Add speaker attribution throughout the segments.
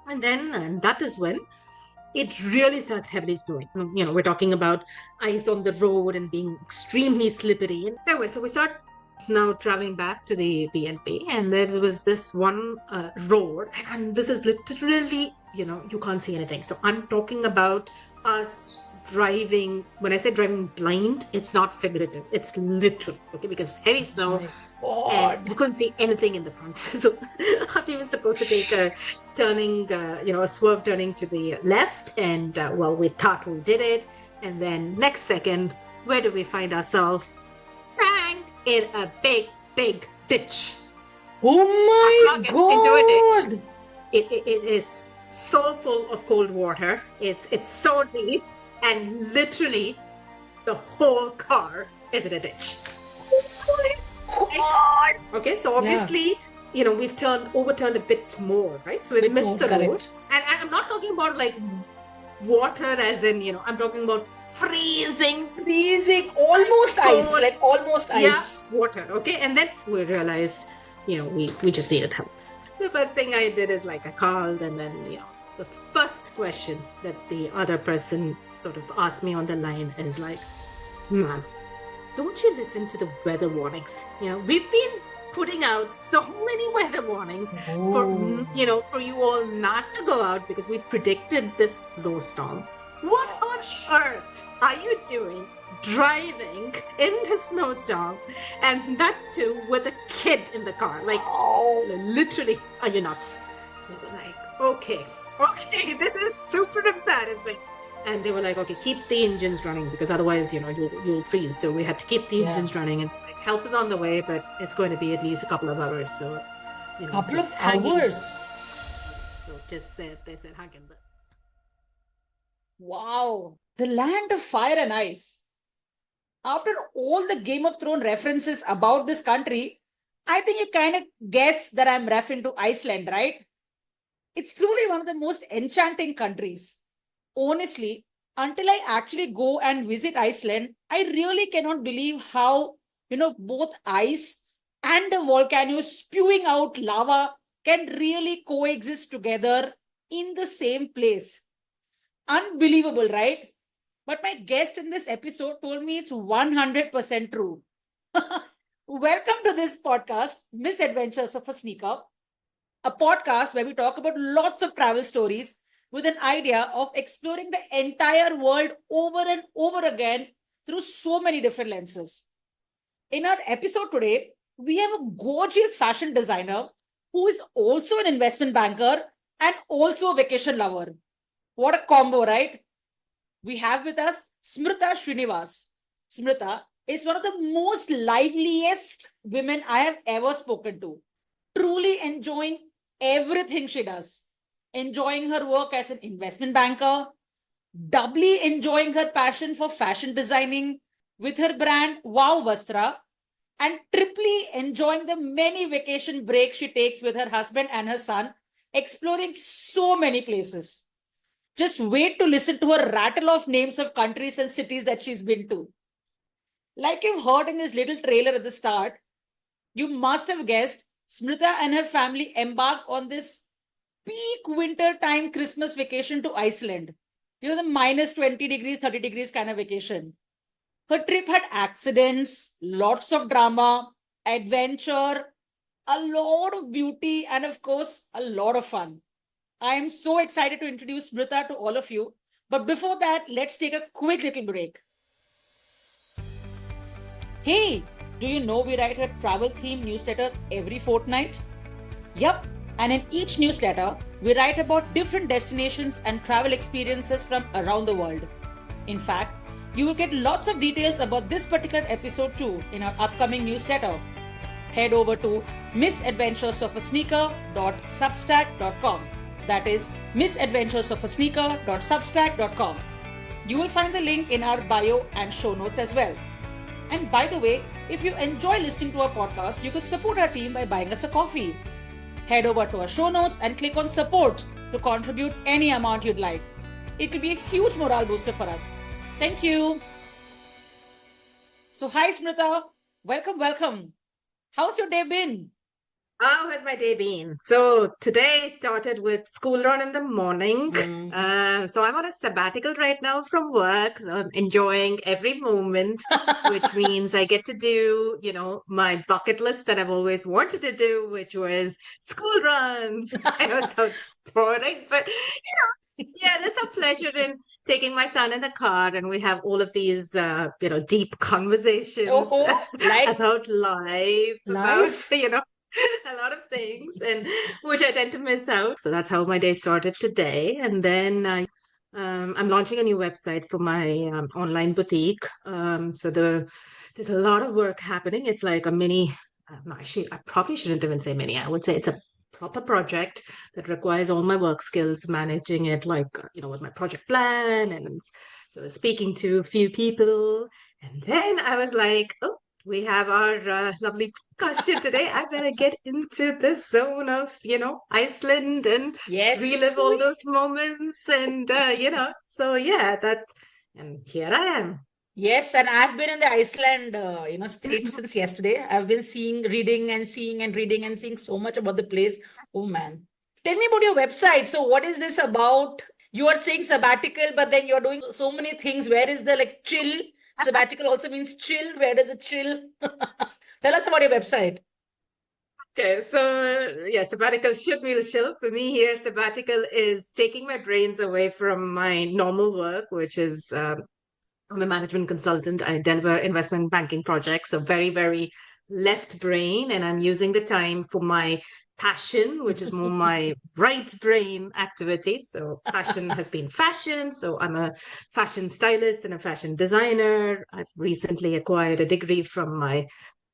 Speaker 1: And then that is when it really starts heavily snowing. We're talking about ice on the road and being extremely slippery. And anyway, so we start now traveling back to the B&B, and there was this one road, and this is literally, you can't see anything. So I'm talking about us driving. When I say driving blind, it's not figurative, it's literal, okay? Because heavy snow,
Speaker 2: My
Speaker 1: and
Speaker 2: God.
Speaker 1: we couldn't see anything in the front. So we were supposed to take a turning, a swerve turning to the left, and well, we thought we did it, and then next second, where do we find ourselves? Bang! In a big, big ditch.
Speaker 2: Oh
Speaker 1: Our
Speaker 2: my
Speaker 1: car gets into a ditch.
Speaker 2: God.
Speaker 1: It is so full of cold water. It's so deep, and literally the whole car is in a ditch.
Speaker 2: Oh my
Speaker 1: Right?
Speaker 2: God.
Speaker 1: Okay, so
Speaker 2: Yeah,
Speaker 1: obviously, we've overturned a bit more, right? So we've
Speaker 2: bit
Speaker 1: missed
Speaker 2: more
Speaker 1: the road.
Speaker 2: correct.
Speaker 1: And I'm not talking about like water as in, I'm talking about freezing,
Speaker 2: Freezing,
Speaker 1: ice
Speaker 2: almost ice,
Speaker 1: cold,
Speaker 2: like almost
Speaker 1: yeah,
Speaker 2: ice.
Speaker 1: water. Okay. And then we realized, we just needed help. The first thing I did is like I called, and then, the first question that the other person sort of asked me on the line is like, "Ma'am, don't you listen to the weather warnings? We've been putting out so many weather warnings for
Speaker 2: Oh.
Speaker 1: for you all not to go out because we predicted this snowstorm. What on earth are you doing driving in the snowstorm, and that too with a kid in the car? Like,
Speaker 2: Oh.
Speaker 1: literally, are you nuts?" They were like, okay, this is super embarrassing. And they were like, okay, keep the engines running because otherwise, you'll freeze. So we had to keep the
Speaker 2: Yeah.
Speaker 1: engines running. It's like, help is on the way, but it's going to be at least a couple of hours. So,
Speaker 2: Couple of
Speaker 1: just hanging in there.
Speaker 2: hours.
Speaker 1: So they said, hang in there.
Speaker 2: Wow. The land of fire and ice. After all the Game of Thrones references about this country, I think you kind of guess that I'm referring to Iceland, right? It's truly one of the most enchanting countries. Honestly, until I actually go and visit Iceland, I really cannot believe how, both ice and the volcano spewing out lava can really coexist together in the same place. Unbelievable, right? But my guest in this episode told me it's 100% true. Welcome to this podcast, Misadventures of a Sneaker, a podcast where we talk about lots of travel stories with an idea of exploring the entire world over and over again through so many different lenses. In our episode today, we have a gorgeous fashion designer who is also an investment banker and also a vacation lover. What a combo, right? We have with us Smrutha Srinivas. Smrutha is one of the most liveliest women I have ever spoken to, truly enjoying everything she does, enjoying her work as an investment banker, doubly enjoying her passion for fashion designing with her brand Wow Vastra, and triply enjoying the many vacation breaks she takes with her husband and her son, exploring so many places. Just wait to listen to her rattle off names of countries and cities that she's been to. Like you've heard in this little trailer at the start, you must have guessed Smrutha and her family embarked on this peak winter time Christmas vacation to Iceland. The minus 20 degrees, 30 degrees kind of vacation. Her trip had accidents, lots of drama, adventure, a lot of beauty, and of course, a lot of fun. I am so excited to introduce Smrutha to all of you. But before that, let's take a quick little break. Hey, do you know we write a travel theme newsletter every fortnight? Yup, and in each newsletter, we write about different destinations and travel experiences from around the world. In fact, you will get lots of details about this particular episode too in our upcoming newsletter. Head over to misadventuresofasneaker.substack.com. That is misadventuresofasneaker.substack.com. You will find the link in our bio and show notes as well. And by the way, if you enjoy listening to our podcast, you could support our team by buying us a coffee. Head over to our show notes and click on support to contribute any amount you'd like. It will be a huge morale booster for us. Thank you. So, hi Smrutha. Welcome. How's your day been?
Speaker 1: How has my day been? So today started with school run in the morning. So I'm on a sabbatical right now from work. So I'm enjoying every moment, which means I get to do, my bucket list that I've always wanted to do, which was school runs. I know it sounds boring, but yeah, there's a pleasure in taking my son in the car, and we have all of these, deep conversations
Speaker 2: Oh, like
Speaker 1: about life, about,
Speaker 2: life.
Speaker 1: a lot of things, and which I tend to miss out. So that's how my day started today. And then I'm launching a new website for my online boutique. There's a lot of work happening. It's like a mini. No, actually, I probably shouldn't even say mini. I would say it's a proper project that requires all my work skills, managing it like, with my project plan. And so speaking to a few people. And then I was like, oh, we have our lovely podcast today. I better get into the zone of, Iceland and
Speaker 2: Yes.
Speaker 1: relive all those moments. And, so yeah, and here I am.
Speaker 2: Yes, and I've been in the Iceland, state since yesterday. I've been reading and seeing and reading and seeing so much about the place. Oh man. Tell me about your website. So what is this about? You are saying sabbatical, but then you're doing so many things. Where is the like chill? Sabbatical also means chill. Where does it chill? Tell us about your website.
Speaker 1: Okay, so yeah, sabbatical should be chill. For me here, sabbatical is taking my brains away from my normal work, which is I'm a management consultant. I deliver investment banking projects, so very, very left brain, and I'm using the time for my passion, which is more my right brain activity. So passion has been fashion. So I'm a fashion stylist and a fashion designer. I've recently acquired a degree from I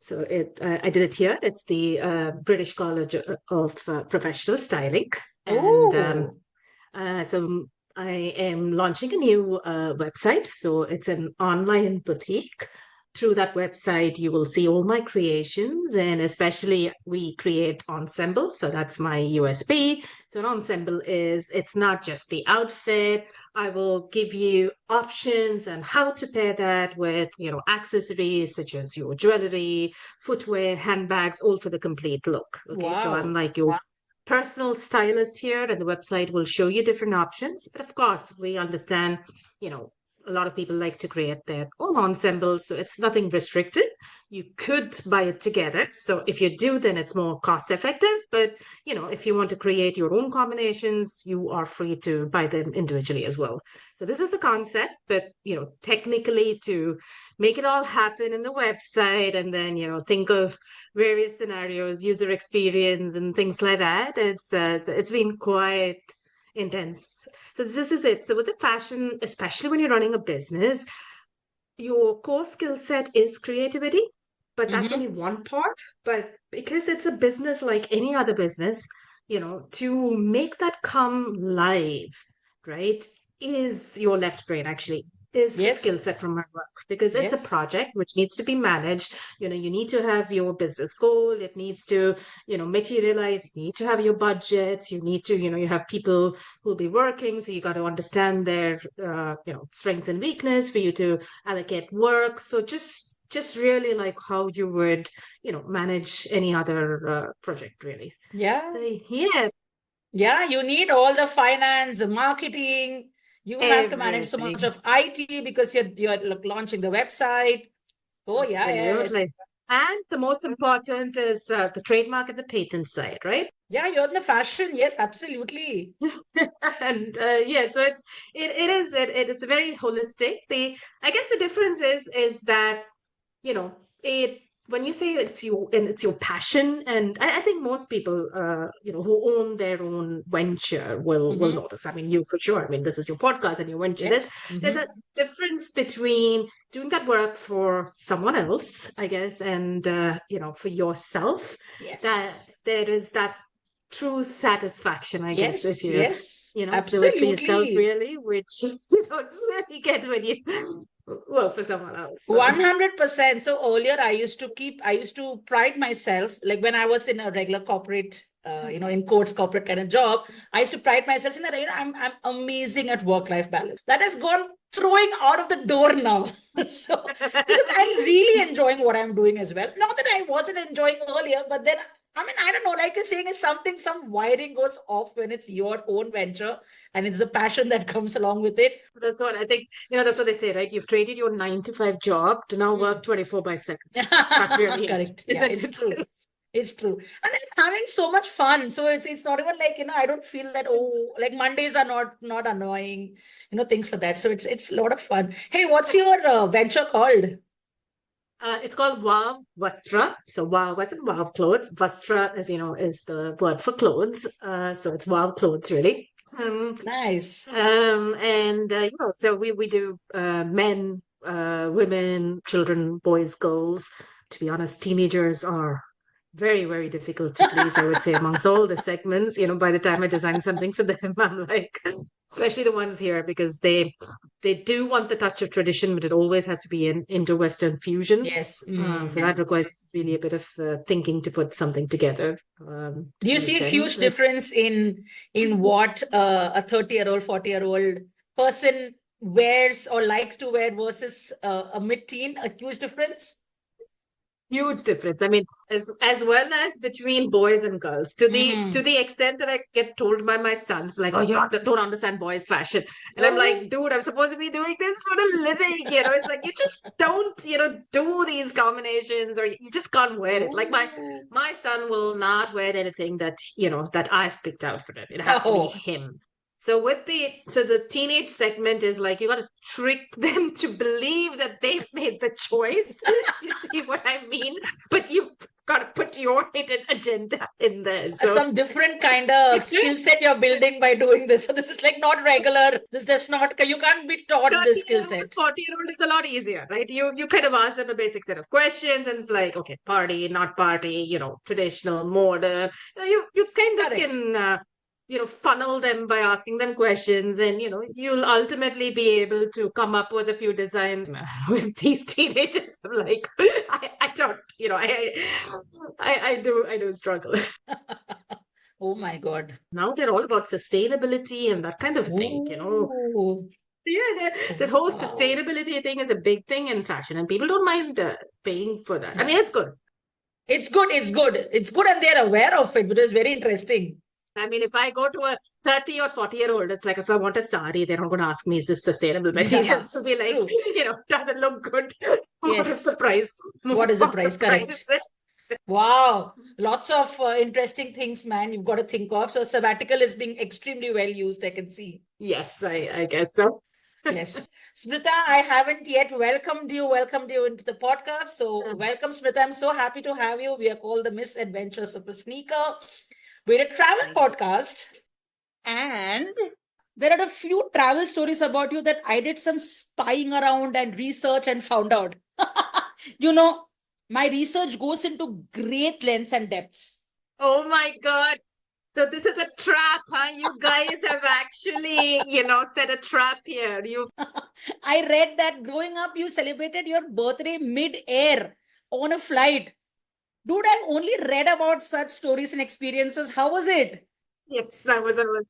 Speaker 1: did it here. It's the British College of Professional Styling, and
Speaker 2: Oh.
Speaker 1: so I am launching a new website. So it's an online boutique. Through that website, you will see all my creations, and especially we create ensembles. So that's my USB. So an ensemble it's not just the outfit. I will give you options and how to pair that with, accessories such as your jewelry, footwear, handbags, all for the complete look. Okay, so I'm
Speaker 2: Wow.
Speaker 1: like your personal stylist here, and the website will show you different options. But of course, we understand, you know, a lot of people like to create their own ensembles, so it's nothing restricted. You could buy it together. So if you do, then it's more cost effective. But, if you want to create your own combinations, you are free to buy them individually as well. So this is the concept, but, technically to make it all happen in the website and then, think of various scenarios, user experience, and things like that. It's been quite intense. So this is it. So with the fashion, especially when you're running a business, your core skill set is creativity, but that's only
Speaker 2: Mm-hmm.
Speaker 1: one part. But because it's a business like any other business, to make that come live, right, is your left brain actually, is the skill
Speaker 2: Yes.
Speaker 1: set from my work, because it's a
Speaker 2: Yes.
Speaker 1: project which needs to be managed. You need to have your business goal. It needs to, materialize. You need to have your budgets. You need to, you have people who'll be working. So you got to understand their, strengths and weakness for you to allocate work. So just really like how you would, manage any other project, really.
Speaker 2: Yeah.
Speaker 1: So yeah,
Speaker 2: Yeah, you need all the finance, the marketing. You have to manage so much
Speaker 1: everything.
Speaker 2: of IT because you're like launching the website. Oh yeah, yeah,
Speaker 1: Absolutely. And the most important is the trademark and the patent side, right?
Speaker 2: yeah. You're in the fashion. Yes, absolutely.
Speaker 1: And yeah, so it is very holistic. The I guess the difference is that, it when you say it's your passion, and I think most people who own their own venture will
Speaker 2: Mm-hmm.
Speaker 1: know this. I mean, you for sure. I mean, this is your podcast and your venture.
Speaker 2: Yes.
Speaker 1: There's
Speaker 2: Mm-hmm.
Speaker 1: a difference between doing that work for someone else, I guess, and for yourself. That
Speaker 2: Yes.
Speaker 1: there is that true satisfaction, I guess, if
Speaker 2: Yes.
Speaker 1: you
Speaker 2: Yes.
Speaker 1: do it for yourself,
Speaker 2: Absolutely.
Speaker 1: really, which you don't really get when you work for someone else. So
Speaker 2: 100%. So earlier I used to pride myself, like when I was in a regular corporate, in quotes, corporate kind of job, I used to pride myself in that, I'm amazing at work-life balance. That has gone throwing out of the door now. So, because I'm really enjoying what I'm doing as well. Not that I wasn't enjoying earlier, but then I mean, I don't know, like you're saying, is something, some wiring goes off when it's your own venture and it's the passion that comes along with it.
Speaker 1: So that's what I think, that's what they say, right? You've traded your 9 to 5 job to now work 24/7. That's really
Speaker 2: Correct.
Speaker 1: it,
Speaker 2: Yeah,
Speaker 1: isn't
Speaker 2: it's
Speaker 1: it?
Speaker 2: true. It's true. And I'm having so much fun. So it's not even like, I don't feel that, oh, like Mondays are not annoying, things like that. So it's a lot of fun. Hey, what's your venture called?
Speaker 1: It's called Wow Vastra. So Wow wasn't Wow clothes. Vastra, as you know, is the word for clothes. So it's Wow clothes, really.
Speaker 2: Nice.
Speaker 1: And so we do men, women, children, boys, girls. To be honest, teenagers are very, very difficult to please, I would say, amongst all the segments. By the time I design something for them, I'm like, especially the ones here, because they do want the touch of tradition, but it always has to be in Indo-Western fusion.
Speaker 2: Yes.
Speaker 1: So that requires really a bit of thinking to put something together.
Speaker 2: Do you see a
Speaker 1: them.
Speaker 2: huge difference in what a 30-year-old, 40-year-old person wears or likes to wear versus a mid-teen? A huge difference?
Speaker 1: Huge difference. I mean, as well as between boys and girls, to the extent that I get told by my sons, like, "Oh, don't understand boys' fashion," and I'm like, "Dude, I'm supposed to be doing this for a living." It's like you just don't, do these combinations, or you just can't wear it. Like my son will not wear anything that that I've picked out for him. It has to be him. So the teenage segment is like you got to trick them to believe that they've made the choice. You see what I mean? But you've got to put your hidden agenda in there. So
Speaker 2: some different kind of skill set you're building by doing this. So this is like not regular. This does not. You can't be taught this skill set.
Speaker 1: 40-year-old, it's a lot easier, right? You kind of ask them a basic set of questions, and it's like, okay, party, not party, traditional, modern. You kind of can. Funnel them by asking them questions, and you'll ultimately be able to come up with a few designs with these teenagers. I'm like, I don't, I do struggle.
Speaker 2: Oh my God.
Speaker 1: Now they're all about sustainability and that kind of thing, Yeah, this whole sustainability thing is a big thing in fashion, and people don't mind paying for that. I mean, it's good.
Speaker 2: It's good. It's good. It's good, and they're aware of it, which is very interesting.
Speaker 1: I mean, if I go to a 30 or 40-year-old, it's like if I want a sari, they're not going to ask me, is this sustainable material? So be like, does it look good? What is the price?
Speaker 2: What is the price? Correct. Wow. Lots of interesting things, man, you've got to think of. So sabbatical is being extremely well used, I can see.
Speaker 1: Yes, I guess so.
Speaker 2: Yes. Smrutha, I haven't yet welcomed you into the podcast. So welcome, Smrutha. I'm so happy to have you. We are called the Misadventures of a Sneaker. We're a travel podcast, and there are a few travel stories about you that I did some spying around and research and found out. My research goes into great lengths and depths.
Speaker 1: Oh my God. So this is a trap, huh? You guys have actually, set a trap here.
Speaker 2: I read that growing up, you celebrated your birthday mid-air on a flight. Dude, I've only read about such stories and experiences. How was it?
Speaker 1: Yes, that was when I was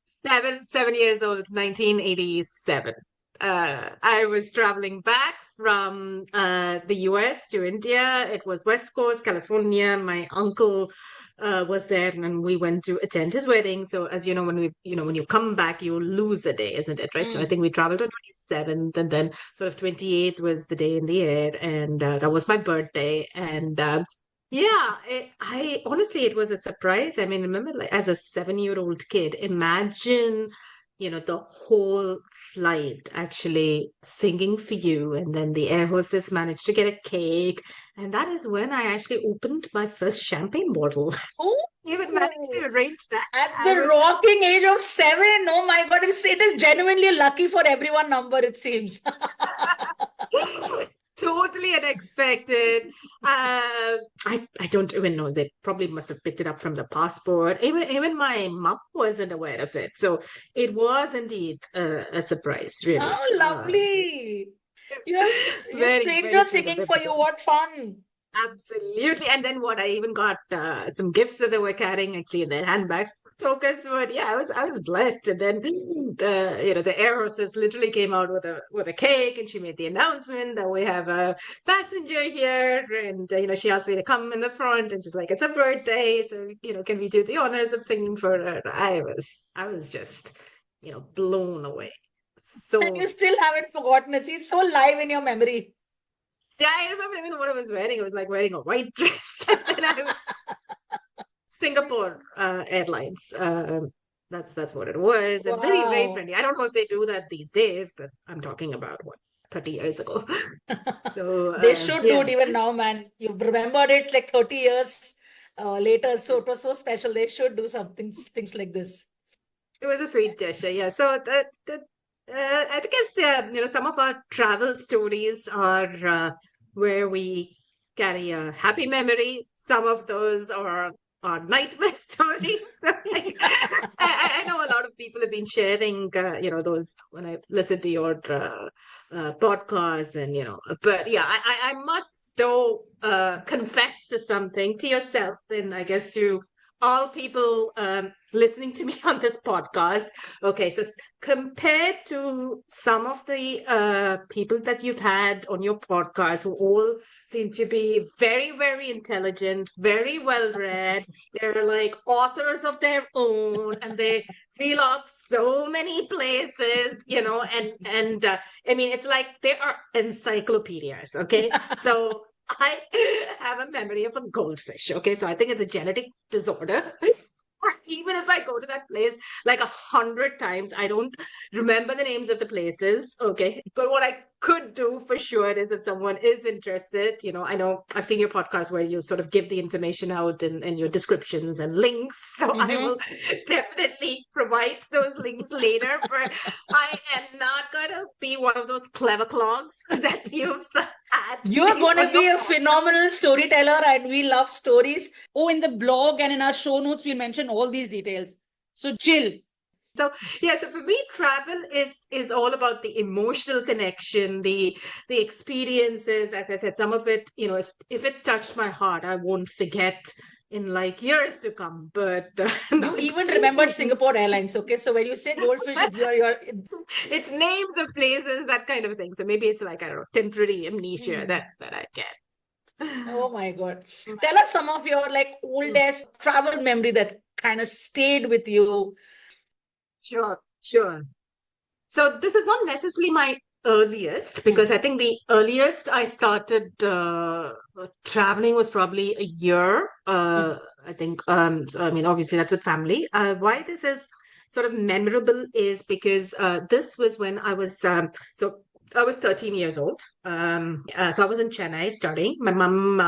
Speaker 1: 7 years old, 1987. I was traveling back from the US to India. It was West Coast, California. My uncle was there, and we went to attend his wedding. So as you know, when you come back, you lose a day, isn't it? Right. So I think we traveled on 27th, and then sort of 28th was the day in the air, and that was my birthday. And yeah, I honestly, it was a surprise. I mean, remember, like, as a 7-year-old kid, imagine, the whole flight actually singing for you, and then the air hostess managed to get a cake, and that is when I actually opened my first champagne bottle.
Speaker 2: Oh,
Speaker 1: even managed to arrange that
Speaker 2: at the rocking age of 7. Oh my God, it is genuinely lucky for everyone number, it seems.
Speaker 1: Totally unexpected. I don't even know. They probably must have picked it up from the passport. Even my mom wasn't aware of it. So it was indeed a surprise, really.
Speaker 2: Oh, lovely. You have strangers singing for you. What fun.
Speaker 1: Absolutely. And then what I even got some gifts that they were carrying actually in their handbags, tokens. But yeah, I was blessed. And then the air hostess literally came out with a cake, and she made the announcement that we have a passenger here, and she asked me to come in the front, and she's like, it's a birthday, so can we do the honors of singing for her? I was just blown away.
Speaker 2: And you
Speaker 1: So
Speaker 2: still haven't forgotten it. It's so live in your memory.
Speaker 1: yeah, I remember even what I was wearing. I was like wearing a white dress, and then I was Singapore Airlines. That's what it was, and very very
Speaker 2: Wow.
Speaker 1: friendly. I don't know if they do that these days, but I'm talking about what 30 years ago. So
Speaker 2: They should do
Speaker 1: yeah,
Speaker 2: it even now, man. You've remembered it like 30 years later. So it was so special. They should do something, things like this.
Speaker 1: it was a sweet gesture. Yeah. So I guess some of our travel stories are where we carry a happy memory. Some of those are nightmare stories. So like, I know a lot of people have been sharing, those when I listen to your podcast, and but yeah, I must though confess to something to yourself, and I guess to all people listening to me on this podcast. Okay, so compared to some of the people that you've had on your podcast, who all seem to be very, very intelligent, very well read. They're like authors of their own, and they reel off so many places, and I mean, it's like they are encyclopedias. Okay, so I have a memory of a goldfish. Okay, so I think it's a genetic disorder. Even if I go to that place like 100 times, I don't remember the names of the places. Okay, but what I could do for sure is, if someone is interested, I know I've seen your podcast where you sort of give the information out and your descriptions and links. So I
Speaker 2: Mhm.
Speaker 1: will definitely provide those links later. But I am not gonna be one of those clever clogs that you've had
Speaker 2: You're going
Speaker 1: on
Speaker 2: to
Speaker 1: your
Speaker 2: be a
Speaker 1: podcast.
Speaker 2: phenomenal storyteller, and we love stories. Oh, in the blog and in our show notes, we mention all these details. So chill.
Speaker 1: So yeah, so for me, travel is all about the emotional connection, the experiences. As I said, some of it, if it's touched my heart, I won't forget in like years to come. But
Speaker 2: You even remembered Singapore Airlines. Okay. So when you say goldfish, it's your
Speaker 1: it's names of places, that kind of thing. So maybe it's like, I don't know, temporary amnesia
Speaker 2: Hmm.
Speaker 1: that I get.
Speaker 2: Oh my God. Tell us some of your like oldest travel memory that kind of stayed with you.
Speaker 1: Sure, sure. So this is not necessarily my earliest,
Speaker 2: Hmm.
Speaker 1: because I think the earliest I started traveling was probably a year.
Speaker 2: Hmm.
Speaker 1: I think. So, I mean, obviously that's with family. Why this is sort of memorable is because this was when I was so I was 13 years old. So I was in Chennai studying. My mum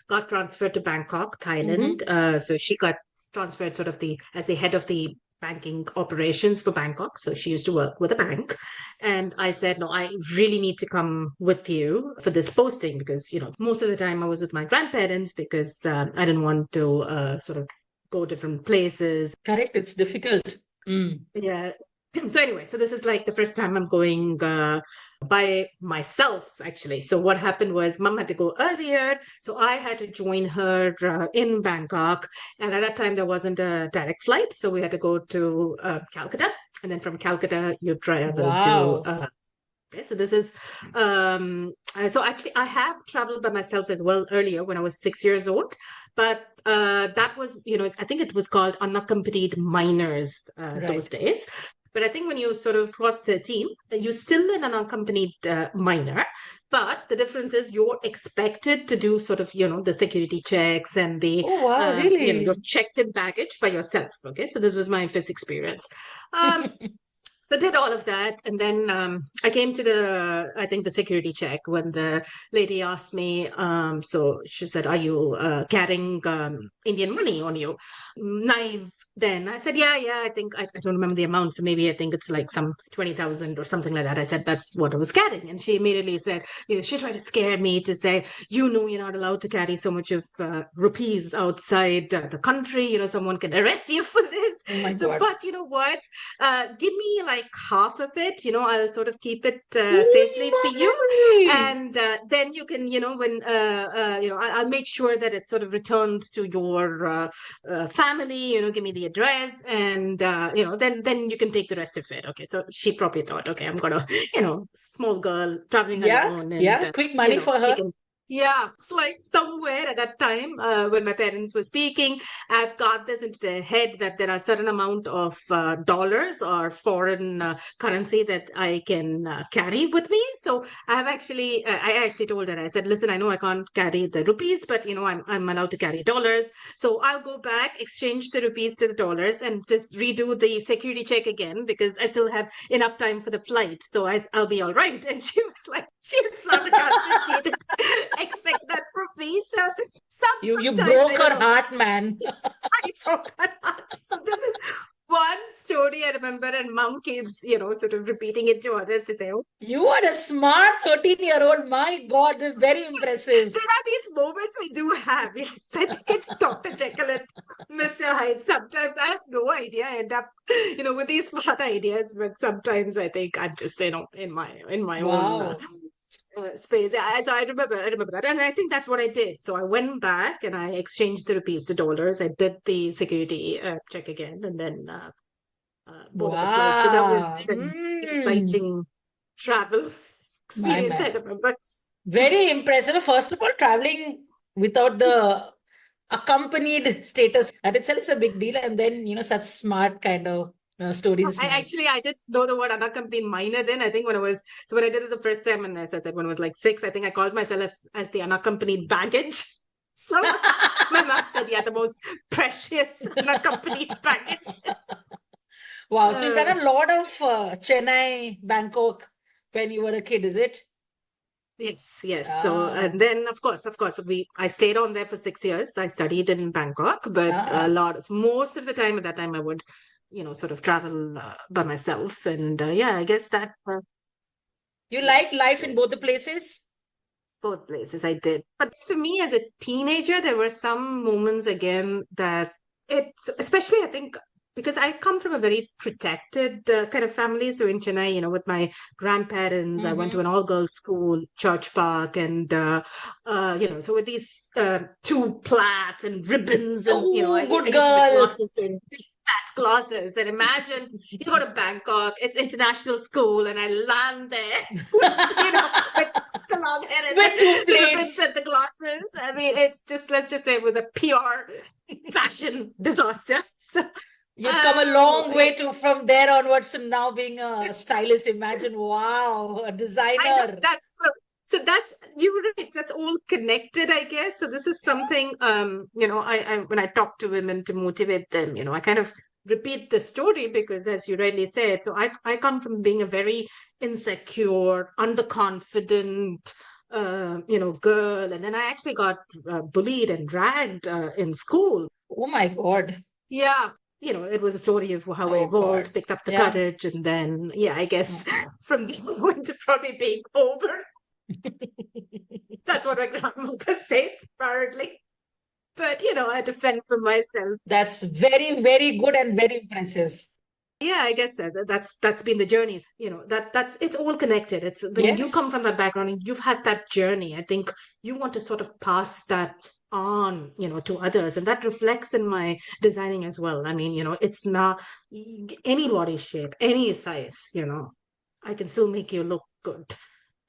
Speaker 1: got transferred to Bangkok,
Speaker 2: Mm-hmm.
Speaker 1: Thailand. So she got transferred sort of as the head of the banking operations for Bangkok. So she used to work with a bank. And I said, no, I really need to come with you for this posting, because, most of the time I was with my grandparents, because I didn't want to sort of go different places.
Speaker 2: Correct. It's difficult. Mm.
Speaker 1: Yeah. So anyway, so this is like the first time I'm going by myself, actually. So what happened was, mum had to go earlier, so I had to join her in Bangkok. And at that time, there wasn't a direct flight, so we had to go to Calcutta, and then from Calcutta, you travel to.
Speaker 2: Wow.
Speaker 1: Okay, so this is so actually I have traveled by myself as well earlier when I was 6 years old, but that was, I think it was called unaccompanied minors those
Speaker 2: Right.
Speaker 1: days. But I think when you sort of cross 13, you're still an unaccompanied minor, but the difference is you're expected to do sort of, the security checks and the,
Speaker 2: Oh, wow.
Speaker 1: your
Speaker 2: Really?
Speaker 1: checked in baggage by yourself. Okay, so this was my first experience. Um, so did all of that, and then I came to I think the security check, when the lady asked me. So she said, "Are you carrying Indian money on you?" Naive. Then I said, "Yeah, yeah. I think I don't remember the amount, so maybe I think it's like some 20,000 or something like that." I said, "That's what I was carrying," and she immediately said, she tried to scare me to say, you're not allowed to carry so much of rupees outside the country. Someone can arrest you for this."
Speaker 2: Oh my
Speaker 1: So,
Speaker 2: God.
Speaker 1: but you know what? Give me like half of it. I'll sort of keep it safely for you,
Speaker 2: Oh
Speaker 1: and then you can, I'll make sure that it's sort of returned to your family. Give me the address, and then you can take the rest of it. Okay. So she probably thought, okay, I'm gonna, small girl traveling
Speaker 2: yeah,
Speaker 1: alone, and
Speaker 2: yeah. Quick money for
Speaker 1: she
Speaker 2: her.
Speaker 1: can. Yeah, it's like somewhere at that time when my parents were speaking, I've got this into their head that there are certain amount of dollars or foreign currency that I can carry with me. So I actually told her, I said, listen, I know I can't carry the rupees, but I'm allowed to carry dollars. So I'll go back, exchange the rupees to the dollars, and just redo the security check again because I still have enough time for the flight. So I'll be all right. And she was flabbergasted. She didn't expect that from me. So
Speaker 2: You
Speaker 1: sometimes
Speaker 2: broke
Speaker 1: I don't
Speaker 2: her
Speaker 1: know.
Speaker 2: heart, man.
Speaker 1: I forgot. So this is one story I remember, and mom keeps, sort of repeating it to others. They say, oh,
Speaker 2: You are a smart 13-year-old. My God, this is very impressive.
Speaker 1: there are these moments I do have. Yes, I think it's Dr. Jekyll and Mr. Hyde. Sometimes I have no idea. I end up, with these smart ideas, but sometimes I think I'm just, in my own
Speaker 2: Wow.
Speaker 1: space. Yeah, so I remember that, and I think that's what I did. So I went back and I exchanged the rupees to dollars. I did the security check again, and then boarded the flight. So that was
Speaker 2: Wow.
Speaker 1: an exciting travel
Speaker 2: My
Speaker 1: experience. I
Speaker 2: man.
Speaker 1: remember.
Speaker 2: Very impressive. First of all, traveling without the accompanied status, that itself is a big deal. And then, such smart kind of stories is nice.
Speaker 1: I didn't know the word unaccompanied minor then. I think when I did it the first time, and as I said, when I was like 6, I think I called myself as the unaccompanied baggage. So my mom said, yeah, the most precious unaccompanied baggage.
Speaker 2: Wow. So you've done a lot of Chennai, Bangkok when you were a kid, is it?
Speaker 1: Yes, yes. So, and then of course, I stayed on there for 6 years. I studied in Bangkok, but most of the time at that time I would, sort of travel by myself. And I guess that,
Speaker 2: You liked
Speaker 1: yes,
Speaker 2: life in both the
Speaker 1: yes,
Speaker 2: places?
Speaker 1: both places I did. But for me as a teenager, there were some moments again that especially I think, because I come from a very protected kind of family. So in Chennai, with my grandparents, I went to an all-girls school, Church Park, and so with these two plaits and ribbons, and I
Speaker 2: Oh, good
Speaker 1: used to wear
Speaker 2: girl.
Speaker 1: glasses, and big fat glasses. And imagine you go to Bangkok, it's international school, and I land there, with the long hair and
Speaker 2: With two
Speaker 1: the ribbons
Speaker 2: plates.
Speaker 1: and the glasses. I mean, it's just, let's just say it was a pure fashion disaster. So,
Speaker 2: You've come a long way from there onwards to now being a stylist. Imagine, wow, a
Speaker 1: I know
Speaker 2: designer.
Speaker 1: so that's, you're right. That's all connected, I guess. So this is something, I when I talk to women to motivate them, I kind of repeat the story because, as you rightly said, so I come from being a very insecure, underconfident, girl, and then I actually got bullied and dragged in school.
Speaker 2: Oh my God.
Speaker 1: Yeah, it was a story of how I
Speaker 2: Oh God.
Speaker 1: evolved, picked up the
Speaker 2: Yeah.
Speaker 1: courage, and then, I guess from the moment to probably being over. That's what my grandmother says, apparently. But, I had to fend for myself.
Speaker 2: That's very, very good and very impressive.
Speaker 1: Yeah, I guess that's been the journey. That's it's all connected. It's when you come
Speaker 2: Yes.
Speaker 1: from that background and you've had that journey, I think you want to sort of pass that on, to others. And that reflects in my designing as well. I mean, it's not any body shape, any size, I can still make you look good.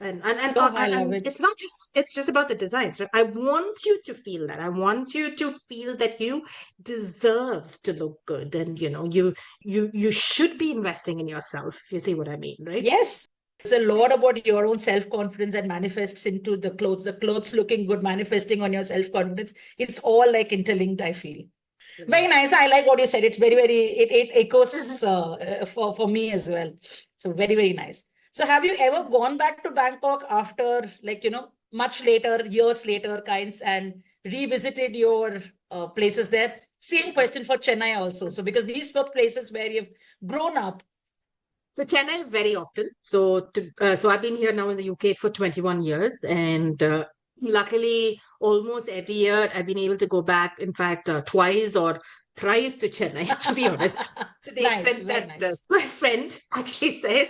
Speaker 2: Oh, I love
Speaker 1: And
Speaker 2: it.
Speaker 1: it's just about the designs, right? I want you to feel that. I want you to feel that you deserve to look good, and you should be investing in yourself, if you see what I mean, right?
Speaker 2: Yes. It's a lot about your own self-confidence and manifests into the clothes looking good, manifesting on your self-confidence. It's all like interlinked, I feel. Very nice. I like what you said. It's very, very, it echoes for me as well. So very, very nice. So have you ever gone back to Bangkok after, like, much later, years later, kinds, and revisited your places there? Same question for Chennai also. So because these were places where you've grown up.
Speaker 1: So Chennai very often. So I've been here now in the UK for 21 years, and luckily, almost every year I've been able to go back. In fact, twice or thrice to Chennai, to be honest. To the
Speaker 2: Nice,
Speaker 1: extent
Speaker 2: very
Speaker 1: that
Speaker 2: nice.
Speaker 1: my friend actually says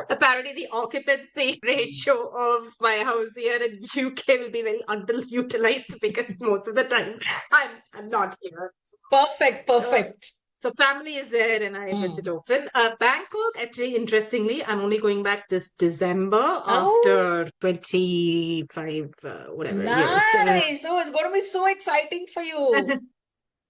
Speaker 1: apparently the occupancy ratio of my house here in UK will be very underutilized because most of the time I'm not here.
Speaker 2: Perfect,
Speaker 1: Uh,
Speaker 2: perfect.
Speaker 1: so family is there and I visit often. Bangkok, actually, interestingly, I'm only going back this December
Speaker 2: Oh,
Speaker 1: after 25, whatever years.
Speaker 2: nice. Oh, it's going to be so exciting for you.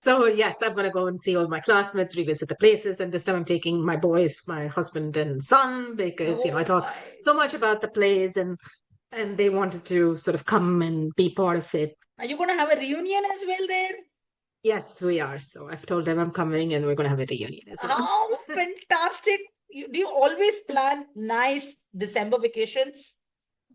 Speaker 1: So yes, I'm gonna go and see all my classmates, revisit the places, and this time I'm taking my boys, my husband and son, because I
Speaker 2: Oh,
Speaker 1: talk
Speaker 2: my.
Speaker 1: so much about the place, and they wanted to sort of come and be part of it.
Speaker 2: Are you going to have a reunion as well there?
Speaker 1: Yes, we are. So I've told them I'm coming, and we're gonna have a reunion as well.
Speaker 2: How fantastic. Do you always plan nice December vacations?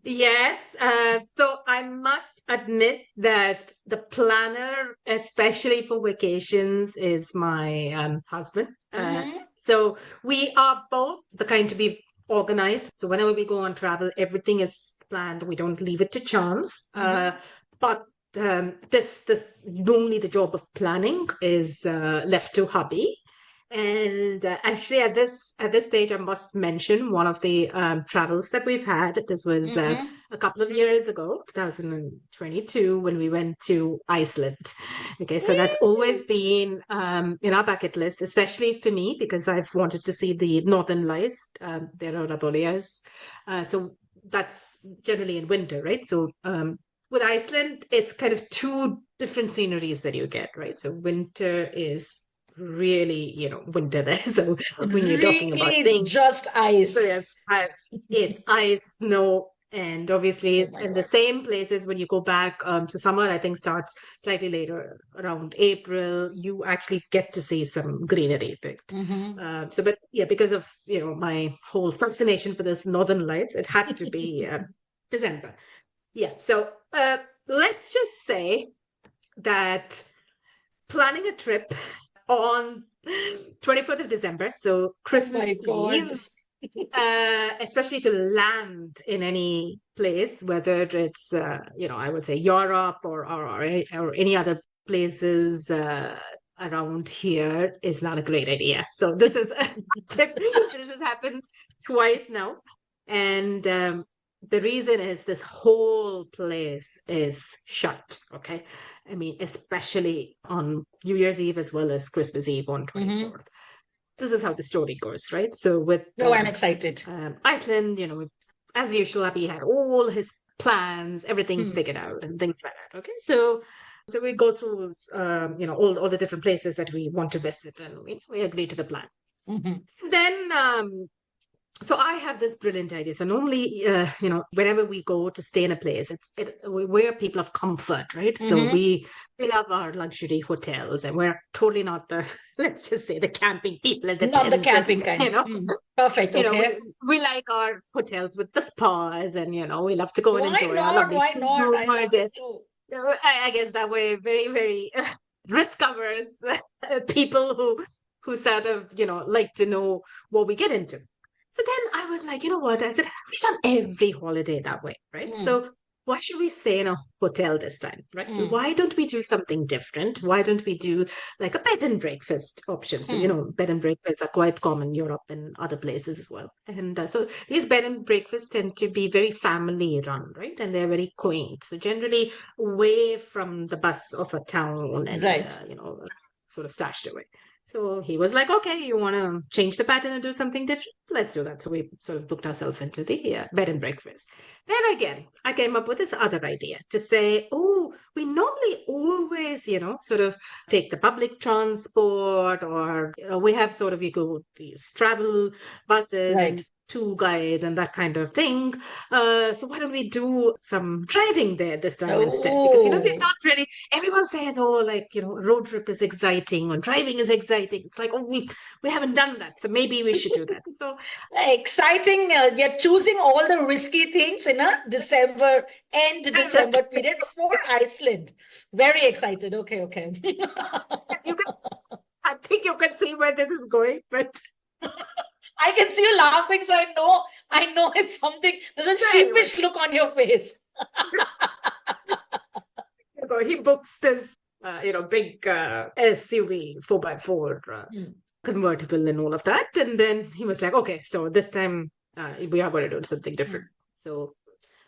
Speaker 1: Yes. So I must admit that the planner, especially for vacations, is my husband.
Speaker 2: Mm-hmm.
Speaker 1: So we are both the kind to be organized. So whenever we go on travel, everything is planned. We don't leave it to chance.
Speaker 2: Mm-hmm.
Speaker 1: But this normally the job of planning is left to hubby. And actually, at this stage, I must mention one of the travels that we've had. This was
Speaker 2: Mm-hmm.
Speaker 1: a couple of years ago, 2022, when we went to Iceland. Okay, so that's always been in our bucket list, especially for me because I've wanted to see the Northern Lights, the Aurora Borealis. So that's generally in winter, right? So with Iceland, it's kind of two different sceneries that you get, right? So winter is really, winter there. So
Speaker 2: It
Speaker 1: when you're talking
Speaker 2: really
Speaker 1: about
Speaker 2: is
Speaker 1: seeing,
Speaker 2: just
Speaker 1: so
Speaker 2: ice.
Speaker 1: it's ice, snow, and obviously
Speaker 2: Oh my
Speaker 1: in the
Speaker 2: God.
Speaker 1: same places when you go back to summer, I think starts slightly later, around April, you actually get to see some greenery picked.
Speaker 2: Mm-hmm.
Speaker 1: So, but yeah, because of my whole fascination for this Northern Lights, it had to be December. Yeah. So let's just say that planning a trip on 24th of December, so
Speaker 2: Oh
Speaker 1: Christmas
Speaker 2: my God.
Speaker 1: Eve, especially to land in any place, whether it's, I would say Europe or any other places around here, is not a great idea. So this is a tip. This has happened twice now. And the reason is this whole place is shut. Okay. I mean, especially on New Year's Eve as well as Christmas Eve on
Speaker 2: Mm-hmm.
Speaker 1: 24th. This is how the story goes, right? So with
Speaker 2: Oh, I'm excited.
Speaker 1: Iceland, as usual, Abby had all his plans, everything
Speaker 2: Hmm.
Speaker 1: figured out, and things like that. Okay, so we go through, all the different places that we want to visit, and we agree to the plan.
Speaker 2: Mm-hmm.
Speaker 1: Then so I have this brilliant idea. So normally, whenever we go to stay in a place, we're people of comfort, right? So
Speaker 2: Mm-hmm.
Speaker 1: we love our luxury hotels, and we're totally not the let's just say the camping people and the
Speaker 2: Not the
Speaker 1: tents, and
Speaker 2: camping kinds. Perfect.
Speaker 1: you know we
Speaker 2: Okay.
Speaker 1: we like our hotels with the spas, and we love to go and
Speaker 2: Why
Speaker 1: enjoy our
Speaker 2: not?
Speaker 1: lovely
Speaker 2: Why not?
Speaker 1: food.
Speaker 2: I love it too.
Speaker 1: I guess that way, very very risk averse people who sort of like to know what we get into. So then I was like, you know what? I said, we've done every holiday that way, right?
Speaker 2: Mm,
Speaker 1: So why should we stay in a hotel this time, right?
Speaker 2: mm,
Speaker 1: Why don't we do something different? Why don't we do like a bed and breakfast option? So,
Speaker 2: mm.
Speaker 1: bed and breakfasts are quite common in Europe and other places as well. And so these bed and breakfasts tend to be very family run, right? And they're very quaint. So generally away from the bus of a town and,
Speaker 2: Right.
Speaker 1: sort of stashed away. So he was like, okay, you want to change the pattern and do something different? Let's do that. So we sort of booked ourselves into the bed and breakfast. Then again, I came up with this other idea to say, oh, we normally always, sort of take the public transport, or, we have sort of, you go these travel buses and
Speaker 2: Right.
Speaker 1: tour guides and that kind of thing. So why don't we do some driving there this time instead? Because, we've
Speaker 2: Oh,
Speaker 1: not really, everyone says, oh, like, road trip is exciting or driving is exciting. It's like, oh, we haven't done that. So maybe we should do that. So
Speaker 2: exciting. You're choosing all the risky things in a December end December period for Iceland. Very excited. Okay, okay.
Speaker 1: you can, I think you can see where this is going, but
Speaker 2: I can see you laughing, so I know it's something. There's a
Speaker 1: anyway,
Speaker 2: sheepish look on your face.
Speaker 1: he books this big SUV 4x4 convertible and all of that. And then he was like, okay, so this time we are going to do something different. So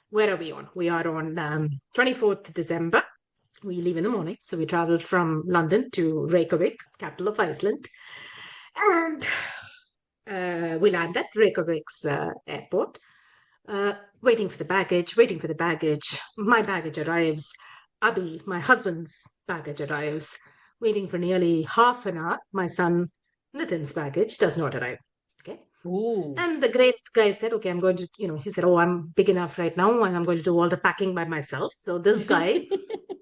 Speaker 1: where are we on? We are on 24th December. We leave in the morning. So we traveled from London to Reykjavik, capital of Iceland. And we land at Reykjavik's airport, waiting for the baggage. My baggage arrives. Abby, my husband's baggage arrives. Waiting for nearly half an hour. My son Nitin's baggage does not arrive. Okay.
Speaker 2: Ooh.
Speaker 1: And the great guy said, okay, I'm going to, he said, oh, I'm big enough right now and I'm going to do all the packing by myself. So this guy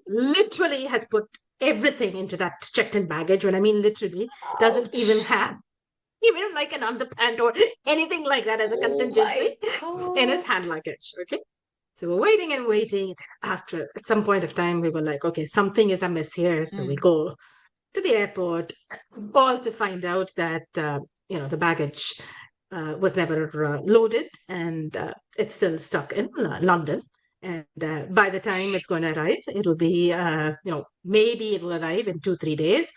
Speaker 1: literally has put everything into that checked-in baggage. When I mean literally, doesn't even have like an underpant or anything like that as a contingency in his hand luggage. Okay. So we're waiting and waiting. After, at some point of time, we were like, okay, something is amiss here. So we go to the airport, all to find out that, the baggage was never loaded and it's still stuck in London. And by the time it's going to arrive, it'll be, maybe it will arrive in 2-3 days,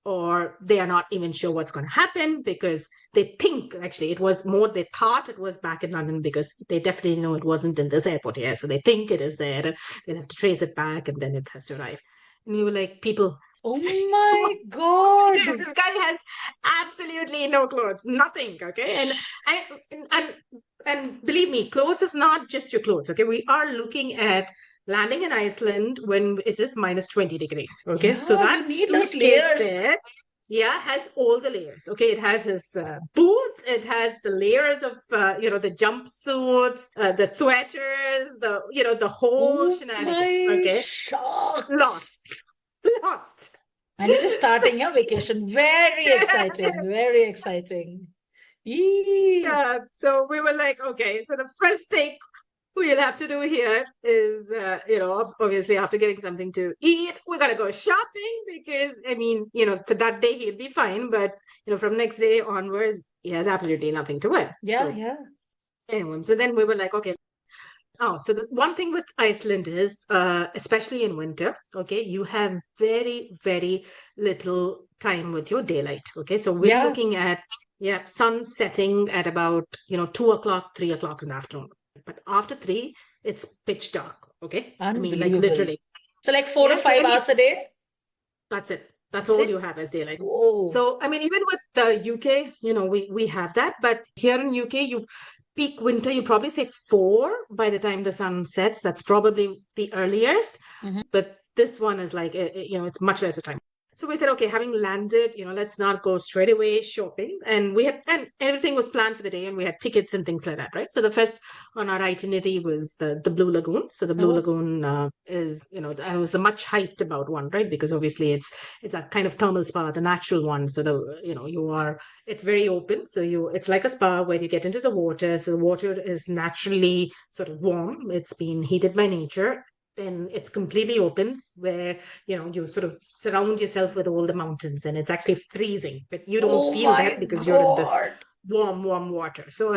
Speaker 1: or they are not even sure what's going to happen because they think actually it was more, they thought it was back in London because they definitely know it wasn't in this airport here. So they think it is there and they'll have to trace it back and then it has to arrive. And you were like, people,
Speaker 2: oh my God.
Speaker 1: Dude, this guy has absolutely no clothes, nothing. Okay. And believe me, clothes is not just your clothes. Okay. We are looking at landing in Iceland when it is minus 20 degrees. Okay.
Speaker 2: Yeah,
Speaker 1: so that
Speaker 2: you need those layers.
Speaker 1: there, has all the layers. Okay. It has his boots. It has the layers of, the jumpsuits, the sweaters, the whole shenanigans. Okay. Lost.
Speaker 2: And it is starting your vacation. Very exciting. Very exciting.
Speaker 1: Yeah. So we were like, okay, so the first thing we'll have to do here is, obviously after getting something to eat, we got to go shopping because, for that day he'll be fine. But, from next day onwards, he has absolutely nothing to wear.
Speaker 2: Yeah.
Speaker 1: Anyway, so then we were like, okay. Oh, so the one thing with Iceland is, especially in winter, okay, you have very, very little time with your daylight. Okay, so we're looking at, sun setting at about, 2 o'clock, 3 o'clock in the afternoon. But after 3, it's pitch dark. Okay, literally.
Speaker 2: So like 4 to 5 hours a day?
Speaker 1: That's it. That's all you have as daylight.
Speaker 2: Whoa.
Speaker 1: So, even with the UK, we have that. But here in UK, peak winter, you probably say 4 by the time the sun sets. That's probably the earliest. But this one is like, it's much lesser time. So we said, okay, having landed, let's not go straight away shopping. And everything was planned for the day and we had tickets and things like that, right? So the first on our itinerary was the Blue Lagoon. So the Blue Lagoon is, it was a much hyped about one, right? Because obviously it's a kind of thermal spa, the natural one. So it's very open. So it's like a spa where you get into the water. So the water is naturally sort of warm. It's been heated by nature. And it's completely open where, you sort of surround yourself with all the mountains and it's actually freezing, but you don't feel that because you're in this warm water. So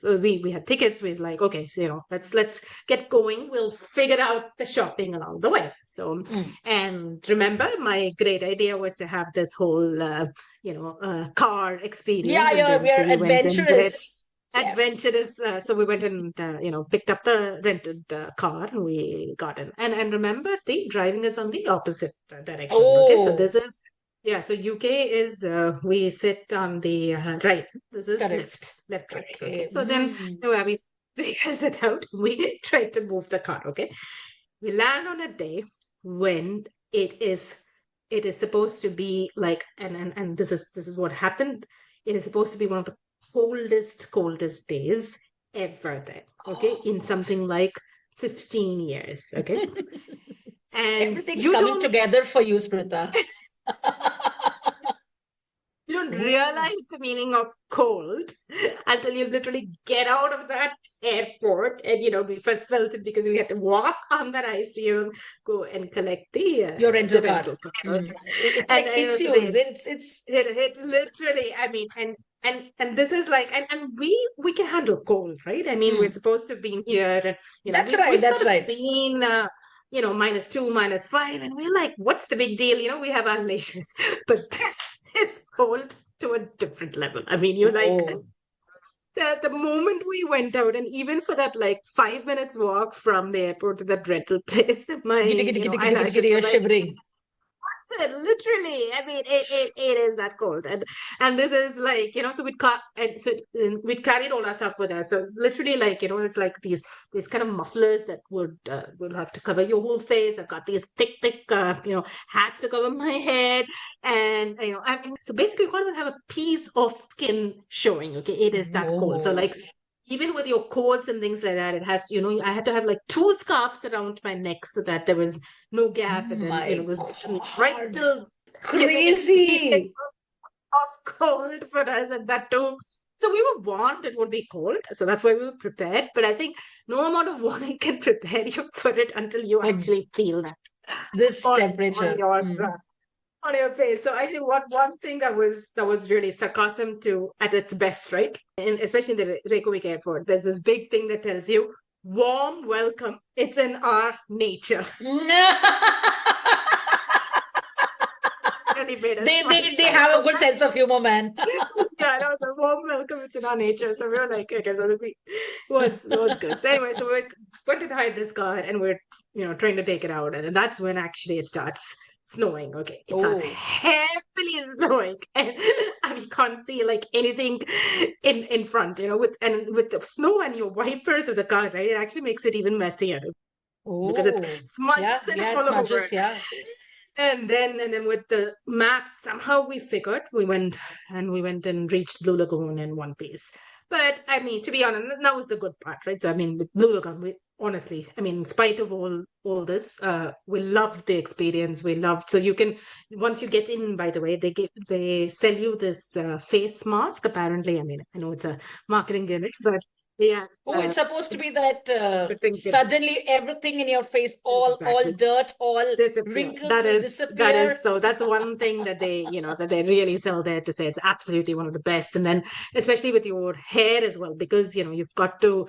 Speaker 1: we had tickets. We was like, okay, so, let's get going. We'll figure out the shopping along the way. So, and remember, my great idea was to have this whole, car experience.
Speaker 2: Yeah, we are adventurous.
Speaker 1: Adventurous. So we went and picked up the rented car and we got in. And remember, the driving is on the opposite direction. Okay, so this is so UK is we sit on the right. This is left, right. Okay. So then we figure it out. We try to move the car. Okay, we land on a day when it is supposed to be like, and this is what happened. It is supposed to be one of the coldest days ever there, okay, in something like 15 years, okay. And
Speaker 2: everything's coming together for you, Smrutha.
Speaker 1: You don't realize the meaning of cold until you literally get out of that airport. And, we first felt it because we had to walk on that ice to go and collect your
Speaker 2: rental car. It like hits you.
Speaker 1: It literally, and this is like, and we can handle cold, right? We're supposed to be here. And,
Speaker 2: that's right.
Speaker 1: Seen -2, -5, and we're like, what's the big deal? We have our layers, but this is cold to a different level. I mean, you're like,
Speaker 2: Oh,
Speaker 1: the moment we went out, and even for that like 5 minutes walk from the airport to that rental place, my
Speaker 2: giddy, giddy, giddy, giddy, giddy, giddy,
Speaker 1: eyelashes were
Speaker 2: you're
Speaker 1: like,
Speaker 2: shivering.
Speaker 1: literally. I mean, it is that cold, and this is like, so we'd carried all our stuff with us. So literally, like, it's like these kind of mufflers that would have to cover your whole face. I've got these thick hats to cover my head, and I mean, so basically you can't even have a piece of skin showing. Okay, it is that cold. So
Speaker 2: Oh,
Speaker 1: like, even with your coats and things like that, it has, I had to have like two scarves around my neck so that there was no
Speaker 2: oh
Speaker 1: gap, and then
Speaker 2: my
Speaker 1: it was right
Speaker 2: God.
Speaker 1: till it peaked
Speaker 2: Crazy.
Speaker 1: of cold for us, and that too. So we were warned it would be cold, so that's why we were prepared. But I think no amount of warning can prepare you for it until you
Speaker 2: Like
Speaker 1: actually feel that
Speaker 2: this
Speaker 1: on
Speaker 2: temperature.
Speaker 1: your
Speaker 2: Mm.
Speaker 1: on your face. So I think one thing that was really sarcasm to at its best, right? And especially in the Reykjavik airport, there's this big thing that tells you, warm welcome. It's in our nature. Really made us
Speaker 2: They have a good sense of humor, man.
Speaker 1: yeah, that was a warm welcome. It's in our nature. So we were like, okay, so it was good. So anyway, so we went to hide this car, and we're trying to take it out, and then that's when actually it starts snowing. Okay, it starts
Speaker 2: Oh,
Speaker 1: heavily snowing, and you can't see like anything in front. With the snow and your wipers of the car, right? It actually makes it even messier because it
Speaker 2: oh,
Speaker 1: smudges
Speaker 2: yeah,
Speaker 1: it
Speaker 2: yeah,
Speaker 1: all
Speaker 2: it's not
Speaker 1: over.
Speaker 2: just, yeah.
Speaker 1: And then with the maps, somehow we figured we went and reached Blue Lagoon in one piece. But I mean, to be honest, that was the good part, right? So I mean, with Blue Lagoon, honestly, I mean, in spite of all this, we loved the experience. We loved. So you can, once you get in, by the way, they sell you this face mask. Apparently, I mean, I know it's a marketing gimmick, but yeah,
Speaker 2: Oh, it's supposed to be that
Speaker 1: good thing.
Speaker 2: suddenly everything in your face, all
Speaker 1: Exactly.
Speaker 2: dirt, all
Speaker 1: Disappear.
Speaker 2: wrinkles
Speaker 1: That
Speaker 2: will
Speaker 1: is that is
Speaker 2: disappear.
Speaker 1: so that's one thing that they really sell there, to say it's absolutely one of the best. And then especially with your hair as well, because you've got to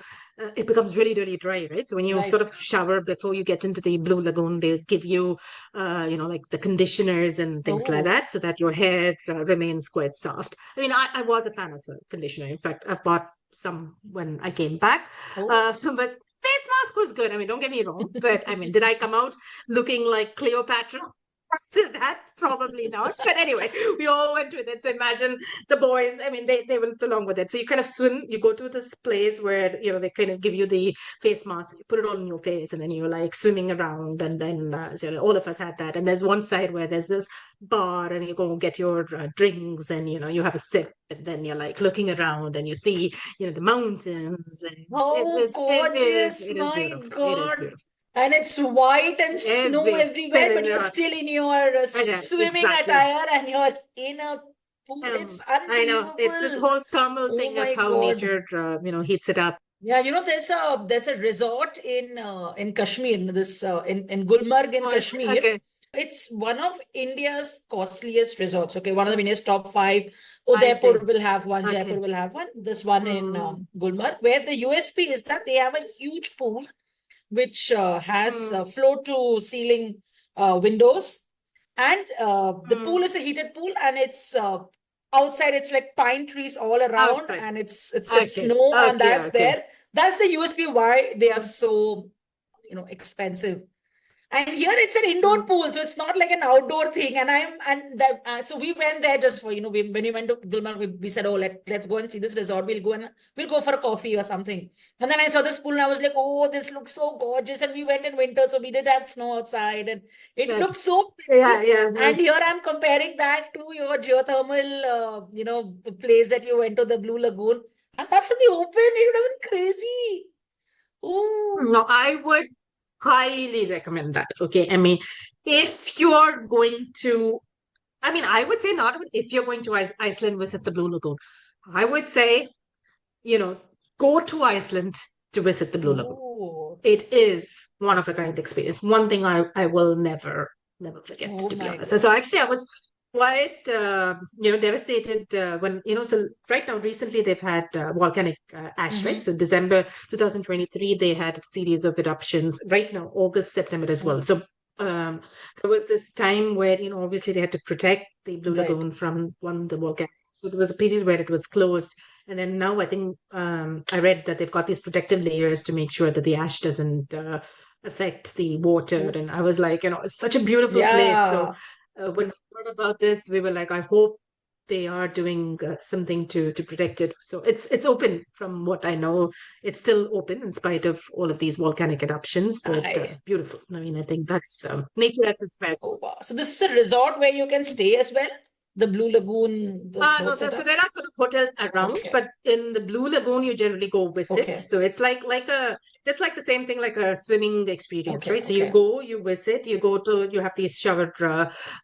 Speaker 1: it becomes really, really dry, right? So when you
Speaker 2: Right.
Speaker 1: sort of shower before you get into the Blue Lagoon, they give you like the conditioners and things like
Speaker 2: Oh,
Speaker 1: that, so that your hair remains quite soft. I mean, I was a fan of the conditioner. In fact, I've bought some when I came back,
Speaker 2: oh.
Speaker 1: but face mask was good. I mean, don't get me wrong, but I mean, did I come out looking like Cleopatra? To that, probably not. But anyway, we all went with it. So imagine the boys, I mean, they went along with it. So you kind of swim, you go to this place where, they kind of give you the face mask, you put it on your face, and then you're like swimming around. And then all of us had that. And there's one side where there's this bar, and you go and get your drinks, and, you have a sip. And then you're like looking around, and you see, the mountains. And
Speaker 2: How gorgeous,
Speaker 1: it is
Speaker 2: my
Speaker 1: beautiful. It is
Speaker 2: God.
Speaker 1: beautiful.
Speaker 2: And it's white and snow everywhere,
Speaker 1: Still in
Speaker 2: but you're
Speaker 1: your
Speaker 2: still in your swimming
Speaker 1: exactly.
Speaker 2: attire and you're in a pool. It's
Speaker 1: I know it's this
Speaker 2: unbelievable.
Speaker 1: whole thermal
Speaker 2: Oh
Speaker 1: thing of
Speaker 2: my
Speaker 1: how
Speaker 2: God.
Speaker 1: nature, heats it up.
Speaker 2: Yeah, there's a resort in Kashmir, in Gulmarg in
Speaker 1: Oh,
Speaker 2: Kashmir.
Speaker 1: okay,
Speaker 2: It's one of India's costliest resorts. Okay, one of the India's top five.
Speaker 1: I
Speaker 2: Udaipur
Speaker 1: see.
Speaker 2: will have one, Jaipur
Speaker 1: Okay.
Speaker 2: will have one. This one in
Speaker 1: Mm,
Speaker 2: Gulmarg, where the USP is that they have a huge pool which has
Speaker 1: mm,
Speaker 2: floor to ceiling windows, and the
Speaker 1: mm.
Speaker 2: pool is a heated pool, and it's outside. It's like pine trees all around,
Speaker 1: Outside.
Speaker 2: and it's
Speaker 1: Okay.
Speaker 2: snow, and
Speaker 1: Okay.
Speaker 2: that's
Speaker 1: Okay.
Speaker 2: there. That's the USP why they are
Speaker 1: Mm,
Speaker 2: so expensive. And here it's an indoor
Speaker 1: mm,
Speaker 2: pool, so it's not like an outdoor thing. So we went there just for when we went to Gulmarg, we said, oh, let's go and see this resort. We'll go for a coffee or something. And then I saw this pool and I was like, oh, this looks so gorgeous. And we went in winter, so we did have snow outside, and it
Speaker 1: okay.
Speaker 2: looked so
Speaker 1: Yeah.
Speaker 2: pretty.
Speaker 1: Yeah. Yeah.
Speaker 2: And here I'm comparing that to your geothermal, place that you went to, the Blue Lagoon, and that's in the open. It would have been crazy. Oh,
Speaker 1: No, I would highly recommend that. Okay. I mean, if you're going to, I mean, I would say not even if you're going to Iceland, visit the Blue Lagoon. I would say, you know, go to Iceland to visit the Blue Lagoon.
Speaker 2: oh.
Speaker 1: It is one of a kind experience. One thing I will never forget,
Speaker 2: Oh
Speaker 1: to be
Speaker 2: my
Speaker 1: honest. So
Speaker 2: God.
Speaker 1: actually, quite devastated when so right now recently they've had volcanic ash, right? So December 2023 they had a series of eruptions. Right now August, September as well. So there was this time where obviously they had to protect the Blue
Speaker 2: Right.
Speaker 1: Lagoon from the volcano. So there was a period where it was closed, and then now I think I read that they've got these protective layers to make sure that the ash doesn't affect the water. And I was like, it's such a beautiful place. So
Speaker 2: Yeah.
Speaker 1: when we heard about this, we were like, I hope they are doing something to protect it. So it's open from what I know. It's still open in spite of all of these volcanic eruptions, but beautiful. I mean, I think that's nature at its
Speaker 2: Oh,
Speaker 1: best.
Speaker 2: wow. So this is a resort where you can stay as well? The Blue Lagoon, the
Speaker 1: No,
Speaker 2: boat
Speaker 1: so
Speaker 2: setup?
Speaker 1: there are sort of hotels around,
Speaker 2: Okay.
Speaker 1: but in the Blue Lagoon, you generally go visit.
Speaker 2: Okay.
Speaker 1: So it's like a just like the same thing, like a swimming experience,
Speaker 2: Okay.
Speaker 1: right? So you
Speaker 2: Okay.
Speaker 1: go, you visit, you have these shower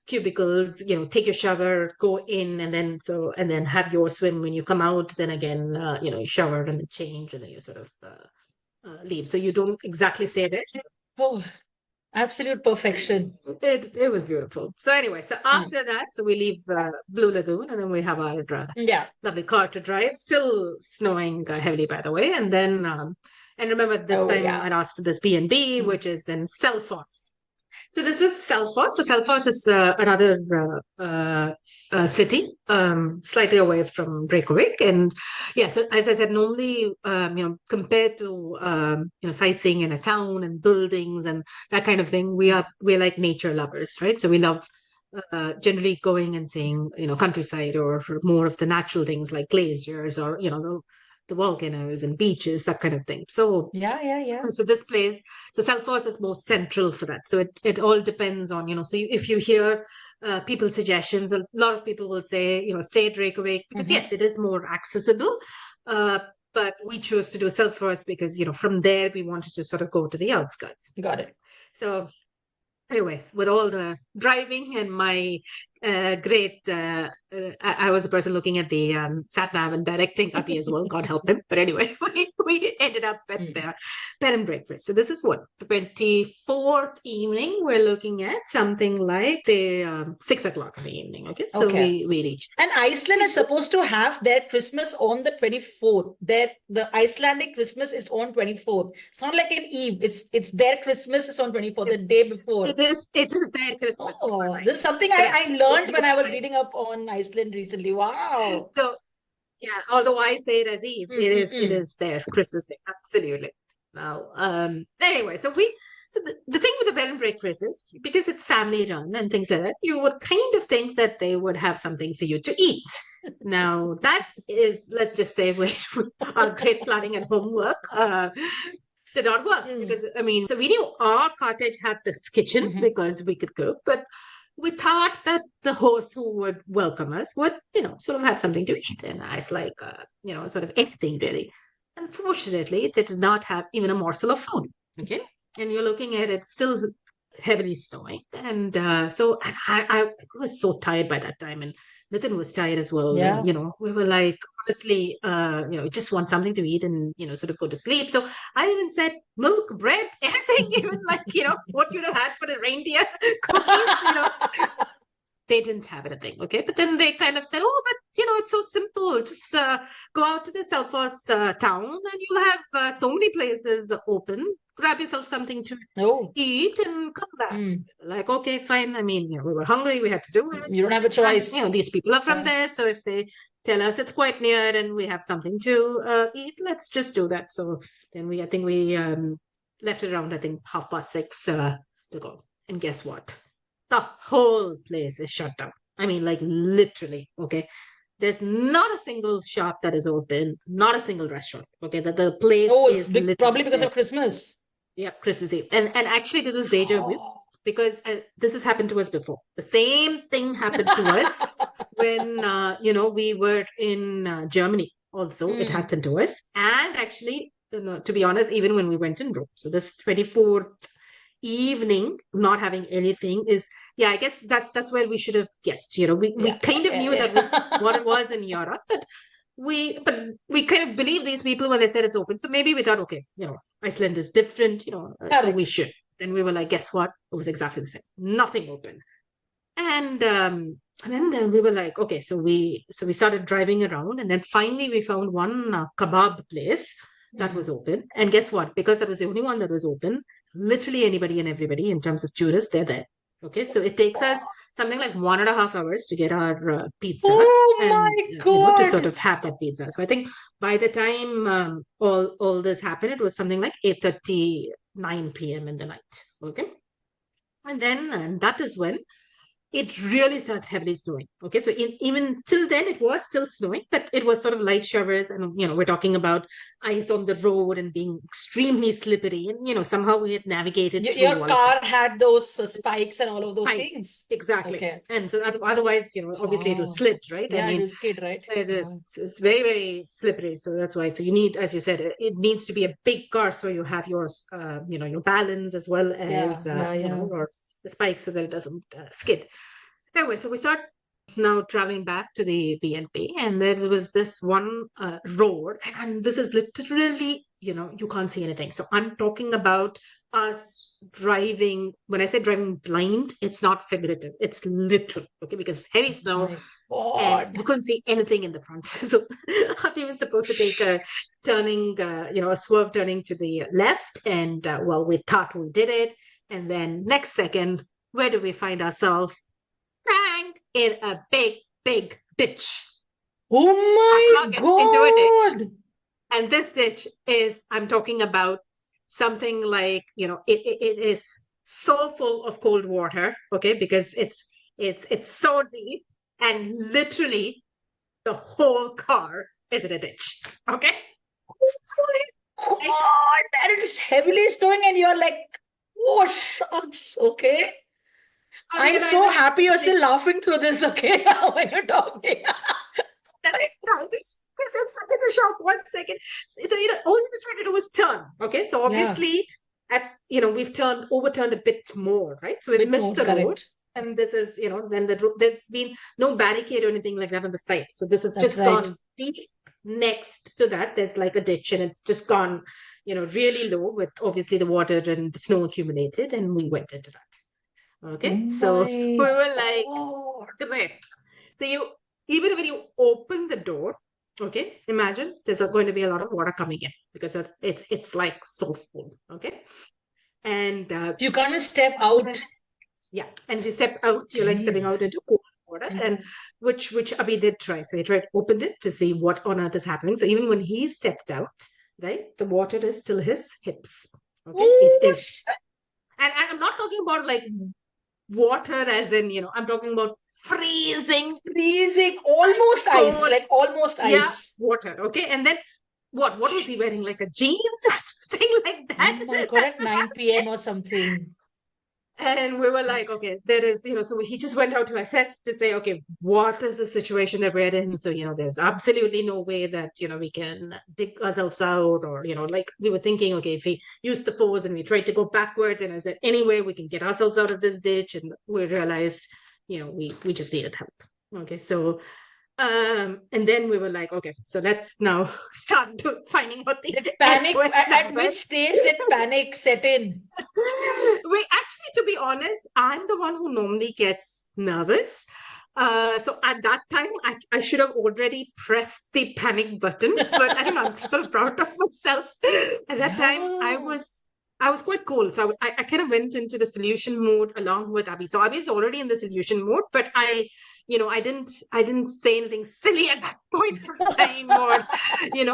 Speaker 1: cubicles, take your shower, go in, and then have your swim. When you come out, then again, you shower and then change, and then you sort of leave. So you don't exactly stay there.
Speaker 2: Oh, absolute perfection.
Speaker 1: It was beautiful. So anyway, so after that, so we leave Blue Lagoon, and then we have our
Speaker 2: Yeah.
Speaker 1: lovely car to drive. Still snowing heavily, by the way. And then and remember this
Speaker 2: Oh,
Speaker 1: time
Speaker 2: yeah.
Speaker 1: I asked for this B&B, which is in Selfoss. So this was Selfoss. So Selfoss is another city, slightly away from Reykjavik. And yeah, so as I said, normally, compared to sightseeing in a town and buildings and that kind of thing, we're like nature lovers, right? So we love generally going and seeing countryside or more of the natural things like glaciers or the volcanoes and beaches, that kind of thing. So
Speaker 2: Yeah. Yeah. Yeah.
Speaker 1: so this place, so Selfoss is more central for that. So it all depends on, so if you hear people's suggestions, a lot of people will say, stay at Reykjavik because yes, it is more accessible. But we chose to do Selfoss because, from there we wanted to sort of go to the outskirts.
Speaker 2: Got it.
Speaker 1: So anyways, with all the driving and my great, I was a person looking at the sat nav and directing Abhi as well, God help him. But anyway, we ended up at the bed and breakfast. So this is what, 24th evening, we're looking at something like, say, 6 o'clock in the evening. Okay, so
Speaker 2: Okay.
Speaker 1: we reached.
Speaker 2: And Iceland is supposed to have their Christmas on the 24th. The Icelandic Christmas is on 24th. It's not like an eve. It's their Christmas is on 24th, the day before.
Speaker 1: It is their Christmas.
Speaker 2: Oh, this is something I learned when I was reading up on Iceland recently. Wow.
Speaker 1: So yeah, although I say it as Eve, it is their Christmas Day. Absolutely. Now, anyway, so the thing with the bed and breakfast is because it's family run and things like that, you would kind of think that they would have something for you to eat. Now, that is, let's just say, where our great planning and homework did not work because I mean, so we knew our cottage had this kitchen because we could cook, but we thought that the host who would welcome us would, sort of have something to eat and ice, like, sort of anything really. Unfortunately, they did not have even a morsel of food. Okay. And you're looking at it still heavily snowing. And I was so tired by that time. And Nitin was tired as well.
Speaker 2: Yeah.
Speaker 1: And, we were like, honestly, just want something to eat and, sort of go to sleep. So I even said milk, bread, anything, even like, what you'd have had for the reindeer cookies, They didn't have anything, okay? But then they kind of said, oh, but, it's so simple. Just go out to the Selfoss town and you'll have so many places open. Grab yourself something to eat and come back. Like, okay, fine. I mean, we were hungry. We had to do it.
Speaker 2: You don't have a choice.
Speaker 1: And, these people are from there. So if they tell us it's quite near and we have something to eat, let's just do that. So then I think we left it around, 6:30 to go. And guess what? The whole place is shut down. I mean, like literally, okay? There's not a single shop that is open, not a single restaurant, okay? The place is
Speaker 2: probably because of Christmas.
Speaker 1: Yeah, Christmas Eve. And actually, this was deja vu because this has happened to us before. The same thing happened to us when, we were in Germany also. It happened to us. And actually, to be honest, even when we went in Rome. So this 24th evening, not having anything is, I guess that's where we should have guessed. We kind of knew that was what it was in Europe, but we kind of believe these people when they said it's open. So maybe we thought, okay, Iceland is different, so we should. Then we were like, guess what? It was exactly the same. Nothing open. And And then we were like, okay, so we started driving around, and then finally we found one kebab place that was open. And guess what? Because that was the only one that was open, literally anybody and everybody in terms of tourists, they're there. Okay, so it takes us something like 1.5 hours to get our pizza,
Speaker 2: Oh
Speaker 1: and
Speaker 2: my
Speaker 1: to sort
Speaker 2: God.
Speaker 1: of have that pizza. So I think by the time all this happened, it was something like 8:39 p.m. in the night. Okay, and then that is when it really starts heavily snowing. Okay, so even till then it was still snowing, but it was sort of light showers, and we're talking about ice on the road and being extremely slippery, and somehow we had navigated through
Speaker 2: Your
Speaker 1: all of that.
Speaker 2: car had those spikes and all of those
Speaker 1: Spikes,
Speaker 2: things.
Speaker 1: exactly.
Speaker 2: Okay.
Speaker 1: And so otherwise, obviously it was
Speaker 2: Oh,
Speaker 1: slip, right? I
Speaker 2: yeah, it
Speaker 1: mean,
Speaker 2: is kid, right? Yeah.
Speaker 1: it's very, very slippery. So that's why. So you need, as you said, it needs to be a big car so you have your balance as well
Speaker 2: Yeah,
Speaker 1: as
Speaker 2: yeah.
Speaker 1: your the spikes so that it doesn't skid. Anyway, so we start now traveling back to the B&B, and there was this one road, and this is literally, you can't see anything. So I'm talking about us driving. When I say driving blind, it's not figurative, it's literal, okay? Because it's heavy snow,
Speaker 2: My
Speaker 1: and we
Speaker 2: God.
Speaker 1: couldn't see anything in the front. So we were supposed to take a turning, a swerve turning to the left, and well, we thought we did it, and then next second, where do we find ourselves? Bang! In a big, big ditch.
Speaker 2: Oh
Speaker 1: Our car
Speaker 2: my
Speaker 1: gets into a ditch,
Speaker 2: God.
Speaker 1: and this ditch is, I'm talking about something like, it is so full of cold water, okay, because it's so deep, and literally the whole car is in a ditch, okay?
Speaker 2: Oh my God. And it's heavily snowing, and you're like, oh, shucks. Okay. I'm
Speaker 1: And I
Speaker 2: so
Speaker 1: was
Speaker 2: happy you're
Speaker 1: like,
Speaker 2: still laughing through this, okay? When you're talking.
Speaker 1: it's a shock. 1 second. So all he was trying to do was turn. Okay, so
Speaker 2: Yeah,
Speaker 1: obviously that's we've overturned a bit more, right? So we've
Speaker 2: bit
Speaker 1: missed
Speaker 2: more
Speaker 1: the road,
Speaker 2: correct.
Speaker 1: and this is then there's been no barricade or anything like that on the side. So this has
Speaker 2: That's
Speaker 1: just
Speaker 2: right.
Speaker 1: gone deep. Next to that, there's like a ditch, and it's just gone, really low with obviously the water and snow accumulated, and we went into that.
Speaker 2: Oh
Speaker 1: Okay, so we
Speaker 2: my
Speaker 1: were like,
Speaker 2: God.
Speaker 1: great. So even when you open the door, okay, imagine there's going to be a lot of water coming in because it's like so full, okay, and
Speaker 2: You can't step out.
Speaker 1: yeah, and as you step out, you're like stepping
Speaker 2: Jeez.
Speaker 1: out into cold water, and which Abhi did try. So he tried opened it to see what on earth is happening. So even when he stepped out, right, the water is till his hips. Okay, it
Speaker 2: Oh,
Speaker 1: is, and I'm not talking about like water as in I'm talking about freezing
Speaker 2: freezing. Almost ice.
Speaker 1: cold,
Speaker 2: Like almost
Speaker 1: yeah,
Speaker 2: ice.
Speaker 1: water. Okay, and then what was he wearing, like a jeans or something like
Speaker 2: Oh
Speaker 1: that?
Speaker 2: my God,
Speaker 1: That's
Speaker 2: at
Speaker 1: about
Speaker 2: 9 p.m.
Speaker 1: it.
Speaker 2: or something.
Speaker 1: And we were like, okay, there is, so he just went out to assess to say, okay, what is the situation that we're in? So, there's absolutely no way that, we can dig ourselves out, or, like we were thinking, okay, if we use the force and we tried to go backwards, and is there any way we can get ourselves out of this ditch? And we realized, we just needed help. Okay, so and then we were like, okay, so let's now start finding out the
Speaker 2: Did panic,
Speaker 1: SOS
Speaker 2: at which
Speaker 1: numbers.
Speaker 2: stage did panic set in?
Speaker 1: We actually, to be honest, I'm the one who normally gets nervous. So at that time, I should have already pressed the panic button, but I don't know, I'm sort of proud of myself. At that time,
Speaker 2: Yeah.
Speaker 1: I was quite cool. So I kind of went into the solution mode along with Abby. So Abby is already in the solution mode, but I didn't say anything silly at that point of time, or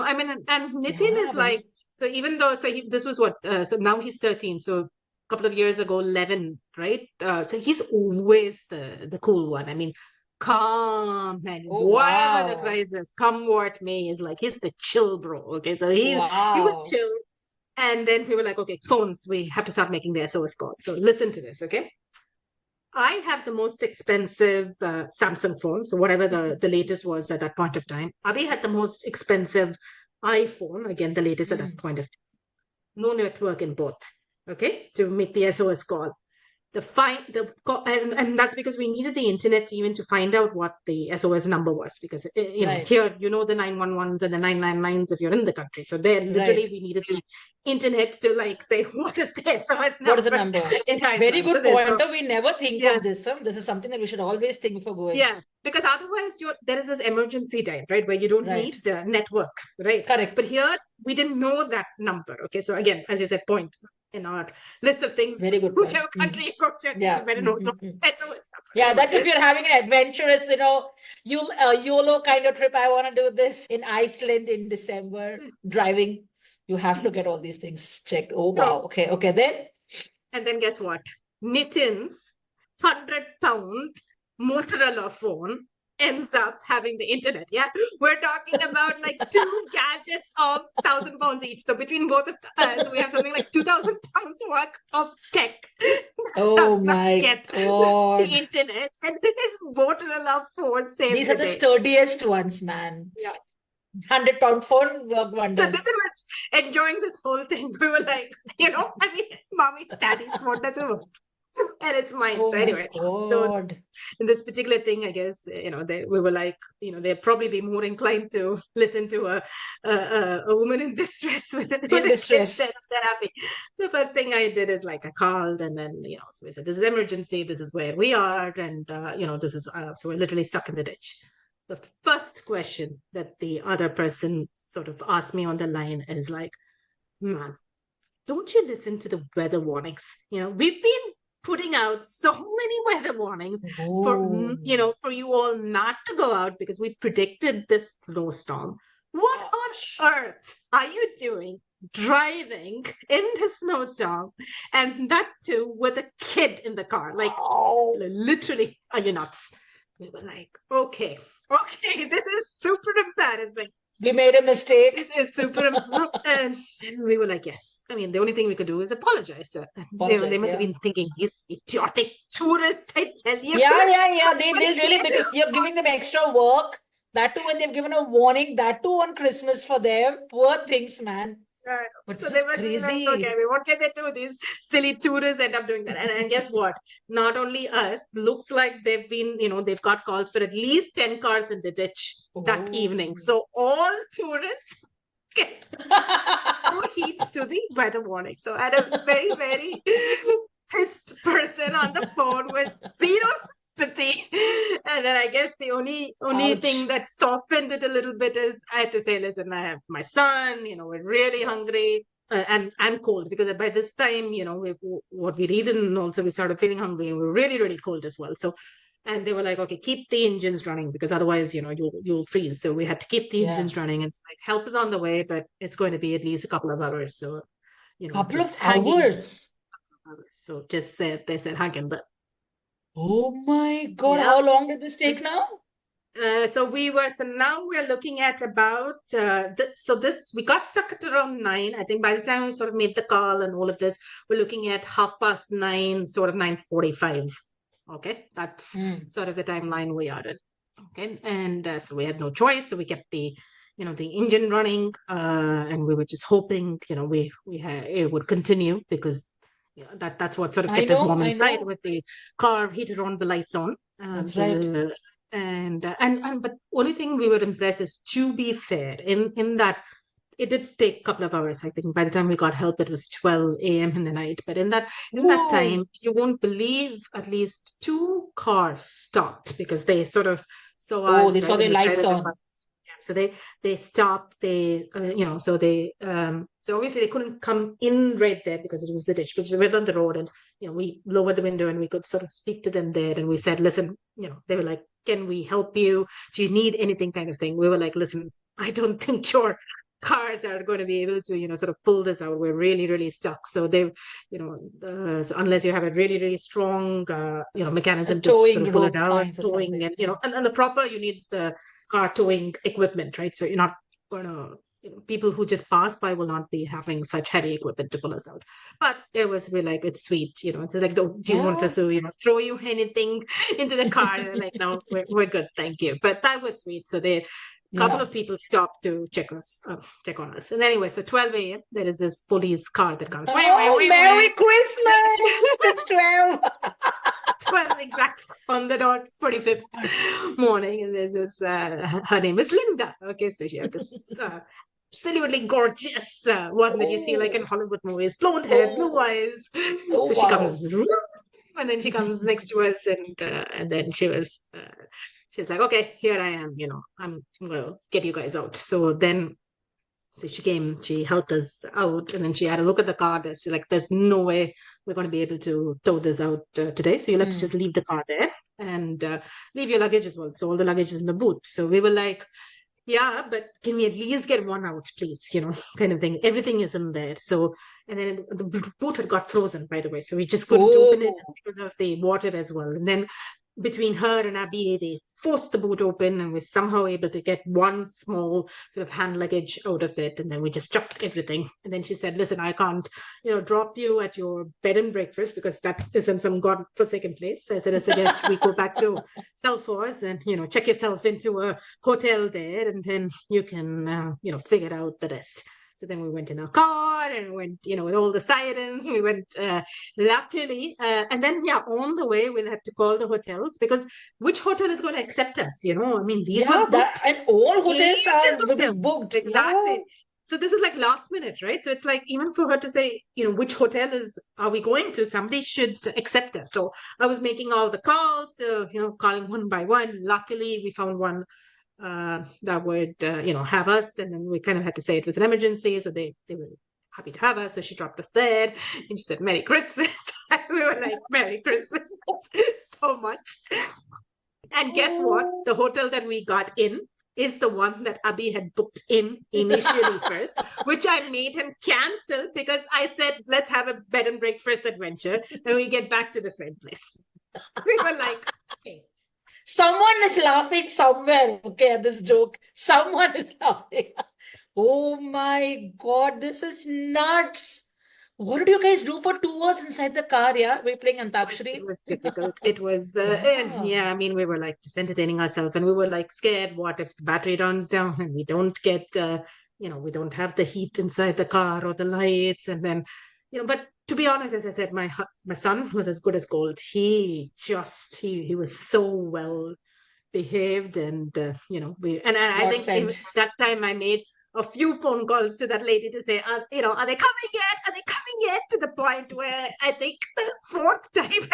Speaker 1: I mean, and Nitin
Speaker 2: Yeah,
Speaker 1: is
Speaker 2: when
Speaker 1: like, so even though, this was what, so now he's 13. So a couple of years ago, 11, right? So he's always the cool one. I mean, calm, and
Speaker 2: oh
Speaker 1: whatever the
Speaker 2: wow.
Speaker 1: crisis, come what may, is like, he's the chill bro. Okay, so he was
Speaker 2: Wow.
Speaker 1: chill. And then we were like, okay, phones, we have to start making the SOS call. So listen to this, okay? I have the most expensive Samsung phone. So whatever the latest was at that point of time. Abhi had the most expensive iPhone. Again, the latest at that
Speaker 2: Mm.
Speaker 1: point of time. No network in both. Okay, to make the SOS call. and that's because we needed the internet even to find out what the SOS number was, because
Speaker 2: Right.
Speaker 1: here the 911s and the 999s if you're in the country. So there literally
Speaker 2: Right.
Speaker 1: we needed the internet to like say what is the SOS number
Speaker 2: What is the number?
Speaker 1: in Iceland.
Speaker 2: Very good
Speaker 1: So there's
Speaker 2: pointer. We never think
Speaker 1: Yeah.
Speaker 2: of this. This is something that we should always think before going.
Speaker 1: Yeah, because otherwise there is this emergency time, right, where you don't
Speaker 2: Right.
Speaker 1: need network, right?
Speaker 2: Correct.
Speaker 1: But here we didn't know that number. Okay, so again, as you said, point in our list of things,
Speaker 2: Very good
Speaker 1: whichever
Speaker 2: point.
Speaker 1: country you go to,
Speaker 2: Yeah.
Speaker 1: you better know.
Speaker 2: Yeah, that if you're having an adventurous, YOLO kind of trip, I want to do this in Iceland in December, driving, you have to get all these things checked. Oh, wow. Okay, then?
Speaker 1: And then guess what? Nitin's 100-pound Motorola phone ends up having the internet. Yeah, we're talking about like 2 gadgets of 1,000 pounds each. So between both of us, we have something like 2,000 pounds worth of tech.
Speaker 2: Oh my God.
Speaker 1: The internet, and his Motorola phone saves
Speaker 2: These are the sturdiest ones, man.
Speaker 1: Yeah.
Speaker 2: 100-pound phone work wonders.
Speaker 1: So this was enjoying this whole thing. We were like, mommy, daddy's phone doesn't work. And it's mine.
Speaker 2: Oh
Speaker 1: so anyway, so in this particular thing, I guess, we were like, they'd probably be more inclined to listen to a woman in distress with
Speaker 2: distress.
Speaker 1: Therapy. The first thing I did is like I called, and then, so we said, this is emergency. This is where we are. And, this is, so we're literally stuck in the ditch. The first question that the other person sort of asked me on the line is like, man, don't you listen to the weather warnings? We've been putting out so many weather warnings for you all not to go out because we predicted this snowstorm. What on earth are you doing driving in the snowstorm, and that too with a kid in the car? Like, literally, are you nuts? We were like, okay, this is super embarrassing.
Speaker 2: We made a mistake.
Speaker 1: This is super and we were like, yes. I mean, the only thing we could do is apologize. They must have been thinking, these idiotic tourists, I tell you.
Speaker 2: Yeah. They really, because you're giving them extra work. That too when they've given a warning, that too on Christmas for them. Poor things, man.
Speaker 1: Right.
Speaker 2: But
Speaker 1: so they were crazy. Like, okay, what can they do? These silly tourists end up doing that. And guess what? Not only us, looks like they've been, they've got calls for at least 10 cars in the ditch that evening. So all tourists no heed to the weather warning. So I had a very, very pissed person on the phone with zero sympathy. And then I guess the only thing that softened it a little bit is I had to say, listen, I have my son, we're really hungry and cold, because by this time, what we'd eaten, and also we started feeling hungry and we were really, really cold as well. So, and they were like, okay, keep the engines running, because otherwise, you'll freeze. So we had to keep the engines running. And it's like, help is on the way, but it's going to be at least a couple of hours. So,
Speaker 2: couple of hours.
Speaker 1: So they said, hang in there.
Speaker 2: Oh my God. Yeah. How long did this take now?
Speaker 1: So now we're looking at about, we got stuck at around 9. I think by the time we sort of made the call and all of this, we're looking at 9:30, sort of 9:45. Okay. That's sort of the timeline we are in. Okay. And so we had no choice. So we kept the engine running, and we were just hoping, it would continue, because that's what sort of kept us warm inside, with the car heater on, the lights on.
Speaker 2: That's right.
Speaker 1: But only thing we were impressed is, to be fair, in that it did take a couple of hours. I think by the time we got help, it was 12 a.m. in the night. But in that time, you won't believe, at least 2 cars stopped because they sort of saw us.
Speaker 2: They saw the lights on.
Speaker 1: So they stopped. So obviously they couldn't come in right there because it was the ditch, but we went on the road, and we lowered the window and we could sort of speak to them there, and we said, listen, they were like, can we help you? Do you need anything, kind of thing? We were like, listen, I don't think your cars are going to be able to sort of pull this out. We're really, really stuck. So they so unless you have a really, really strong mechanism to sort of pull it out, towing, and and the proper, you need the car towing equipment, right? So you're not going to people who just pass by will not be having such heavy equipment to pull us out. But we're like, it's sweet, it's like, do you want us to throw you anything into the car? And like, no, we're good, thank you. But that was sweet. So they couple
Speaker 2: Yeah.
Speaker 1: of people stopped to check on us. And anyway, so 12 a.m. there is this police car that comes.
Speaker 2: Oh, Merry Christmas! It's 12.
Speaker 1: 12 exactly on the dot, 45th morning, and there's this. Her name is Linda. Okay, so she had this absolutely gorgeous one that you see like in Hollywood movies, blonde hair, blue eyes.
Speaker 2: Oh,
Speaker 1: So she
Speaker 2: wow.
Speaker 1: comes, and then she comes next to us, and then she's like, okay, here I am. I'm gonna get you guys out. So she came, she helped us out, and then she had a look at the car. She's like, there's no way we're going to be able to tow this out today. So you'll have to just leave the car there and leave your luggage as well. So all the luggage is in the boot. So we were like, yeah, but can we at least get one out, please? Kind of thing. Everything is in there. So, and then the boot had got frozen, by the way. So we just couldn't open it because of the water as well. And then between her and Abby, they forced the boot open and we're somehow able to get one small sort of hand luggage out of it. And then we just chucked everything. And then she said, listen, I can't, drop you at your bed and breakfast because that is in some godforsaken place. So I said, I suggest we go back to Selfoss and, check yourself into a hotel there and then you can, figure out the rest. So then we went in our car and went, with all the sirens, we went, luckily. And then, on the way, we'll have to call the hotels because which hotel is going to accept us? I mean, these were booked.
Speaker 2: And all hotels are booked.
Speaker 1: Exactly.
Speaker 2: Yeah.
Speaker 1: So this is like last minute, right? So it's like, even for her to say, which hotel are we going to? Somebody should accept us. So I was making all the calls to, calling one by one. Luckily, we found one that would, have us. And then we kind of had to say it was an emergency. So they were happy to have us. So she dropped us there and she said, Merry Christmas. And we were like, Merry Christmas so much. And guess what? The hotel that we got in is the one that Abhi had booked in initially first, which I made him cancel because I said, let's have a bed and breakfast adventure and we get back to the same place. We were like, okay.
Speaker 2: Someone is laughing somewhere, okay, at this joke. Someone is laughing. Oh my God, this is nuts. What did you guys do for 2 hours inside the car? Yeah, we're playing Antakshari.
Speaker 1: It was difficult. It was, I mean, we were like just entertaining ourselves and we were like scared. What if the battery runs down and we don't get, we don't have the heat inside the car or the lights. And then, but to be honest, as I said, my son was as good as gold. He was so well behaved and, I think even that time I made a few phone calls to that lady to say, are they coming yet? Are they coming yet? To the point where I think the fourth time,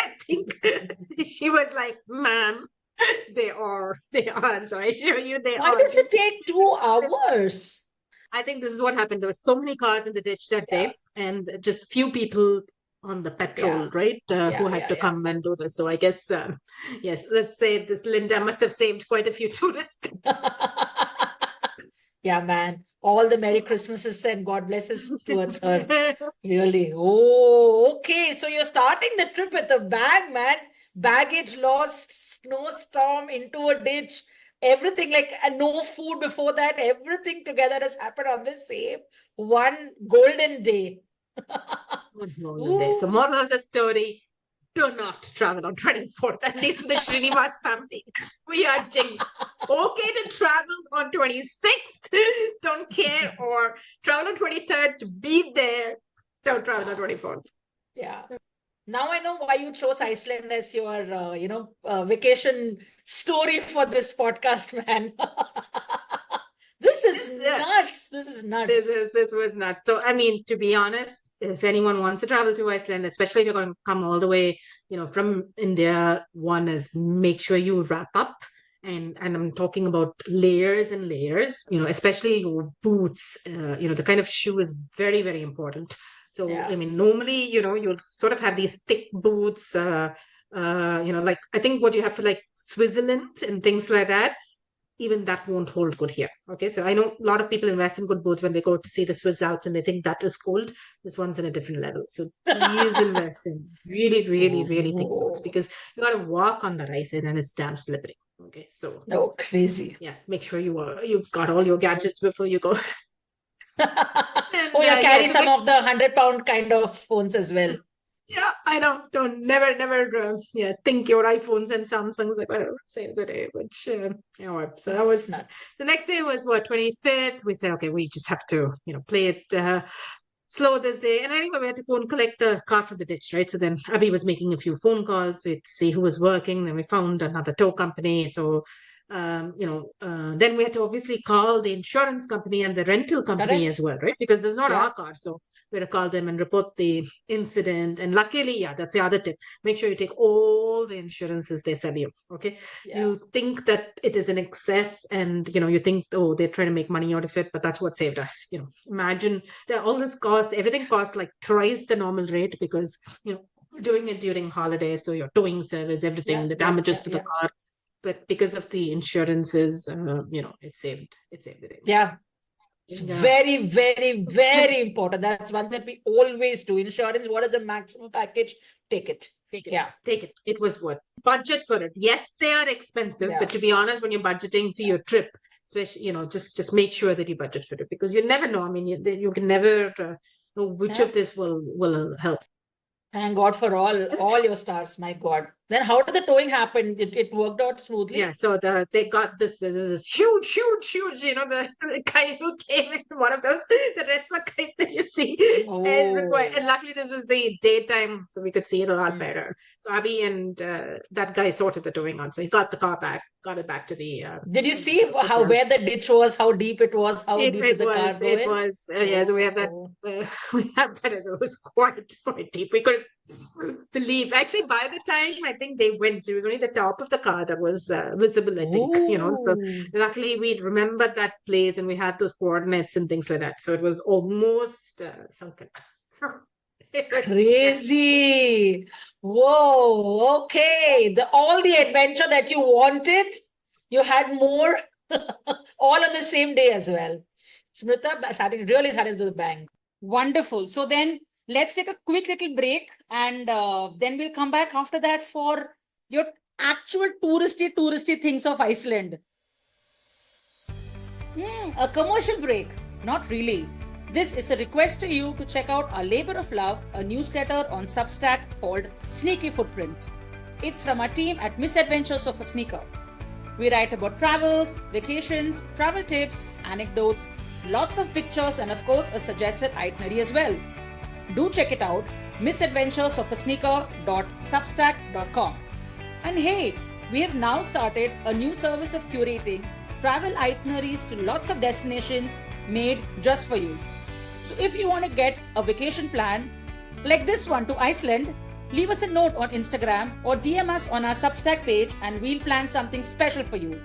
Speaker 1: she was like, ma'am, they are. So I assure you they are.
Speaker 2: Why does it take 2 hours?
Speaker 1: I think this is what happened. There were so many cars in the ditch that day and just a few people on the petrol, right? Who had to come and do this. So I guess, yes, let's say this Linda must have saved quite a few tourists.
Speaker 2: Yeah, man. All the Merry Christmases and God blesses towards her. Really. Oh, okay. So you're starting the trip with a bang, man. Baggage lost, snowstorm into a ditch, everything and no food before that. Everything together has happened on the same one golden day.
Speaker 1: One golden day. So moral of the story, do not travel on 24th, at least for the Srinivas family. We are jinxed. Okay to travel on 26th, don't care, or travel on 23rd to be there, don't travel on 24th.
Speaker 2: Yeah. Now I know why you chose Iceland as your, vacation story for this podcast, man. This is nuts. This is nuts.
Speaker 1: This was nuts. So, I mean, to be honest, if anyone wants to travel to Iceland, especially if you're going to come all the way, from India, one is make sure you wrap up. And I'm talking about layers and layers, especially your boots, the kind of shoe is very, very important. So, I mean, normally, you'll sort of have these thick boots, like I think what you have for like Switzerland and things like that. Even that won't hold good here. Okay, so I know a lot of people invest in good boots when they go to see the Swiss Alps and they think that is cold. This one's in a different level. So please invest in really, really, really thick boots because you got to walk on that ice and it's damn slippery. Okay, so
Speaker 2: crazy.
Speaker 1: Yeah, make sure you've got all your gadgets before you go.
Speaker 2: And, carry some of the 100-pound kind of phones as well.
Speaker 1: Yeah, I know. Don't never think your iPhones and Samsungs like whatever save the day. Which so that
Speaker 2: It's
Speaker 1: was
Speaker 2: nuts.
Speaker 1: the next day was what 25th. We said okay, we just have to play it slow this day. And anyway, we had to go and collect the car from the ditch, right? So then Abby was making a few phone calls. We'd see who was working. Then we found another tow company. So, then we had to obviously call the insurance company and the rental company as
Speaker 2: Correct.
Speaker 1: well, right? Because it's not
Speaker 2: Yeah.
Speaker 1: our car. So we had to call them and report the incident. And luckily, yeah, that's the other tip. Make sure you take all the insurances they sell you. Okay.
Speaker 2: Yeah.
Speaker 1: You think that it is an excess and, you think, oh, they're trying to make money out of it, but that's what saved us. Imagine that all this costs, everything costs like thrice the normal rate because, we're doing it during holidays. So your towing service, everything,
Speaker 2: Yeah.
Speaker 1: the
Speaker 2: Yeah.
Speaker 1: damages
Speaker 2: Yeah.
Speaker 1: to the
Speaker 2: Yeah.
Speaker 1: car. But because of the insurances, it saved the day.
Speaker 2: Yeah. It's
Speaker 1: Yeah.
Speaker 2: very, very, very important. That's one that we always do. Insurance, what is the maximum package? Take it.
Speaker 1: Take it.
Speaker 2: Yeah.
Speaker 1: Take it. It was worth. Budget for it. Yes, they are expensive,
Speaker 2: Yeah.
Speaker 1: but to be honest, when you're budgeting for your trip, especially, just make sure that you budget for it because you never know. I mean, you can never know which
Speaker 2: Yeah.
Speaker 1: of this will help.
Speaker 2: Thank God for all your stars. My God. Then how did the towing happen? It worked out smoothly?
Speaker 1: Yeah, so they got this. There's this huge, the guy who came in one of those the wrestler kite that you see, and luckily this was the daytime, so we could see it a lot better. So Abby and that guy sorted the towing out, so he got the car back, got it back to the.
Speaker 2: Did you see where the ditch was, how deep it was, how deep did the car go in?
Speaker 1: It was. Yeah, so we have that. We have that as it was quite deep. We couldn't believe. Actually, by the time I think they went, it was only the top of the car that was visible. I think So luckily we remembered that place and we had those coordinates and things like that. So it was almost sunken.
Speaker 2: Crazy. Whoa. Okay. All the adventure that you wanted, you had more, all on the same day as well. Smrutha, really started to the bang. Wonderful. So then let's take a quick little break and then we'll come back after that for your actual touristy things of Iceland. A commercial break? Not really. This is a request to you to check out our labor of love, a newsletter on Substack called Sneaky Footprint. It's from our team at Misadventures of a Sneaker. We write about travels, vacations, travel tips, anecdotes, lots of pictures, and of course a suggested itinerary as well. Do check it out, misadventuresofasneaker.substack.com. And hey, we have now started a new service of curating travel itineraries to lots of destinations made just for you. So if you want to get a vacation plan like this one to Iceland, leave us a note on Instagram or DM us on our Substack page and we'll plan something special for you.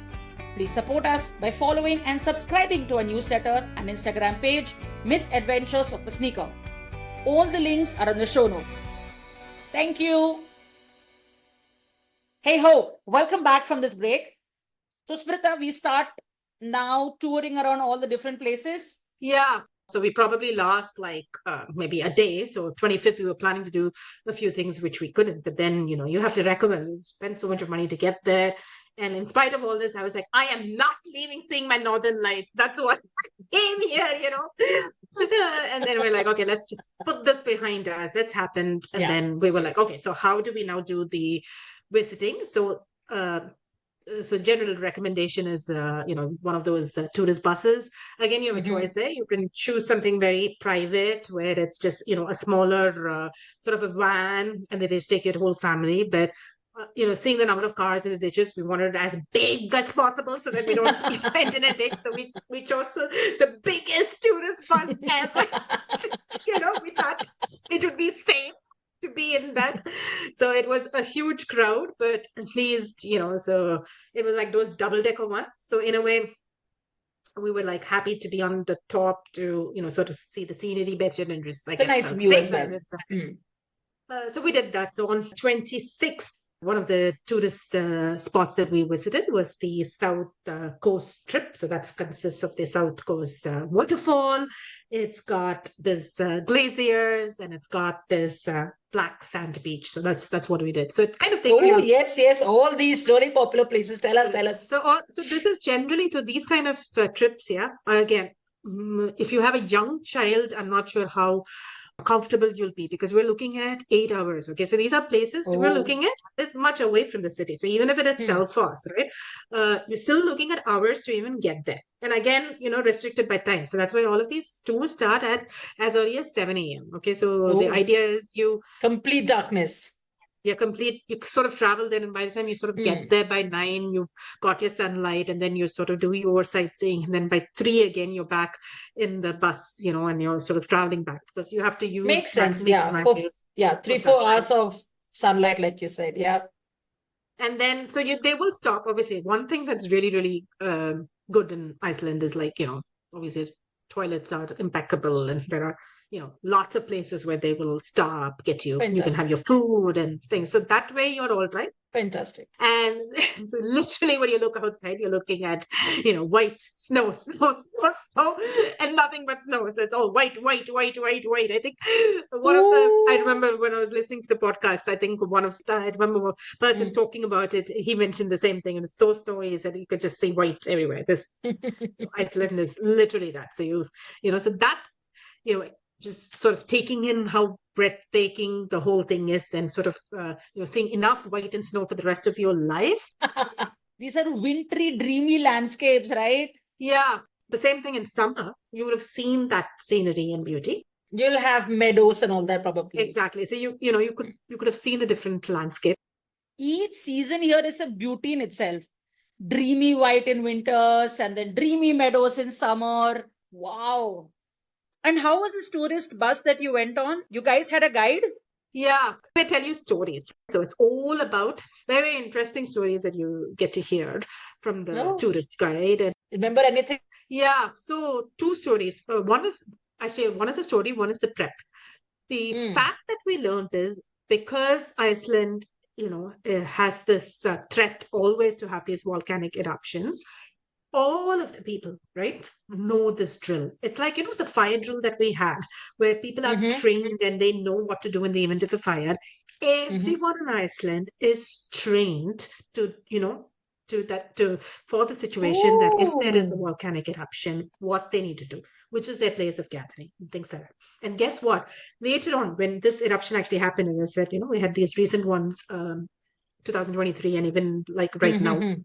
Speaker 2: Please support us by following and subscribing to our newsletter and Instagram page, Misadventures of a Sneaker. All the links are in the show notes. Thank you. Hey ho, welcome back from this break. So Smrutha, we start now touring around all the different places.
Speaker 1: Yeah. So we probably lost like maybe a day. So 25th, we were planning to do a few things which we couldn't. But then, you have to recommend, spend so much of money to get there. And in spite of all this, I was like, I am not leaving seeing my northern lights. That's what I came here, And then we're like, okay, let's just put this behind us. It's happened. And then we were like, okay, so how do we now do the visiting? So general recommendation is, one of those tourist buses. Again, you have a choice there. You can choose something very private where it's just, a smaller sort of a van and they just take your whole family. But, seeing the number of cars in the ditches, we wanted it as big as possible so that we don't end in a ditch. So we chose the biggest tourist bus ever. We thought it would be safe to be in that. So it was a huge crowd, but at least, so it was like those double-decker ones. So in a way, we were like happy to be on the top to, sort of see the scenery better and just like
Speaker 2: a nice view as well.
Speaker 1: So we did that. So on 26th, one of the tourist spots that we visited was the South Coast trip. So that consists of the South Coast waterfall. It's got this glaciers and it's got this black sand beach. So that's what we did. So it kind of takes you.
Speaker 2: Oh, yes. All these really popular places. Tell us.
Speaker 1: So this is generally to these kind of trips. Yeah. Again, if you have a young child, I'm not sure how comfortable you'll be, because we're looking at 8 hours. Okay, so these are places we're looking at this much away from the city. So even if it is Selfoss, right, we're still looking at hours to even get there. And again, restricted by time. So that's why all of these tours start at as early as 7 a.m. Okay, so the idea is
Speaker 2: complete darkness.
Speaker 1: You sort of travel there, and by the time you sort of get there by 9, you've got your sunlight, and then you sort of do your sightseeing, and then by 3 again you're back in the bus, and you're sort of traveling back, because you have to use
Speaker 2: makes sense. Yeah, 3-4 hours of sunlight, like you said. Yeah.
Speaker 1: And then they will stop. Obviously, one thing that's really, really good in Iceland is, like, obviously toilets are impeccable, and there are lots of places where they will stop, get you. Fantastic. You can have your food and things. So that way you're all right.
Speaker 2: Fantastic.
Speaker 1: And so literally when you look outside, you're looking at, white snow, and nothing but snow. So it's all white. I think I remember when I was listening to the podcast, I think I remember a person talking about it. He mentioned the same thing, and it's so snowy. He said you could just see white everywhere. So Iceland is literally that. So so that, just sort of taking in how breathtaking the whole thing is, and sort of seeing enough white and snow for the rest of your life.
Speaker 2: These are wintry, dreamy landscapes, right?
Speaker 1: Yeah. The same thing in summer. You would have seen that scenery and beauty.
Speaker 2: You'll have meadows and all that, probably.
Speaker 1: Exactly. So you could have seen a different landscape.
Speaker 2: Each season here is a beauty in itself. Dreamy white in winters, and then dreamy meadows in summer. Wow. And how was this tourist bus that you went on? You guys had a guide?
Speaker 1: Yeah, they tell you stories. So it's all about very interesting stories that you get to hear from the tourist guide. And
Speaker 2: remember anything?
Speaker 1: Yeah, so 2 stories. One is a story, one is the prep. The fact that we learned is, because Iceland, has this threat always to have these volcanic eruptions, all of the people, right, know this drill. It's like, the fire drill that we have, where people are trained and they know what to do in the event of a fire. Everyone in Iceland is trained to, for the situation that if there is a volcanic eruption, what they need to do, which is their place of gathering, and things like that. And guess what? Later on, when this eruption actually happened, and I said, we had these recent ones, 2023, and even like right now,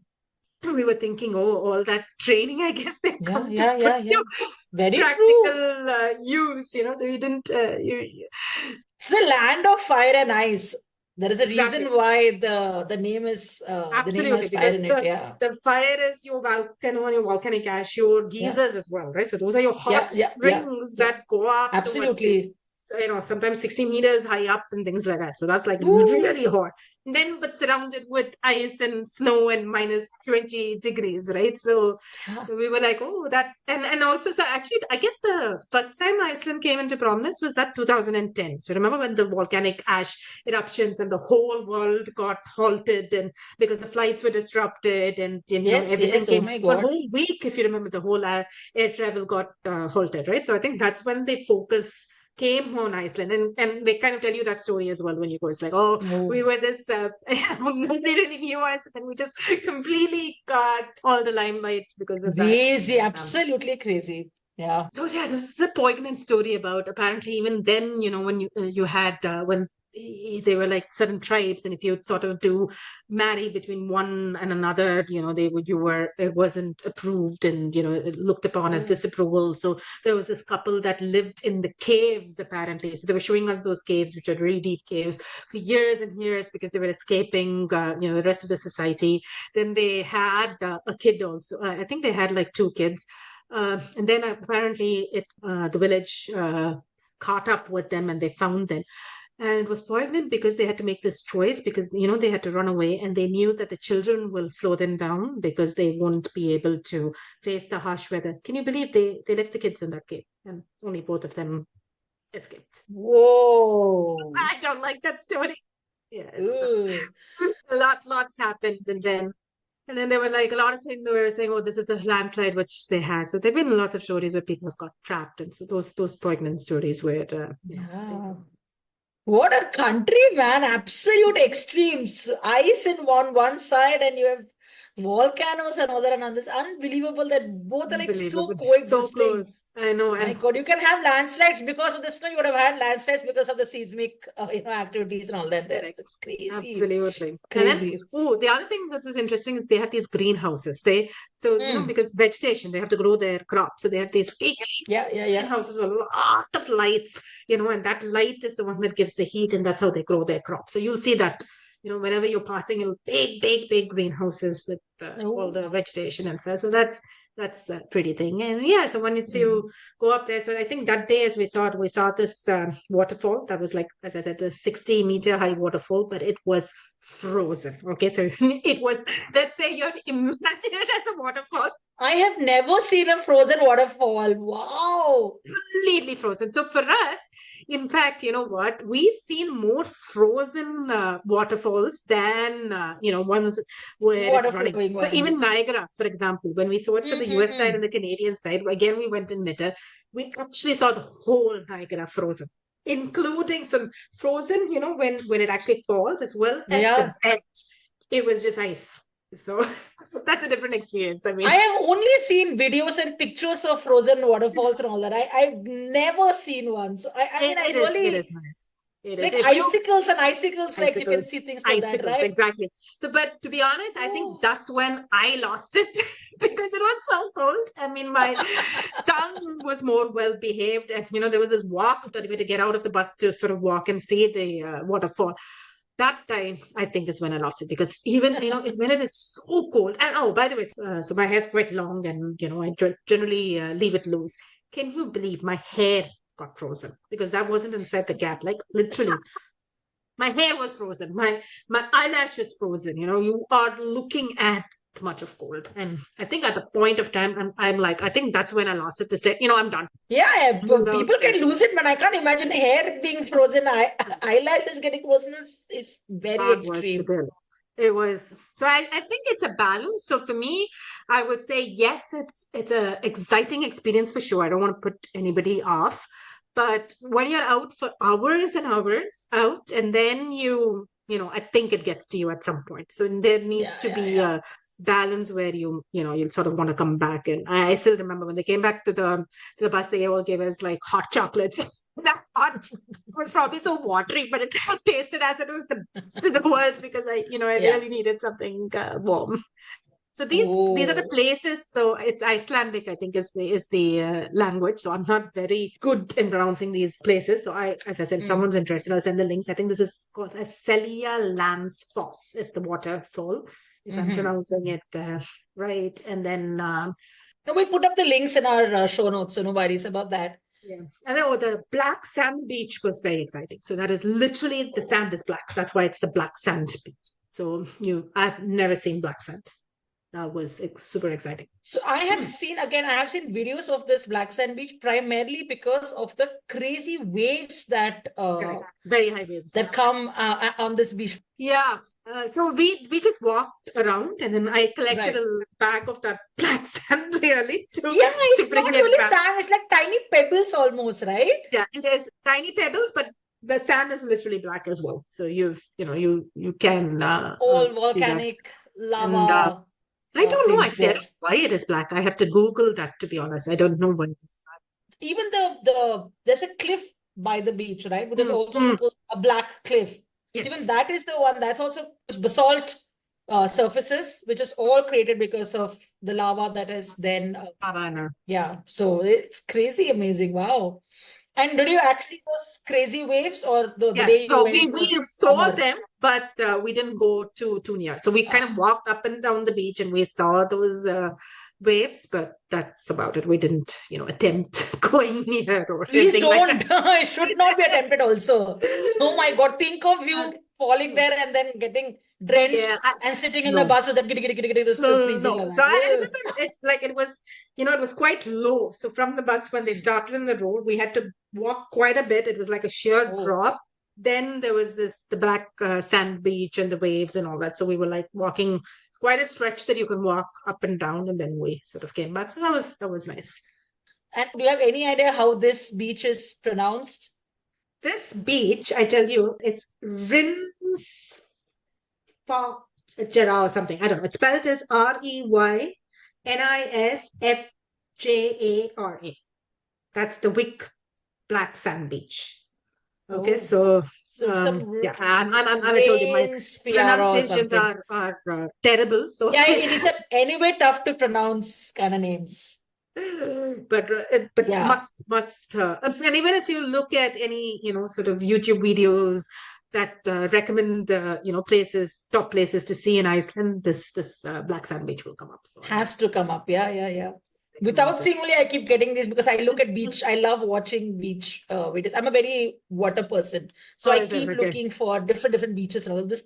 Speaker 1: we were thinking, all that training, I guess they come to put to
Speaker 2: very
Speaker 1: practical use, so you didn't.
Speaker 2: It's the land of fire and ice. There is a reason why the name is
Speaker 1: absolutely,
Speaker 2: fire in it.
Speaker 1: The fire is your volcano, your volcanic ash, your geysers as well, right? So those are your hot springs that go up.
Speaker 2: Absolutely.
Speaker 1: Sometimes 60 meters high up and things like that. So that's like really hot. And then, but surrounded with ice and snow and minus 20 degrees, right? So we were like, that. And also, so actually, I guess the first time Iceland came into prominence was that 2010. So remember when the volcanic ash eruptions and the whole world got halted, and because the flights were disrupted, and everything came for a whole week. If you remember, the whole air travel got halted, right? So I think that's when they came on Iceland, and they kind of tell you that story as well when you go. It's like, we were this, nobody really knew us, and we just completely got all the limelight because of
Speaker 2: crazy, absolutely crazy. Yeah.
Speaker 1: So this is a poignant story about, apparently even then, when you had, when they were like certain tribes, and if you sort of do marry between one and another, it wasn't approved, and it looked upon as disapproval. So there was this couple that lived in the caves, apparently. So they were showing us those caves, which are really deep caves, for years and years, because they were escaping the rest of the society. Then they had a kid also. I think they had like 2 kids, and then apparently the village caught up with them, and they found them. And it was poignant because they had to make this choice, because, they had to run away, and they knew that the children will slow them down because they won't be able to face the harsh weather. Can you believe they left the kids in that cave, and only both of them escaped?
Speaker 2: Whoa.
Speaker 1: I don't like that story. Yeah. Lots happened. And then there were like a lot of things they were saying, this is the landslide which they had. So there have been lots of stories where people have got trapped. And so those poignant stories where,
Speaker 2: what a country, man. Absolute extremes. Ice in one side, and you have volcanoes and other and others. Unbelievable that both are like so
Speaker 1: Unbelievable. So
Speaker 2: coexisting.
Speaker 1: close. I know.
Speaker 2: My
Speaker 1: And
Speaker 2: God, you can have landslides because of the snow. You would have had landslides because of the seismic, activities and all that. There,
Speaker 1: correct.
Speaker 2: it's crazy,
Speaker 1: Absolutely. And then,
Speaker 2: crazy.
Speaker 1: oh, the other thing that was interesting is they had these greenhouses. So,
Speaker 2: Mm.
Speaker 1: because vegetation, they have to grow their crops. So they have these big
Speaker 2: Yeah, yeah, yeah.
Speaker 1: greenhouses with a lot of lights, and that light is the one that gives the heat, and that's how they grow their crops. So you'll see that, whenever you're passing, big, big, big greenhouses with all
Speaker 2: Oh.
Speaker 1: the vegetation and stuff. So that's a pretty thing. And yeah, so when you go up there, so I think that day as we saw this waterfall that was like, as I said, the 60-meter high waterfall, but it was frozen. Okay, so it was, let's say you have to imagine it as a waterfall.
Speaker 2: I have never seen a frozen waterfall. Wow.
Speaker 1: Completely frozen. So for us, in fact, you know what? We've seen more frozen waterfalls than, ones where it's
Speaker 2: Water
Speaker 1: running.
Speaker 2: flowing
Speaker 1: So even
Speaker 2: ones.
Speaker 1: Niagara, for example, when we saw it from the US side and the Canadian side, again, we went in winter, we actually saw the whole Niagara frozen, including some frozen, when it actually falls, as well as
Speaker 2: Yeah.
Speaker 1: the bed. It was just ice. So that's a different experience. I
Speaker 2: I
Speaker 1: mean,
Speaker 2: have only seen videos and pictures of frozen waterfalls and all that. I've never seen one. So I mean, I
Speaker 1: it
Speaker 2: really
Speaker 1: is nice. It is.
Speaker 2: like
Speaker 1: If you
Speaker 2: icicles, like you can see things like that,
Speaker 1: icicles,
Speaker 2: right?
Speaker 1: exactly. So, but to be honest, I think
Speaker 2: Oh.
Speaker 1: that's when I lost it because it was so cold. I mean, my son was more well behaved, and there was this walk that we had to get out of the bus to sort of walk and see the waterfall. That time, I think, is when I lost it, because even when it is so cold. And oh, by the way, so my hair's quite long, and I generally leave it loose. Can you believe my hair got frozen because that wasn't inside the cap? Like literally, my hair was frozen. My eyelash is frozen. You are looking at much of cold, and I think at the point of time, I'm like, I think that's when I lost it to say, I'm done.
Speaker 2: Yeah,
Speaker 1: No,
Speaker 2: people can lose it, but I can't imagine hair being frozen, eyelashes getting frozen. It's very
Speaker 1: that was
Speaker 2: extreme.
Speaker 1: severe. It was. So I think it's a balance. So for me, I would say yes, it's a exciting experience for sure. I don't want to put anybody off. But when you're out for hours and hours out, and then I think it gets to you at some point. So there needs
Speaker 2: Yeah,
Speaker 1: to
Speaker 2: yeah,
Speaker 1: be
Speaker 2: yeah.
Speaker 1: a balance where you'll sort of want to come back. And I still remember when they came back to the bus, they all gave us like hot chocolates. That hot was probably so watery, but it tasted as if it was the best in the world, because I
Speaker 2: Yeah.
Speaker 1: really needed something warm. So these are the
Speaker 2: Oh.
Speaker 1: places. So it's Icelandic, I think, is the language. So I'm not very good in pronouncing these places. So as I said, if someone's interested, I'll send the links. I think this is called a Seljalandsfoss is the waterfall, if I'm pronouncing it right. And then
Speaker 2: No, we put up the links in our show notes, so no worries about that.
Speaker 1: yeah, and then the black sand beach was very exciting. So that is literally, the sand is black. That's why it's the black sand beach. So I've never seen black sand. That was super exciting.
Speaker 2: So I have seen videos of this black sand beach primarily because of the crazy waves that
Speaker 1: Correct. Very high waves.
Speaker 2: that come on this beach.
Speaker 1: Yeah. So we just walked around, and then I collected
Speaker 2: Right.
Speaker 1: a bag of that black sand really to
Speaker 2: Yeah,
Speaker 1: to
Speaker 2: it's
Speaker 1: bring
Speaker 2: not
Speaker 1: it
Speaker 2: really
Speaker 1: back.
Speaker 2: sand. It's like tiny pebbles almost, right?
Speaker 1: Yeah, it is tiny pebbles, but the sand is literally black as well. So you can
Speaker 2: All
Speaker 1: see that.
Speaker 2: volcanic
Speaker 1: And
Speaker 2: lava.
Speaker 1: I don't know
Speaker 2: things
Speaker 1: actually. I don't
Speaker 2: there.
Speaker 1: know why it is black. I have to Google that, to be honest. I don't know why it is black.
Speaker 2: Even there's a cliff by the beach, right? Which is also
Speaker 1: Mm.
Speaker 2: supposed a black cliff. So even
Speaker 1: Yes.
Speaker 2: that is the one that's also basalt surfaces, which is all created because of the lava that is then
Speaker 1: Havana.
Speaker 2: yeah. So it's crazy amazing. Wow. And did you actually those crazy waves, or the
Speaker 1: Yes.
Speaker 2: day you
Speaker 1: So
Speaker 2: went
Speaker 1: we
Speaker 2: was
Speaker 1: saw
Speaker 2: summer?
Speaker 1: them, but we didn't go too near. So we kind of walked up and down the beach, and we saw those waves, but that's about it. We didn't, attempt going near or
Speaker 2: Please
Speaker 1: anything like
Speaker 2: don't.
Speaker 1: that.
Speaker 2: It should not be attempted also. Oh my God. Think of you falling there and then getting drenched
Speaker 1: Yeah,
Speaker 2: and sitting in the
Speaker 1: no.
Speaker 2: bus with that freezing
Speaker 1: No.
Speaker 2: like
Speaker 1: So I
Speaker 2: that.
Speaker 1: remember it was quite low. So from the bus, when they started in the road, we had to walk quite a bit. It was like a sheer
Speaker 2: Oh.
Speaker 1: drop. Then there was the black sand beach and the waves and all that. So we were like walking quite a stretch that you can walk up and down, and then we sort of came back. So that was nice.
Speaker 2: And do you have any idea how this beach is pronounced?
Speaker 1: This beach, I tell you, it's Reynisfjara. Jera or something. I don't know. It's spelled as Reynisfjara. That's the Wick Black Sand Beach. Okay,
Speaker 2: Oh,
Speaker 1: so
Speaker 2: so
Speaker 1: yeah, I told you my
Speaker 2: Reynisfjara or
Speaker 1: pronunciations
Speaker 2: something.
Speaker 1: are terrible. So,
Speaker 2: Yeah, it is anyway tough to pronounce kind of names.
Speaker 1: but
Speaker 2: Yeah,
Speaker 1: and even if you look at any sort of YouTube videos that recommend top places to see in Iceland, this Black Sand Beach will come up. So I
Speaker 2: has to come up. Yeah, yeah, yeah.
Speaker 1: recommend
Speaker 2: Without
Speaker 1: it.
Speaker 2: seeing only, I keep getting this because I look at beach. I love watching beach videos. I'm a very water person, so
Speaker 1: Oh,
Speaker 2: I
Speaker 1: is it
Speaker 2: keep
Speaker 1: okay?
Speaker 2: looking for different beaches and all. These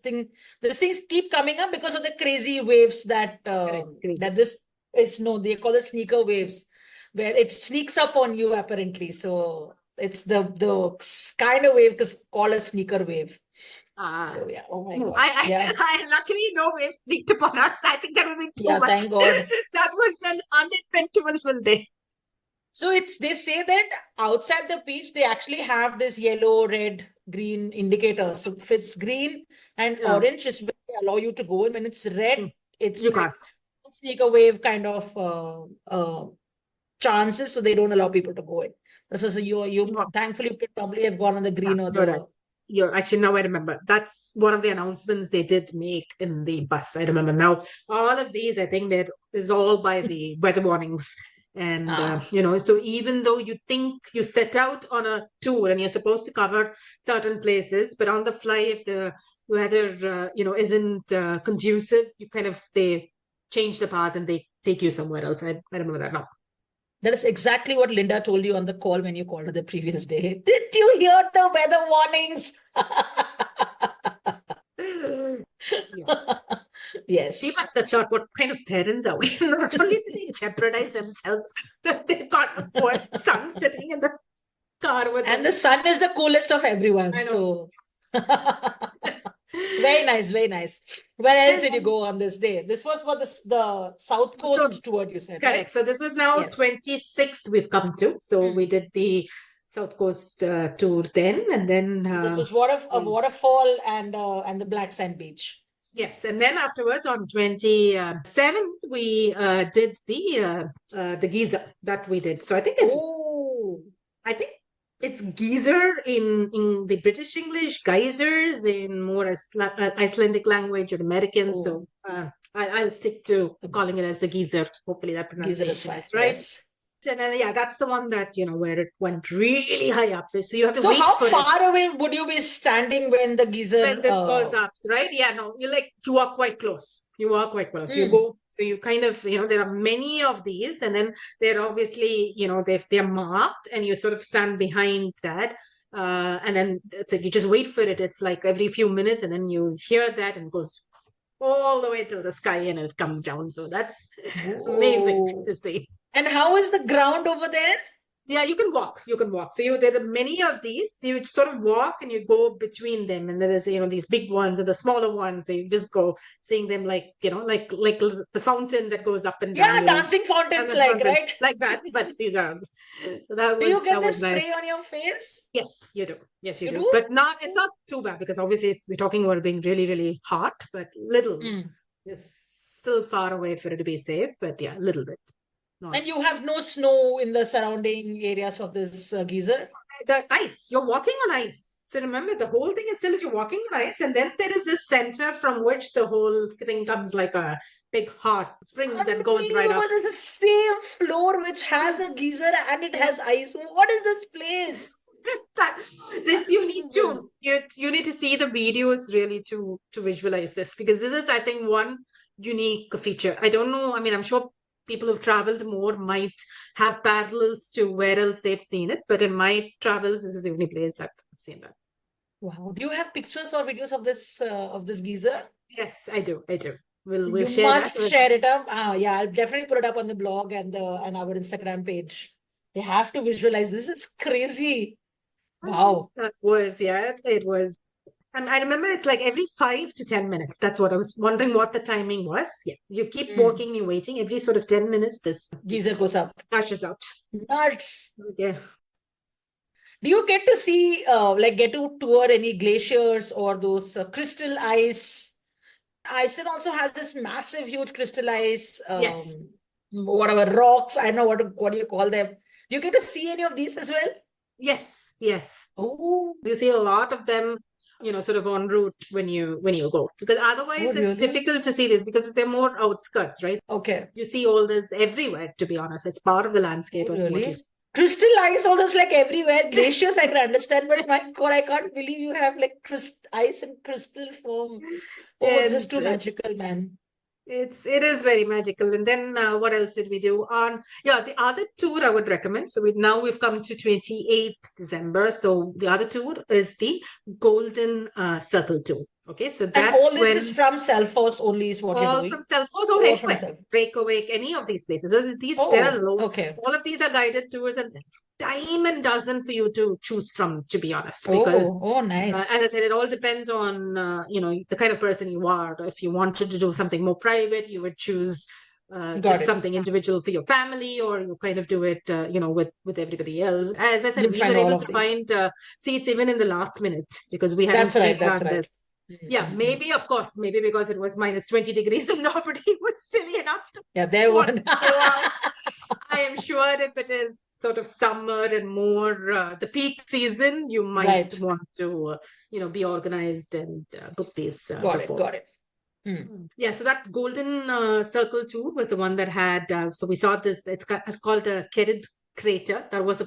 Speaker 2: things keep coming up because of the crazy waves that
Speaker 1: Correct, crazy.
Speaker 2: that this is. No, they call it sneaker waves, where it sneaks up on you apparently. So it's the kind of wave called a sneaker wave.
Speaker 1: Ah,
Speaker 2: So yeah. Oh my
Speaker 1: no,
Speaker 2: God. Yeah.
Speaker 1: I luckily no waves sneaked upon us. I think that would be too
Speaker 2: Yeah.
Speaker 1: much.
Speaker 2: Thank God.
Speaker 1: That was an uneventful day.
Speaker 2: So they say that outside the beach, they actually have this yellow, red, green indicator. So if it's green and
Speaker 1: Yeah,
Speaker 2: orange is when they allow you to go. And when it's red, it's
Speaker 1: you
Speaker 2: like
Speaker 1: can't.
Speaker 2: sneak a wave kind of chances. So they don't allow people to go in. So you
Speaker 1: You
Speaker 2: thankfully could probably have gone on the
Speaker 1: Yeah,
Speaker 2: green or
Speaker 1: you're right.
Speaker 2: the
Speaker 1: You're actually now I remember. That's one of the announcements they did make in the bus. I remember now. All of these, I think, that is all by the weather warnings. And
Speaker 2: ah.
Speaker 1: so even though you think you set out on a tour and you're supposed to cover certain places, but on the fly, if the weather isn't conducive, they change the path and they take you somewhere else. I remember that now.
Speaker 2: That is exactly what Linda told you on the call when you called her the previous day. Did you hear the weather warnings?
Speaker 1: Yes. She
Speaker 2: Yes.
Speaker 1: must have thought, what kind of parents are we? Not only did they jeopardize themselves, they got a poor son sitting in the car with
Speaker 2: And
Speaker 1: them.
Speaker 2: the sun is the coolest of everyone.
Speaker 1: I know.
Speaker 2: So very nice, very nice. Where else did you go on this day? This was for the South
Speaker 1: So,
Speaker 2: Coast tour, you said, right?
Speaker 1: correct. So this was now
Speaker 2: Yes.
Speaker 1: 26th we've come to. So
Speaker 2: Mm.
Speaker 1: we did the South Coast tour then, and then
Speaker 2: So this was a waterfall and the Black Sand Beach.
Speaker 1: yes, and then afterwards on 27th we did the Geyser that we did. So
Speaker 2: Oh.
Speaker 1: I think it's Geyser in the British English, geysers in more Icelandic language or American.
Speaker 2: Oh,
Speaker 1: So I'll stick to calling it as the Geyser. Hopefully that
Speaker 2: Geyser is
Speaker 1: pronunciation
Speaker 2: fine.
Speaker 1: is right.
Speaker 2: Yes.
Speaker 1: And yeah, that's the one that where it went really high up. So you have to
Speaker 2: So
Speaker 1: wait
Speaker 2: how
Speaker 1: for it
Speaker 2: far away would you be standing when the
Speaker 1: when
Speaker 2: geyser
Speaker 1: this goes up, right? Yeah, no, you are quite close. You are quite close. You
Speaker 2: mm,
Speaker 1: go, so you kind of, there are many of these, and then they're obviously, they're marked, and you sort of stand behind that. And then that's it. You just wait for it. It's like every few minutes, and then you hear that and it goes all the way to the sky and it comes down. So that's amazing
Speaker 2: whoa.
Speaker 1: to see.
Speaker 2: And how is the ground over there?
Speaker 1: Yeah, you can walk. You can walk. So there are many of these. So you sort of walk and you go between them, and then there's these big ones and the smaller ones. So you just go seeing them like like the fountain that goes up and down.
Speaker 2: Yeah, dancing fountains
Speaker 1: And
Speaker 2: like,
Speaker 1: fountains
Speaker 2: right?
Speaker 1: like that. But these are so that
Speaker 2: Do you
Speaker 1: was
Speaker 2: get
Speaker 1: that
Speaker 2: the
Speaker 1: was nice.
Speaker 2: spray on your face?
Speaker 1: Yes, you do. Yes, you
Speaker 2: You
Speaker 1: do.
Speaker 2: do?
Speaker 1: But it's not too bad because obviously we're talking about it being really really hot, but little.
Speaker 2: Mm.
Speaker 1: You're still far away for it to be safe. But yeah, a little bit. Not
Speaker 2: And you have no snow in the surrounding areas of this geyser?
Speaker 1: the ice. You're walking on ice. So remember, the whole thing is still you're walking on ice, and then there is this center from which the whole thing comes like a big hot spring that goes right
Speaker 2: Unbelievable.
Speaker 1: up.
Speaker 2: There's the same floor which has a geyser and it
Speaker 1: Yeah.
Speaker 2: has ice. What is this place?
Speaker 1: But this
Speaker 2: Unbelievable.
Speaker 1: you need to see the videos really to visualize this because this is I think one unique feature. I don't know. I mean, I'm sure people who've traveled more might have parallels to where else they've seen it, but in my travels, this is the only place I've seen that.
Speaker 2: Wow. Do you have pictures or videos of this geyser?
Speaker 1: Yes, I do. I do. We'll
Speaker 2: You
Speaker 1: share that
Speaker 2: must
Speaker 1: with.
Speaker 2: share it up. Yeah, I'll definitely put it up on the blog and our Instagram page. They have to visualize. This is crazy. Wow.
Speaker 1: That was, yeah, it was. And I remember it's like every 5 to 10 minutes. That's what I was wondering what the timing was. Yeah. You keep
Speaker 2: Mm.
Speaker 1: walking, you're waiting. Every sort of 10 minutes, this
Speaker 2: Geyser goes up.
Speaker 1: crashes out.
Speaker 2: Nuts.
Speaker 1: Yeah.
Speaker 2: Do you get to see, get to tour any glaciers or those crystal ice? Iceland also has this massive, huge crystallized,
Speaker 1: Yes.
Speaker 2: whatever, rocks. I don't know what do you call them. Do you get to see any of these as well?
Speaker 1: Yes. Yes.
Speaker 2: Oh,
Speaker 1: You see a lot of them, sort of en route when you go, because
Speaker 2: oh,
Speaker 1: otherwise it's
Speaker 2: really?
Speaker 1: difficult to see this because they're more outskirts, right?
Speaker 2: Okay.
Speaker 1: You see all this everywhere, to be honest. It's part of the
Speaker 2: Oh,
Speaker 1: landscape of what you
Speaker 2: really?
Speaker 1: see.
Speaker 2: Crystal ice almost like everywhere. Glaciers, I can understand, but my God, I can't believe you have like ice in crystal form. Oh, it's just
Speaker 1: And
Speaker 2: too magical, man.
Speaker 1: it is very magical. And then what else did we do? The other tour I would recommend. So we've come to 28th December. So the other tour is the Golden Circle tour. Okay, so
Speaker 2: And all
Speaker 1: that's
Speaker 2: this is
Speaker 1: when
Speaker 2: from Selfoss only is what you're
Speaker 1: all from
Speaker 2: doing.
Speaker 1: Selfoss or
Speaker 2: All from
Speaker 1: Reykjavik, any of these places. So there are
Speaker 2: Oh,
Speaker 1: loads.
Speaker 2: okay.
Speaker 1: All of these are guided tours, and dime and dozen for you to choose from, to be honest, because
Speaker 2: Oh, nice.
Speaker 1: as I said, it all depends on the kind of person you are. If you wanted to do something more private, you would choose
Speaker 2: Got
Speaker 1: just
Speaker 2: it.
Speaker 1: something individual for your family, or you kind of do it with everybody else. As I said,
Speaker 2: You'll
Speaker 1: we were
Speaker 2: find all
Speaker 1: able
Speaker 2: of
Speaker 1: to
Speaker 2: these.
Speaker 1: find seats even in the last minute because we hadn't
Speaker 2: That's right. That's
Speaker 1: pre-planned
Speaker 2: right.
Speaker 1: this. Yeah, maybe, of course, maybe because it was minus 20 degrees and nobody was silly enough to
Speaker 2: Yeah, there
Speaker 1: want
Speaker 2: would.
Speaker 1: to go out. I am sure if it is sort of summer and more the peak season, you might
Speaker 2: Right.
Speaker 1: want to, be organized and book these
Speaker 2: Got it.
Speaker 1: before.
Speaker 2: Got it. Hmm.
Speaker 1: Yeah, so that Golden Circle tour was the one that had. So we saw this. It's called a Kerid crater. That was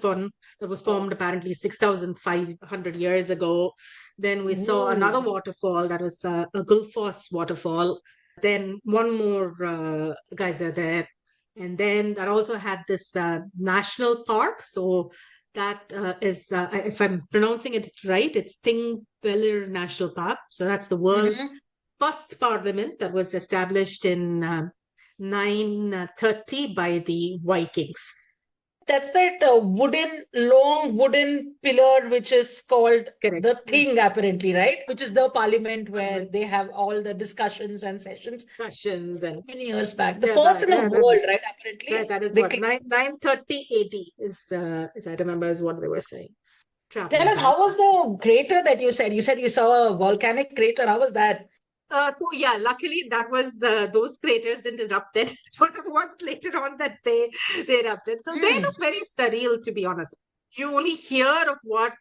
Speaker 1: formed apparently 6,500 years ago. Then we saw another
Speaker 2: Ooh.
Speaker 1: waterfall that was a Gulfoss waterfall. Then one more geyser there, and then that also had this national park. So that is, if I'm pronouncing it right, it's Thingvellir National Park. So that's the world's
Speaker 2: Mhm.
Speaker 1: first parliament that was established in 930 by the Vikings.
Speaker 2: That's that long wooden pillar, which is called the
Speaker 1: Correct.
Speaker 2: thing, apparently, right? Which is the parliament where they have all the discussions and sessions.
Speaker 1: Russians and
Speaker 2: Many years back. The
Speaker 1: yeah,
Speaker 2: first in the world, right?
Speaker 1: right,
Speaker 2: Apparently.
Speaker 1: that is
Speaker 2: They
Speaker 1: what 930 AD is, as I remember, is what they were saying.
Speaker 2: Tell
Speaker 1: Traveling
Speaker 2: us,
Speaker 1: back.
Speaker 2: how was the crater that you said? You said you saw a volcanic crater. How was that?
Speaker 1: So yeah, luckily that was those craters didn't erupt then. It was the ones later on that they erupted. So they
Speaker 2: Hmm.
Speaker 1: look very surreal, to be honest. You only hear of what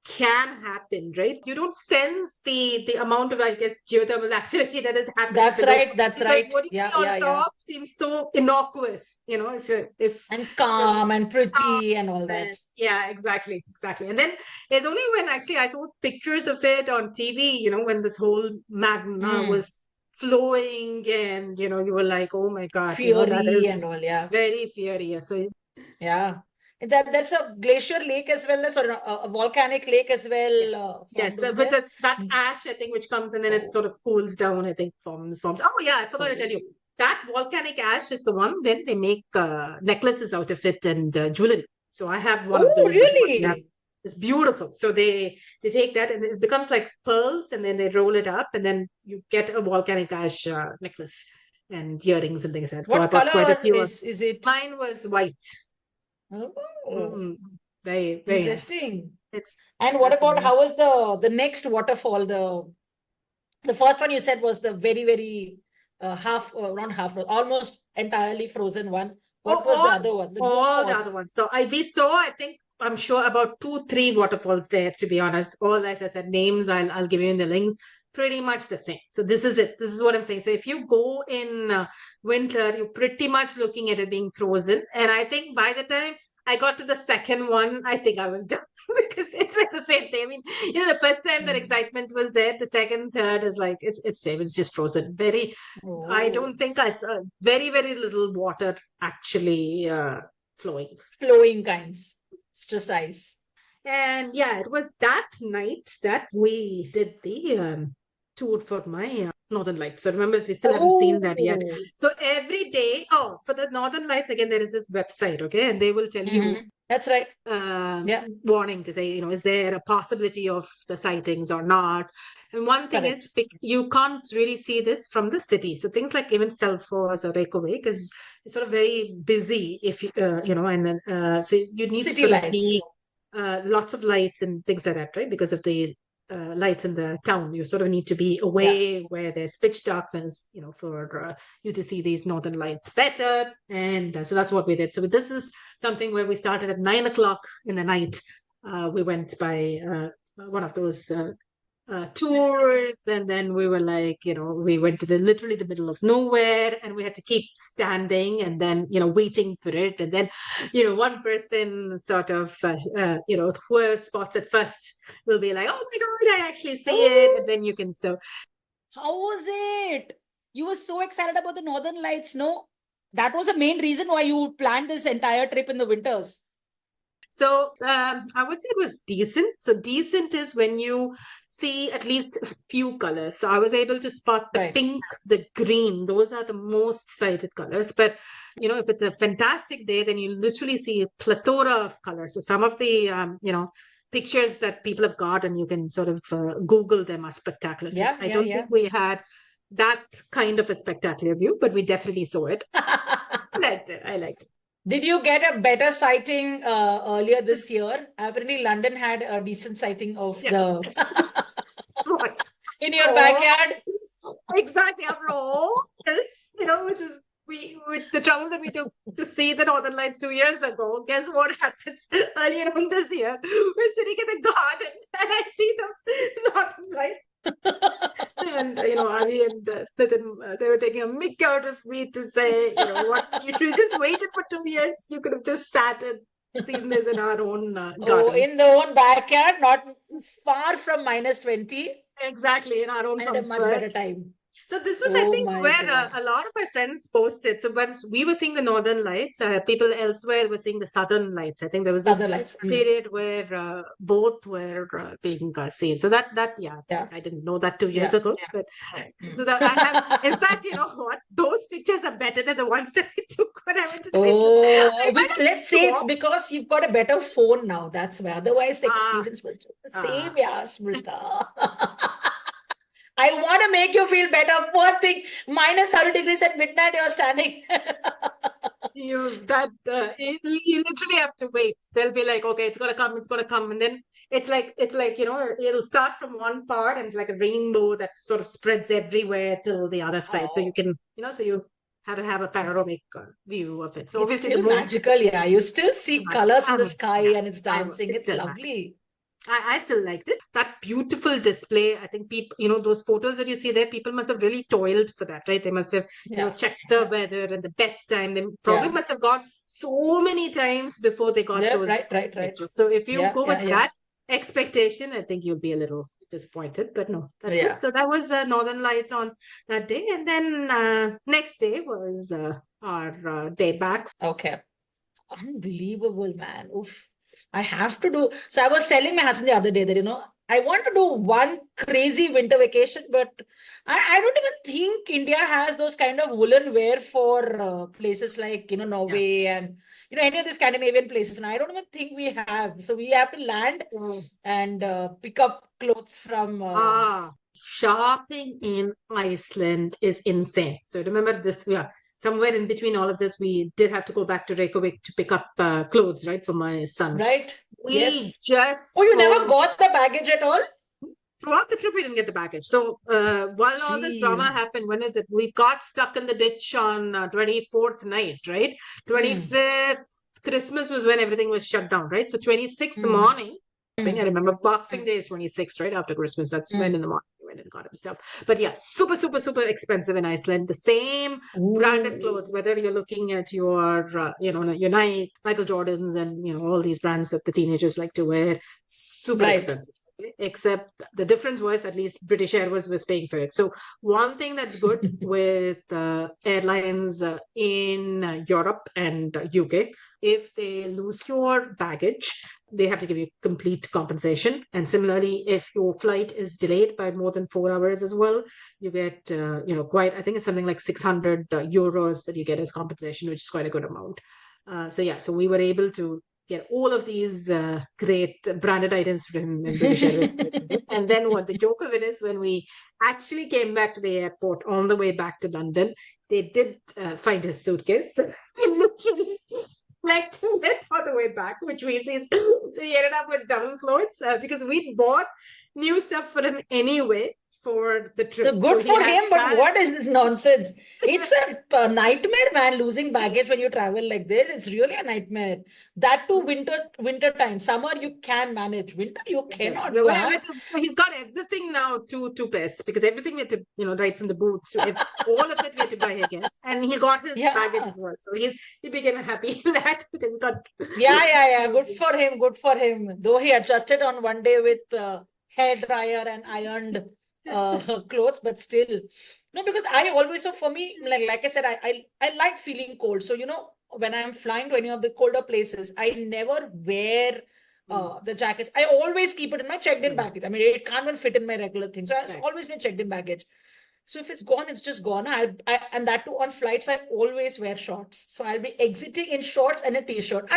Speaker 1: can happen, right? You don't sense the amount of, I guess, geothermal activity that is happening
Speaker 2: That's
Speaker 1: below,
Speaker 2: right. That's
Speaker 1: because
Speaker 2: right.
Speaker 1: what you
Speaker 2: Yeah,
Speaker 1: see on
Speaker 2: yeah, yeah.
Speaker 1: top seems so innocuous. If
Speaker 2: And
Speaker 1: the
Speaker 2: calm and pretty and all that.
Speaker 1: yeah, exactly. And then it's only when actually I saw pictures of it on TV, when this whole magma
Speaker 2: Hmm.
Speaker 1: was flowing, and you were like, oh my God, that
Speaker 2: Fury and
Speaker 1: is
Speaker 2: all. Yeah.
Speaker 1: very furious. So
Speaker 2: Yeah. There's a glacier lake as well, or a volcanic lake as well
Speaker 1: yes,
Speaker 2: formed
Speaker 1: yes.
Speaker 2: over
Speaker 1: But
Speaker 2: there.
Speaker 1: that ash, I think, which comes and then it
Speaker 2: Oh.
Speaker 1: sort of cools down, I think, forms. Oh yeah, I forgot to tell
Speaker 2: Oh.
Speaker 1: you. That volcanic ash is the one when they make necklaces out of it and jewelry. So I have one of
Speaker 2: Oh,
Speaker 1: those as well. Yeah.
Speaker 2: really?
Speaker 1: It's beautiful. So they take that and it becomes like pearls, and then they roll it up, and then you get a volcanic ash necklace and earrings and things like that. So I
Speaker 2: What
Speaker 1: bought quite a
Speaker 2: color
Speaker 1: few.
Speaker 2: is it?
Speaker 1: Mine was white.
Speaker 2: Oh,
Speaker 1: Mm, very, very nice.
Speaker 2: interesting.
Speaker 1: It's
Speaker 2: And what
Speaker 1: that's
Speaker 2: about
Speaker 1: amazing.
Speaker 2: how was the next waterfall? The first one you said was the very, very not half, almost entirely frozen one.
Speaker 1: Oh,
Speaker 2: What was the other one? The
Speaker 1: all the other
Speaker 2: Gulfoss.
Speaker 1: ones. So we saw, I think, I'm sure about 2, 3 waterfalls there, to be honest. All, as I said, names, I'll give you in the links, pretty much the same. So this is it. This is what I'm saying. So if you go in winter, you're pretty much looking at it being frozen. And I think by the time I got to the second one, I think I was done because it's like the same thing. I mean, the first time that
Speaker 2: Hmm.
Speaker 1: excitement was there, the second, third is like, it's same. It's just frozen. I
Speaker 2: Oh,
Speaker 1: don't think I saw very, very little water actually flowing.
Speaker 2: flowing kinds. It's just ice.
Speaker 1: And yeah, it was that night that we did the tour for my Northern Lights. So remember, we still haven't seen that yet.
Speaker 2: Oh.
Speaker 1: So every day, for the Northern Lights, again, there is this website, okay? And they will tell you
Speaker 2: That's right. Yeah,
Speaker 1: warning to say, is there a possibility of the sightings or not? And one thing is,
Speaker 2: correct.
Speaker 1: you can't really see this from the city. So things like even Selfoss or Reykjavik is sort of very busy, if and so you need to
Speaker 2: City
Speaker 1: sort of be
Speaker 2: lights.
Speaker 1: lots of lights and things like that, right? Because of the lights in the town. You sort of need to be away where there's pitch darkness, for you to see these northern lights better. And so that's what we did. So this is something where we started at 9 o'clock in the night. We went by one of those tours, and then we were like, we went to literally the middle of nowhere, and we had to keep standing and then waiting for it, and then one person sort of who spots it first will be like, oh my god, I actually see it, and then you can. So
Speaker 2: how was it? You were so excited about the northern lights, no? That was the main reason why you planned this entire trip in the winters.
Speaker 1: So I would say it was decent. So decent is when you see at least a few colors. So I was able to spot the pink, the green. Those are the most cited colors. But, if it's a fantastic day, then you literally see a plethora of colors. So some of the, pictures that people have got, and you can sort of Google them, are spectacular. So I don't think we had that kind of a spectacular view, but we definitely saw it. I liked it.
Speaker 2: Did you get a better sighting earlier this year? Apparently, London had a decent sighting of the in your backyard.
Speaker 1: Exactly, after all this, which is with the trouble that we took to see the Northern Lights 2 years ago. Guess what happens earlier on this year? We're sitting in the garden, and I see those Northern Lights. And Avi and Nitin, they were taking a mick out of me to say, what, you should have just waited for 2 years. You could have just sat and seen this in our own garden.
Speaker 2: Oh, in the own backyard, not far from -20.
Speaker 1: Exactly, in our own
Speaker 2: and comfort. A much better time.
Speaker 1: So this was, I think, where a lot of my friends posted. So when we were seeing the northern lights, people elsewhere were seeing the southern lights. I think there was this period where both were being seen. So that I didn't know that 2 years ago. But so that I have, in fact, you know what? Those pictures are better than the ones that I took when I went to the
Speaker 2: let's say it's because you've got a better phone now. That's why. Otherwise, the experience was the same. Smrutha. I want to make you feel better. Poor thing. -30 degrees at midnight, you're standing.
Speaker 1: You literally have to wait. They'll be like, okay, it's gonna come. And then it's like, it'll start from one part, and it's like a rainbow that sort of spreads everywhere till the other side. So you can, so you have to have a panoramic view of it. So
Speaker 2: it's
Speaker 1: obviously
Speaker 2: still magical, You still see colors in the sky and it's dancing. It's lovely.
Speaker 1: I still liked it. That beautiful display. I think people, those photos that you see there, people must have really toiled for that, right? They must have, checked the weather and the best time. They probably must have gone so many times before they got those.
Speaker 2: Right.
Speaker 1: So if you go with that expectation, I think you'll be a little disappointed. But no, that's it. So that was Northern Lights on that day. And then next day was our day back.
Speaker 2: Okay. Unbelievable, man. Oof. I have to do. So I was telling my husband the other day that, I want to do one crazy winter vacation, but I don't even think India has those kind of woolen wear for places like, Norway and, any of the Scandinavian places. And I don't even think we have. So we have to land and pick up clothes from...
Speaker 1: Shopping in Iceland is insane. So remember this, somewhere in between all of this, we did have to go back to Reykjavik to pick up clothes, right, for my son.
Speaker 2: Right.
Speaker 1: We just...
Speaker 2: Oh, you never got the baggage at all?
Speaker 1: Throughout the trip, we didn't get the baggage. So while all this drama happened, when is it? We got stuck in the ditch on 24th night, right? 25th, Christmas was when everything was shut down, right? So 26th morning, I remember Boxing Day is 26th, right? After Christmas, that's when in the morning. And got him stuff. But super, super, super expensive in Iceland. The same branded clothes, whether you're looking at your, your Nike, Michael Jordans, and all these brands that the teenagers like to wear, super expensive. Except the difference was at least British Airways was paying for it. So one thing that's good with airlines in Europe and UK, if they lose your baggage, they have to give you complete compensation. And similarly, if your flight is delayed by more than 4 hours as well, you get, I think it's something like 600 euros that you get as compensation, which is quite a good amount. So we were able to get all of these great branded items from him in British Airways. And then what the joke of it is, when we actually came back to the airport on the way back to London, they did find his suitcase. Literally collecting it on the way back, which we see. So he ended up with double clothes because we bought new stuff for him anyway for the
Speaker 2: So
Speaker 1: trip.
Speaker 2: good
Speaker 1: So he
Speaker 2: for
Speaker 1: had
Speaker 2: him, but
Speaker 1: that.
Speaker 2: what is this nonsense? It's a nightmare, man, losing baggage when you travel like this. It's really a nightmare. That too, winter time. Summer you can manage. Winter you
Speaker 1: Okay.
Speaker 2: cannot.
Speaker 1: So
Speaker 2: You
Speaker 1: when I went
Speaker 2: have
Speaker 1: to, so he's got everything now two pairs because everything we had to, right from the boots to all of it we had to buy again. And he got his baggage
Speaker 2: yeah.
Speaker 1: as well. So he became happy in that because he got
Speaker 2: Yeah.
Speaker 1: new
Speaker 2: Good for
Speaker 1: boots.
Speaker 2: him. Good for him. Though he adjusted on one day with hair dryer and ironed clothes, but still. No, because I always, so for me, like I said, I like feeling cold. So, when I'm flying to any of the colder places, I never wear the jackets. I always keep it in my checked-in baggage. I mean, it can't even fit in my regular thing. So it's
Speaker 1: Right.
Speaker 2: always been checked-in baggage. So if it's gone, it's just gone. And that too on flights, I always wear shorts. So I'll be exiting in shorts and a t-shirt.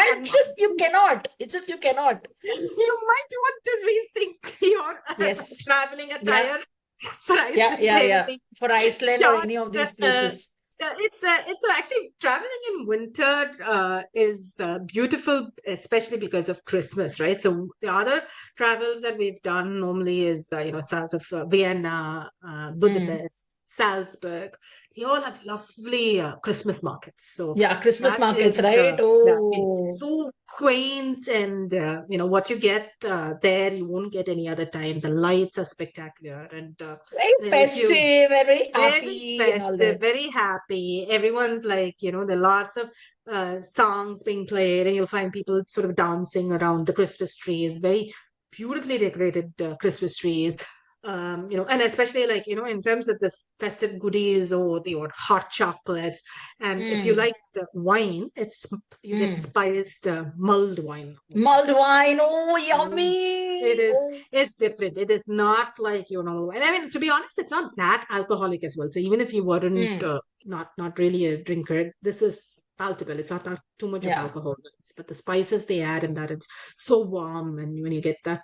Speaker 2: You cannot. It's just you cannot.
Speaker 1: You might want to rethink your
Speaker 2: Yes.
Speaker 1: traveling
Speaker 2: Yeah.
Speaker 1: attire for Iceland.
Speaker 2: Yeah. For Iceland or any
Speaker 1: Shorts.
Speaker 2: of these places.
Speaker 1: So it's actually traveling in winter is beautiful, especially because of Christmas, right? So the other travels that we've done normally is south of Vienna, Budapest, Salzburg. They all have lovely Christmas markets. So
Speaker 2: Yeah, Christmas
Speaker 1: that
Speaker 2: markets,
Speaker 1: is
Speaker 2: right?
Speaker 1: it's
Speaker 2: Oh,
Speaker 1: so quaint, and what you get there you won't get any other time. The lights are spectacular, and
Speaker 2: very
Speaker 1: if
Speaker 2: festive
Speaker 1: you
Speaker 2: and very
Speaker 1: very
Speaker 2: happy and all
Speaker 1: festive,
Speaker 2: that.
Speaker 1: very happy. Everyone's like, there are lots of songs being played, and you'll find people sort of dancing around the Christmas trees, very beautifully decorated Christmas trees. And especially like, in terms of the festive goodies or the hot chocolates. And if you
Speaker 2: Mm.
Speaker 1: like wine, you get spiced mulled wine.
Speaker 2: Mulled wine, oh,
Speaker 1: Mm. It
Speaker 2: yummy.
Speaker 1: is,
Speaker 2: Oh,
Speaker 1: it's different. It is not like and I mean, to be honest, it's not that alcoholic as well. So even if you weren't
Speaker 2: mm.
Speaker 1: not really a drinker, this is palatable. It's not too much of
Speaker 2: Yeah.
Speaker 1: alcohol, but the spices they add in that, it's so warm. And when you get that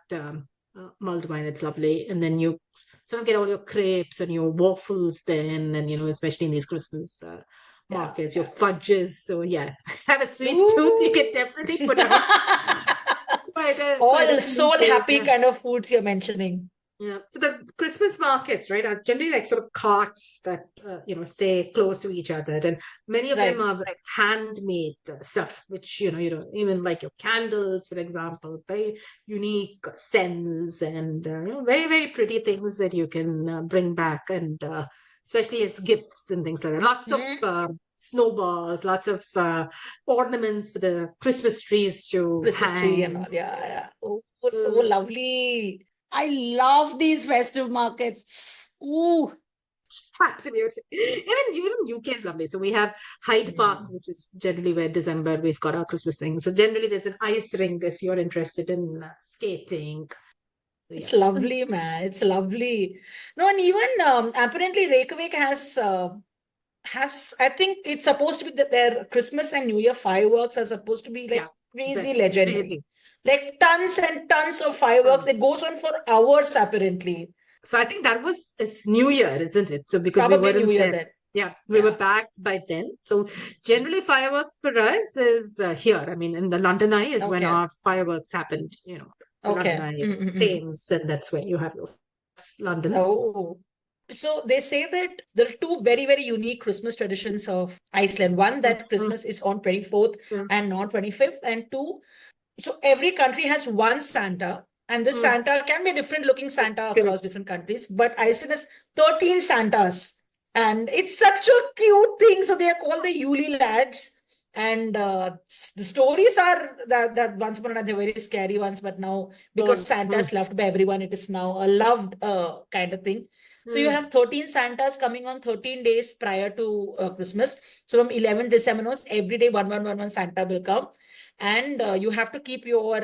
Speaker 1: mulled wine, it's lovely. And then you sort of get all your crepes and your waffles then, and especially in these Christmas
Speaker 2: Yeah.
Speaker 1: markets, your fudges. So yeah, have a sweet tooth, you can
Speaker 2: Ooh.
Speaker 1: definitely put out quite a
Speaker 2: All
Speaker 1: clean
Speaker 2: soul
Speaker 1: plate.
Speaker 2: happy kind of foods you're mentioning.
Speaker 1: Yeah. So the Christmas markets, right, are generally like sort of carts that stay close to each other, and many of them
Speaker 2: Right.
Speaker 1: are like handmade stuff, which even like your candles, for example, very unique scents, and very very pretty things that you can bring back, and especially as gifts and things like that. Lots of
Speaker 2: Mm.
Speaker 1: snowballs, lots of ornaments for the Christmas trees to
Speaker 2: Christmas tree and
Speaker 1: hang.
Speaker 2: all. Yeah. Oh, so
Speaker 1: Mm.
Speaker 2: lovely. I love these festive markets. Ooh.
Speaker 1: Absolutely. Even UK is lovely. So we have Hyde Park, which is generally where December we've got our Christmas thing. So generally there's an ice rink if you're interested in skating. So
Speaker 2: It's
Speaker 1: yeah.
Speaker 2: lovely, man. It's lovely. No, and even apparently Reykjavik has I think it's supposed to be that their Christmas and New Year fireworks are supposed to be
Speaker 1: Yeah.
Speaker 2: like crazy
Speaker 1: Very
Speaker 2: legendary.
Speaker 1: crazy.
Speaker 2: Like tons and tons of fireworks.
Speaker 1: Um,
Speaker 2: It goes on for hours apparently.
Speaker 1: so I think that was it's New Year, isn't it? So because we
Speaker 2: Probably New
Speaker 1: weren't
Speaker 2: Year
Speaker 1: there.
Speaker 2: then.
Speaker 1: Yeah, we were
Speaker 2: Yeah.
Speaker 1: back by then. So generally fireworks for us is here. I mean, in the London Eye is when
Speaker 2: Okay.
Speaker 1: our fireworks happened, the London
Speaker 2: Okay.
Speaker 1: Eye
Speaker 2: Mm-mm-mm.
Speaker 1: Thames, and that's where you have your London.
Speaker 2: Oh. So they say that there are two very, very unique Christmas traditions of Iceland. One, that
Speaker 1: Mhm.
Speaker 2: Christmas is on 24th
Speaker 1: Yeah.
Speaker 2: and not 25th. And two, so every country has one Santa, and this
Speaker 1: Mm.
Speaker 2: Santa can be a different looking Santa across
Speaker 1: Correct.
Speaker 2: different countries, but Iceland has 13 Santas. And it's such a cute thing. So they are called the Yuli lads. And the stories are that once upon a time, they're very scary ones, but now because Santa
Speaker 1: Mm.
Speaker 2: is loved by everyone, it is now a loved kind of thing. So you
Speaker 1: Mm.
Speaker 2: have 13 Santas coming on 13 days prior to Christmas. So from 11th December, every day 1111 Santa will come. And you have to keep your,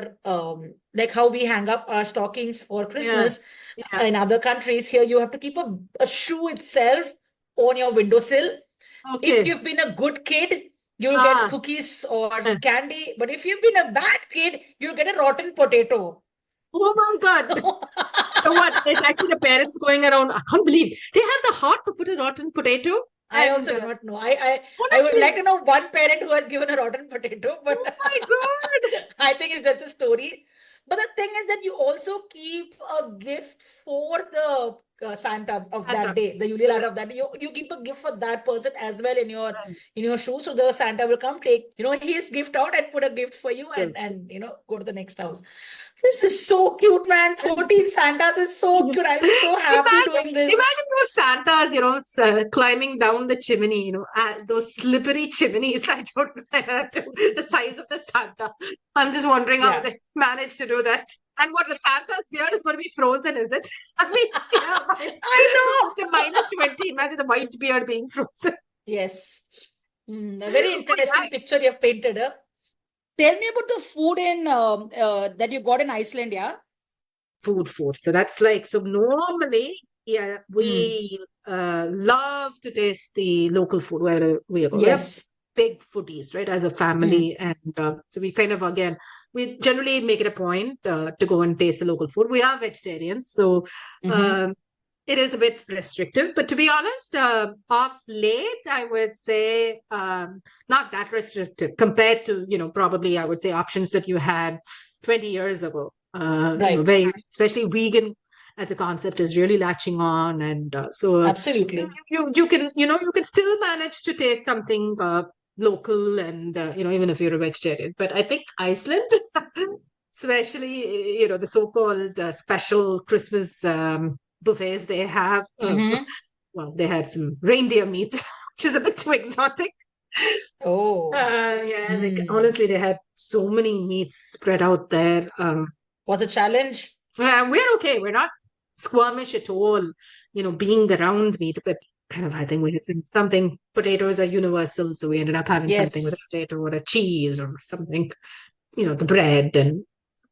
Speaker 2: like how we hang up our stockings for
Speaker 1: Yeah.
Speaker 2: Christmas
Speaker 1: Yeah.
Speaker 2: in other countries, here you have to keep a shoe itself on your windowsill. If
Speaker 1: Okay.
Speaker 2: you've been a good kid, you'll get
Speaker 1: Ah.
Speaker 2: cookies or
Speaker 1: eh.
Speaker 2: candy. But if you've been a bad kid, you'll get a rotten potato.
Speaker 1: Oh my God. So what? It's actually the parents going around. I can't believe they have the heart to put a rotten potato.
Speaker 2: I
Speaker 1: And
Speaker 2: also do not know. I would
Speaker 1: honestly,
Speaker 2: like to know one parent who has given a rotten potato, but
Speaker 1: oh my God.
Speaker 2: I think it's just a story. But the thing is that you also keep a gift for the Santa of that
Speaker 1: Santa.
Speaker 2: day, the Yule lad of that day. You keep a gift for that person as well
Speaker 1: Right.
Speaker 2: in your shoe. So the Santa will come take his gift out and put a gift for you
Speaker 1: True.
Speaker 2: and go to the next house. This is so cute, man.
Speaker 1: It's-
Speaker 2: 13 Santas is so cute. I'll be so happy doing this.
Speaker 1: Imagine those Santas, climbing down the chimney, those slippery chimneys. I don't know the size of the Santa. I'm just wondering how
Speaker 2: Yeah.
Speaker 1: they managed to do that. And what the Santa's beard is going to be frozen, is it? I mean,
Speaker 2: I
Speaker 1: with the -20, imagine the white beard being frozen.
Speaker 2: Yes. A very interesting
Speaker 1: yeah.
Speaker 2: picture you have painted. Tell me about the food that you got in Iceland, yeah?
Speaker 1: Food. So that's so normally, yeah, we love to taste the local food where we go. We're
Speaker 2: Yes.
Speaker 1: big foodies, right, as a family. And so we kind of, again, we generally make it a point to go and taste the local food. We are vegetarians, so it is a bit restrictive. But to be honest, of late, I would say not that restrictive compared to, probably I would say options that you had 20 years ago.
Speaker 2: Right.
Speaker 1: Very, especially vegan as a concept is really latching on. And so
Speaker 2: Absolutely.
Speaker 1: you can, you can still manage to taste something local and, even if you're a vegetarian. But I think Iceland, especially, the so-called special Christmas buffets they have. Well, they had some reindeer meat, which is a bit too exotic.
Speaker 2: Oh.
Speaker 1: Yeah, honestly, they had so many meats spread out there.
Speaker 2: Was a challenge?
Speaker 1: We're okay. We're not squirmish at all, being around meat. But kind of, I think we had something. Potatoes are universal, so we ended up having something with a potato or a cheese or something, the bread, and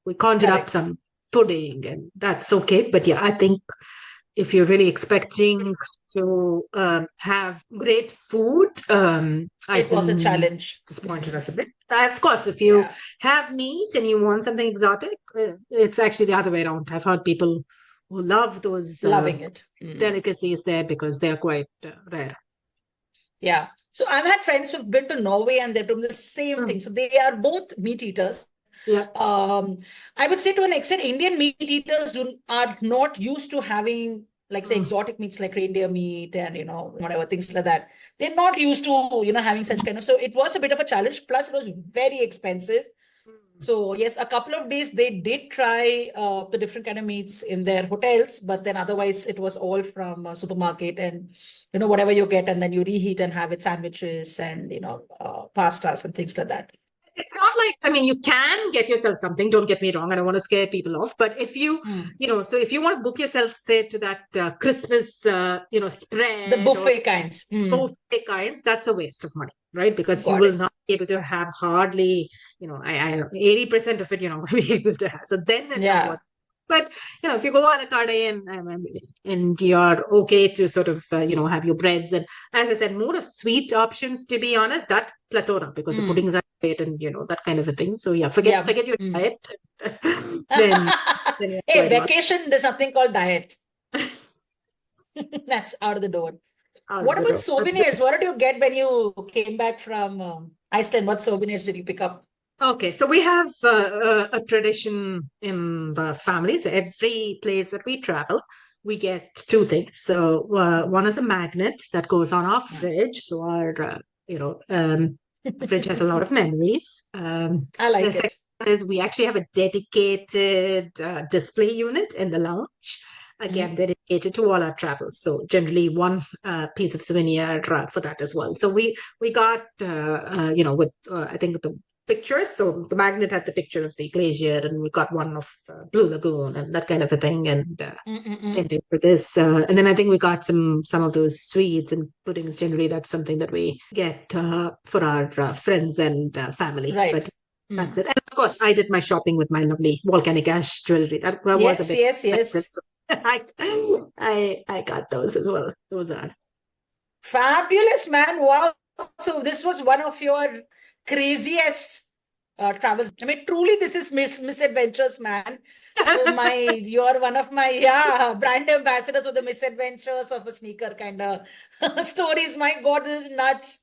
Speaker 1: we conjured up some pudding, and that's okay. But yeah, I think if you're really expecting to have great food,
Speaker 2: it was a challenge.
Speaker 1: Disappointed us a bit. Of course, if you have meat and you want something exotic, it's actually the other way around. I've heard people who love those
Speaker 2: loving it
Speaker 1: delicacies there because they're quite rare.
Speaker 2: Yeah. So I've had friends who've been to Norway and they're doing the same thing. So they are both meat eaters.
Speaker 1: Yeah.
Speaker 2: I would say to an extent, Indian meat eaters are not used to having, like, say, exotic meats like reindeer meat and, whatever, things like that. They're not used to, having such kind of, so it was a bit of a challenge. Plus, it was very expensive. So yes, a couple of days they did try the different kind of meats in their hotels, but then otherwise it was all from a supermarket and, whatever you get, and then you reheat and have it sandwiches and, pastas and things like that.
Speaker 1: It's not you can get yourself something, don't get me wrong. I don't want to scare people off. But if you, so if you want to book yourself, say, to that Christmas, spread.
Speaker 2: The buffet kinds.
Speaker 1: Buffet kinds, that's a waste of money, right? Because you will not be able to have hardly, I don't know, 80% of it, you're not going to be able to have. So then it's not worth. But, if you go a la carte and you're okay to sort of, have your breads and, as I said, more of sweet options, to be honest, that plethora, because the puddings are great and, that kind of a thing. So yeah, forget your diet. then
Speaker 2: hey, vacation, there's something called diet. That's out of the door. What about souvenirs? What did you get when you came back from Iceland? What souvenirs did you pick up?
Speaker 1: Okay, so we have a tradition in the family. So every place that we travel, we get two things. So one is a magnet that goes on our fridge. So our, fridge has a lot of memories.
Speaker 2: I like it.
Speaker 1: Second is we actually have a dedicated display unit in the lounge. Again, dedicated to all our travels. So generally one piece of souvenir for that as well. So we got, with, I think the pictures. So the magnet had the picture of the glacier, and we got one of Blue Lagoon and that kind of a thing. And same thing for this. And then I think we got some of those sweets and puddings. Generally, that's something that we get for our friends and family.
Speaker 2: Right.
Speaker 1: But that's it. And of course, I did my shopping with my lovely volcanic ash jewelry. That was a bit
Speaker 2: expensive.
Speaker 1: So I got those as well. Those are
Speaker 2: fabulous, man. Wow. So this was one of your craziest travels. I mean, truly, this is misadventures, man. So you're one of my brand ambassadors for the misadventures of a sneaker kind of stories. My God, this is nuts.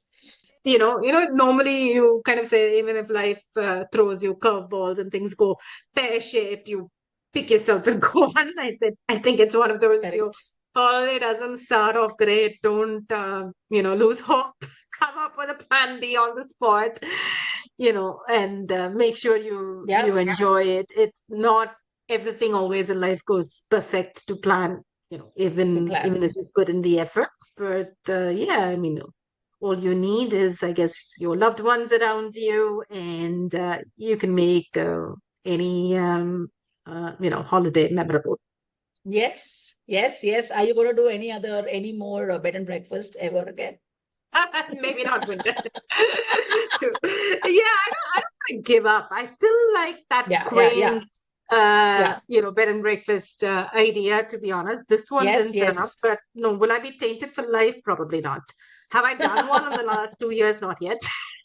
Speaker 1: Normally you kind of say, even if life throws you curveballs and things go pear-shaped, you pick yourself and go on. I said, I think it's one of those. If you
Speaker 2: Correct.
Speaker 1: holiday doesn't start off great, don't, lose hope. Come up with a plan B on the spot, and make sure you
Speaker 2: Yeah,
Speaker 1: enjoy it. It's not everything always in life goes perfect to plan.
Speaker 2: to
Speaker 1: Even
Speaker 2: plan.
Speaker 1: if you put in the effort, but yeah, I mean, all you need is, I guess, your loved ones around you, and you can make any holiday memorable.
Speaker 2: Yes, yes, yes. Are you going to do any more bed and breakfast ever again?
Speaker 1: Maybe not winter. True. Yeah, I don't give up. I still like that
Speaker 2: Yeah, yeah, yeah,
Speaker 1: quaint,
Speaker 2: yeah.
Speaker 1: bed and breakfast idea. To be honest, this one
Speaker 2: Yes,
Speaker 1: didn't turn up.
Speaker 2: yes.
Speaker 1: But no, will I be tainted for life? Probably not. Have I done one in the last 2 years? Not yet.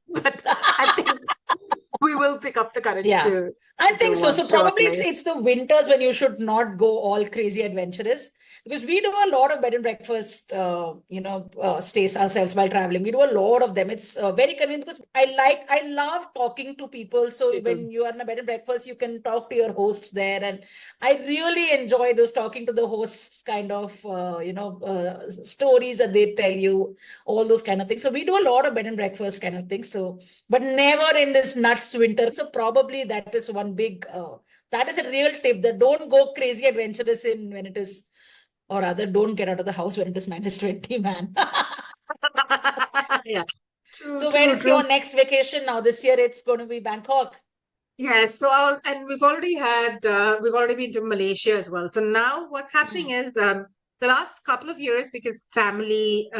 Speaker 1: But I think we will pick up the courage
Speaker 2: Yeah,
Speaker 1: to
Speaker 2: I think
Speaker 1: do
Speaker 2: so.
Speaker 1: one
Speaker 2: So probably
Speaker 1: shortly.
Speaker 2: it's the winters when you should not go all crazy adventurous, because we do a lot of bed and breakfast, stays ourselves while traveling. We do a lot of them. It's very convenient because I love talking to people. So
Speaker 1: People.
Speaker 2: when you are in a bed and breakfast, you can talk to your hosts there, and I really enjoy those talking to the hosts kind of stories that they tell you, all those kind of things. So we do a lot of bed and breakfast kind of things. So but never in this nuts winter. So probably that is one big, that is a real tip, that don't go crazy adventurous in when it is, or rather don't get out of the house when it is -20, man.
Speaker 1: Yeah. True,
Speaker 2: So where
Speaker 1: true,
Speaker 2: is
Speaker 1: true.
Speaker 2: your next vacation now? This year it's going to be Bangkok.
Speaker 1: Yes, so and we've already been to Malaysia as well. So now what's happening
Speaker 2: Mm.
Speaker 1: is the last couple of years, because family,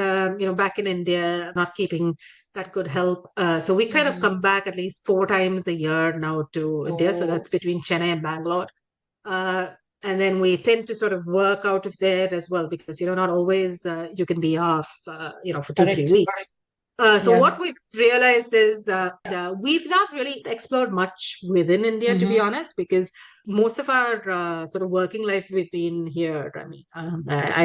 Speaker 1: back in India, not keeping that good health. So we kind of
Speaker 2: Mhm.
Speaker 1: come back at least 4 times a year now to India. So that's
Speaker 2: Oh,
Speaker 1: between Chennai and Bangalore. Uh, and then we tend to sort of work out of there as well, because, not always you can be off, for 2, 3
Speaker 2: correct.
Speaker 1: weeks. So
Speaker 2: Yeah.
Speaker 1: what we've realized is we've not really explored much within India, to be
Speaker 2: Mm-hmm.
Speaker 1: honest, because most of our sort of working life we've been here. I mean,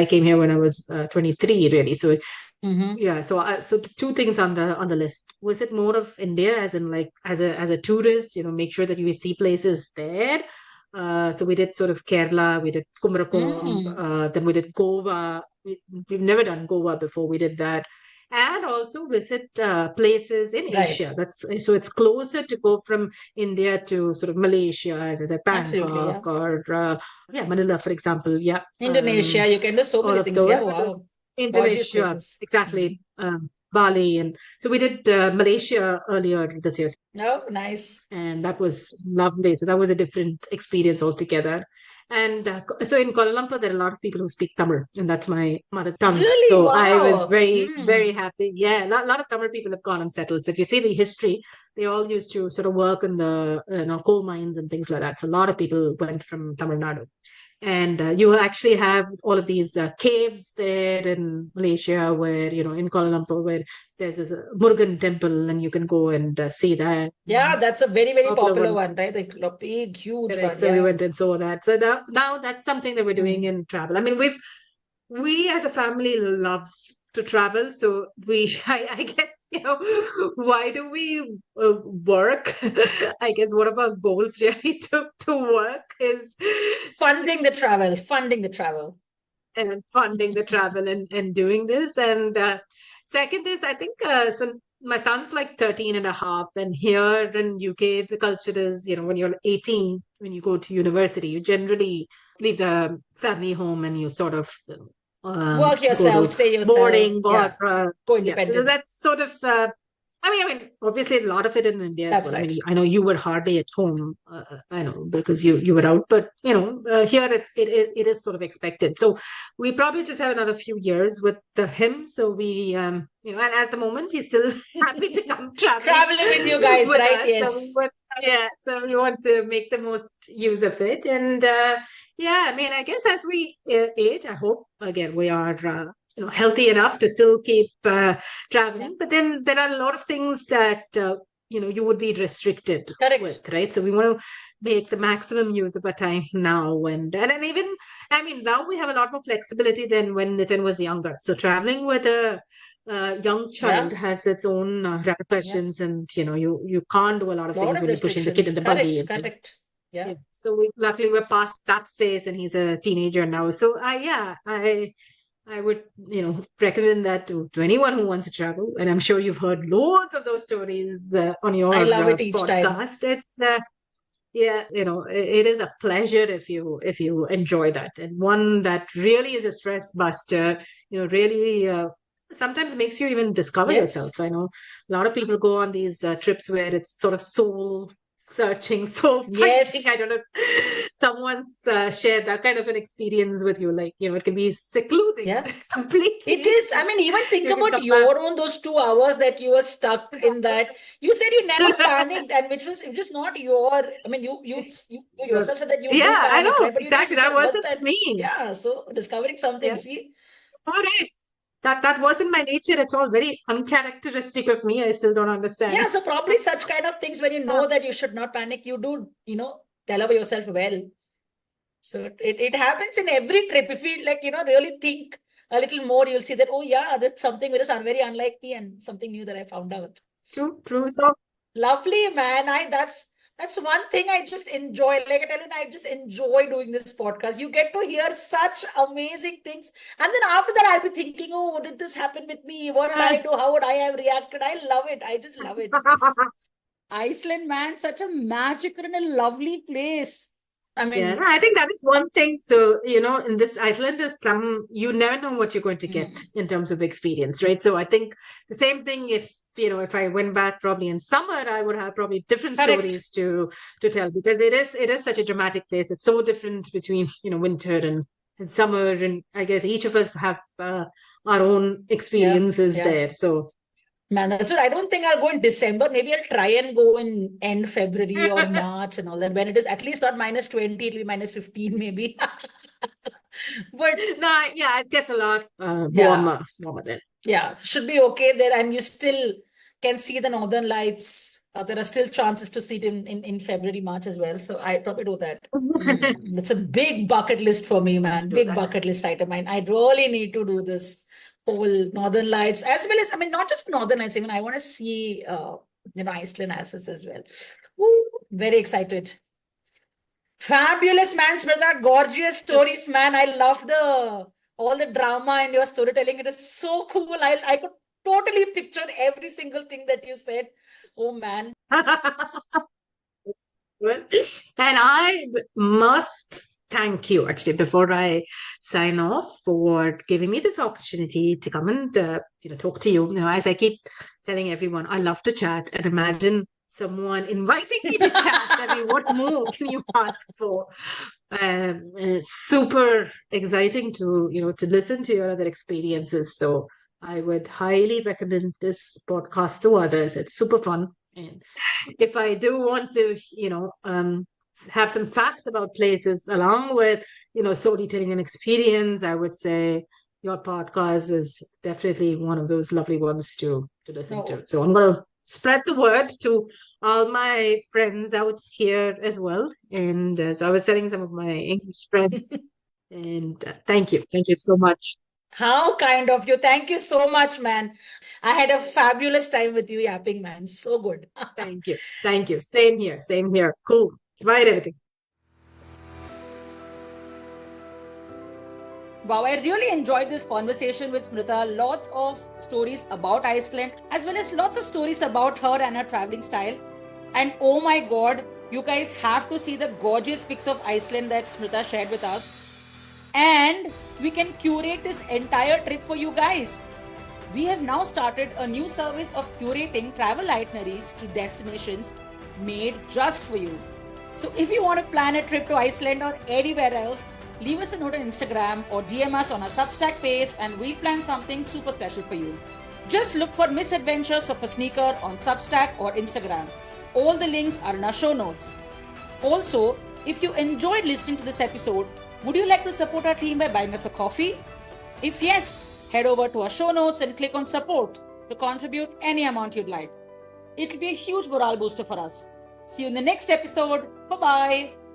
Speaker 1: I came here when I was 23, really. So
Speaker 2: Mm-hmm.
Speaker 1: yeah, so the two things on the list. Was it more of India, as in like as a tourist, make sure that you see places there. So we did sort of Kerala, we did Kumarakom,
Speaker 2: Mm.
Speaker 1: then we did Goa. We've never done Goa before. We did that, and also visit places in
Speaker 2: Right.
Speaker 1: Asia. That's so it's closer to go from India to sort of Malaysia, as I said,
Speaker 2: Absolutely. Yeah.
Speaker 1: Bangkok or Manila, for example. Yeah,
Speaker 2: Indonesia, you can do so
Speaker 1: all
Speaker 2: many
Speaker 1: of
Speaker 2: things. Yeah.
Speaker 1: those.
Speaker 2: Wow. Gorgeous
Speaker 1: Indonesia,
Speaker 2: places. Mhm.
Speaker 1: exactly. Bali, and so we did Malaysia earlier this year,
Speaker 2: Oh, nice.
Speaker 1: and that was lovely. So that was a different experience altogether. And so in Kuala Lumpur, there are a lot of people who speak Tamil, and that's my mother tongue.
Speaker 2: Really?
Speaker 1: So I was
Speaker 2: Wow.
Speaker 1: very,
Speaker 2: Mm.
Speaker 1: very happy. Yeah, a lot of Tamil people have gone and settled. So if you see the history, they all used to sort of work in the coal mines and things like that. So a lot of people went from Tamil Nadu. And you actually have all of these caves there in Malaysia, where, in Kuala Lumpur, where there's this Murugan temple, and you can go and see that.
Speaker 2: Yeah, that's a very, very
Speaker 1: Popular
Speaker 2: popular
Speaker 1: one.
Speaker 2: one, right? The big, huge
Speaker 1: Correct.
Speaker 2: one.
Speaker 1: So we
Speaker 2: Yeah.
Speaker 1: went and saw that. So now that's something that we're doing
Speaker 2: Mm.
Speaker 1: in travel. I mean, we as a family love to travel. So I guess, why do we work? I guess one of our goals really to work is
Speaker 2: Funding the travel, funding the travel.
Speaker 1: and funding the travel and doing this. And second is, I think, so my son's like 13 and a half, and here in UK, the culture is, when you're 18, when you go to university, you generally leave the family home and you sort of
Speaker 2: Work
Speaker 1: go
Speaker 2: yourself,
Speaker 1: to
Speaker 2: stay yourself.
Speaker 1: boarding or
Speaker 2: Yeah. Go
Speaker 1: yeah, so
Speaker 2: independent.
Speaker 1: that's sort of I mean, obviously a lot of it in India as
Speaker 2: That's
Speaker 1: well. I
Speaker 2: right.
Speaker 1: mean, I know you were hardly at home, I know, because you were out, but here it is sort of expected. So we probably just have another few years with him. So we, and at the moment he's still happy to come traveling
Speaker 2: Traveling with you guys,
Speaker 1: with
Speaker 2: right?
Speaker 1: us.
Speaker 2: Yes.
Speaker 1: Yeah, so we want to make the most use of it, and yeah, I mean, I guess as we age, I hope again we are. Healthy enough to still keep
Speaker 2: Yeah.
Speaker 1: traveling. But then there are a lot of things that you would be restricted
Speaker 2: Correct.
Speaker 1: with, right? So we want to make the maximum use of our time now. And even, I mean, now we have a lot more flexibility than when Nitin was younger. So traveling with a young child
Speaker 2: Yeah.
Speaker 1: has its own repercussions, and you can't do a lot of
Speaker 2: Lot
Speaker 1: things
Speaker 2: of
Speaker 1: when you're pushing the kid in
Speaker 2: restrictions.
Speaker 1: the buggy
Speaker 2: Correct.
Speaker 1: and things.
Speaker 2: Correct. Yeah.
Speaker 1: Yeah. So luckily we're past that phase, and he's a teenager now. So I would, recommend that to anyone who wants to travel. And I'm sure you've heard loads of those stories on your
Speaker 2: I love it each time.
Speaker 1: podcast. It's yeah, it is a pleasure if you enjoy that, and one that really is a stress buster. Really. Sometimes makes you even discover
Speaker 2: Yes.
Speaker 1: yourself. I know a lot of people go on these trips where it's sort of soul searching, soul finding. I
Speaker 2: Yes.
Speaker 1: don't know if someone's shared that kind of an experience with you. Like, it can be secluding
Speaker 2: Yeah.
Speaker 1: completely.
Speaker 2: It is. I mean, even think
Speaker 1: You can
Speaker 2: about
Speaker 1: come back.
Speaker 2: your own those 2 hours that you were stuck in that. You said you never panicked, and which was just not your. I mean, you yourself said that you do
Speaker 1: Yeah, I
Speaker 2: panic,
Speaker 1: know
Speaker 2: right? But you did.
Speaker 1: exactly.
Speaker 2: You
Speaker 1: That
Speaker 2: said, was
Speaker 1: wasn't
Speaker 2: that?
Speaker 1: me.
Speaker 2: Yeah. So discovering something.
Speaker 1: Yeah,
Speaker 2: See.
Speaker 1: all right. That wasn't my nature at all. Very uncharacteristic of me. I still don't understand.
Speaker 2: Yeah. So probably such kind of things when you know that you should not panic, you do. Deliver yourself well. So it happens in every trip. If you really think a little more, you'll see that, oh yeah, that's something which is very unlike me and something new that I found out.
Speaker 1: True, true. So
Speaker 2: Lovely, man. That's one thing I just enjoy. Like I tell you, I just enjoy doing this podcast. You get to hear such amazing things. And then after that, I'll be thinking, oh, did this happen with me? What did I do? How would I have reacted? I love it. I just love it. Iceland, man, such a magical and a lovely place. I
Speaker 1: yeah,
Speaker 2: mean,
Speaker 1: no, I think that is one thing. So, in this Iceland, you never know what you're going to get in terms of experience, right? So I think the same thing if I went back probably in summer, I would have probably different
Speaker 2: correct.
Speaker 1: stories to tell, because it is such a dramatic place. It's so different between, winter and summer. And I guess each of us have our own experiences
Speaker 2: Yeah.
Speaker 1: there. So
Speaker 2: Man, so I don't think I'll go in December. Maybe I'll try and go in end February or March and all that. When it is at least not -20, it'll be -15 maybe. But
Speaker 1: no, yeah, it gets a lot
Speaker 2: yeah,
Speaker 1: warmer then.
Speaker 2: yeah, should be okay there. And you still can see the northern lights. There are still chances to see it in February, March as well. So I probably do that. It's a big bucket list for me, man.
Speaker 1: Do
Speaker 2: Big
Speaker 1: that.
Speaker 2: bucket list item. I really need to do this whole northern lights, as well as, I mean, not just northern lights, even I want to see Iceland assets as well. Woo, very excited. Fabulous, man. Smrutha, gorgeous stories, man. I love all the drama in your storytelling. It is so cool. I could totally picture every single thing that you said. Oh man.
Speaker 1: Well, and I must thank you, actually, before I sign off, for giving me this opportunity to come and talk to you. As I keep telling everyone, I love to chat, and imagine someone inviting me to chat. I mean, what more can you ask for? It's super exciting to listen to your other experiences. So I would highly recommend this podcast to others. It's super fun. And if I do want to, have some facts about places along with, storytelling and experience, I would say your podcast is definitely one of those lovely ones to listen to. So I'm going to spread the word to all my friends out here as well. And so I was telling some of my English friends, and thank you. Thank you so much.
Speaker 2: How kind of you. Thank you so much, man. I had a fabulous time with you yapping, man. So good.
Speaker 1: Thank you. Thank you. Same here. Same here. Cool. Right, everything.
Speaker 2: Wow, I really enjoyed this conversation with Smrutha. Lots of stories about Iceland, as well as lots of stories about her and her traveling style. And oh my God, you guys have to see the gorgeous pics of Iceland that Smrutha shared with us. And we can curate this entire trip for you guys. We have now started a new service of curating travel itineraries to destinations made just for you. So if you want to plan a trip to Iceland or anywhere else, leave us a note on Instagram or DM us on our Substack page and we'll plan something super special for you. Just look for Misadventures of a Sneaker on Substack or Instagram. All the links are in our show notes. Also, if you enjoyed listening to this episode, would you like to support our team by buying us a coffee? If yes, head over to our show notes and click on support to contribute any amount you'd like. It'll be a huge morale booster for us. See you in the next episode. Bye bye.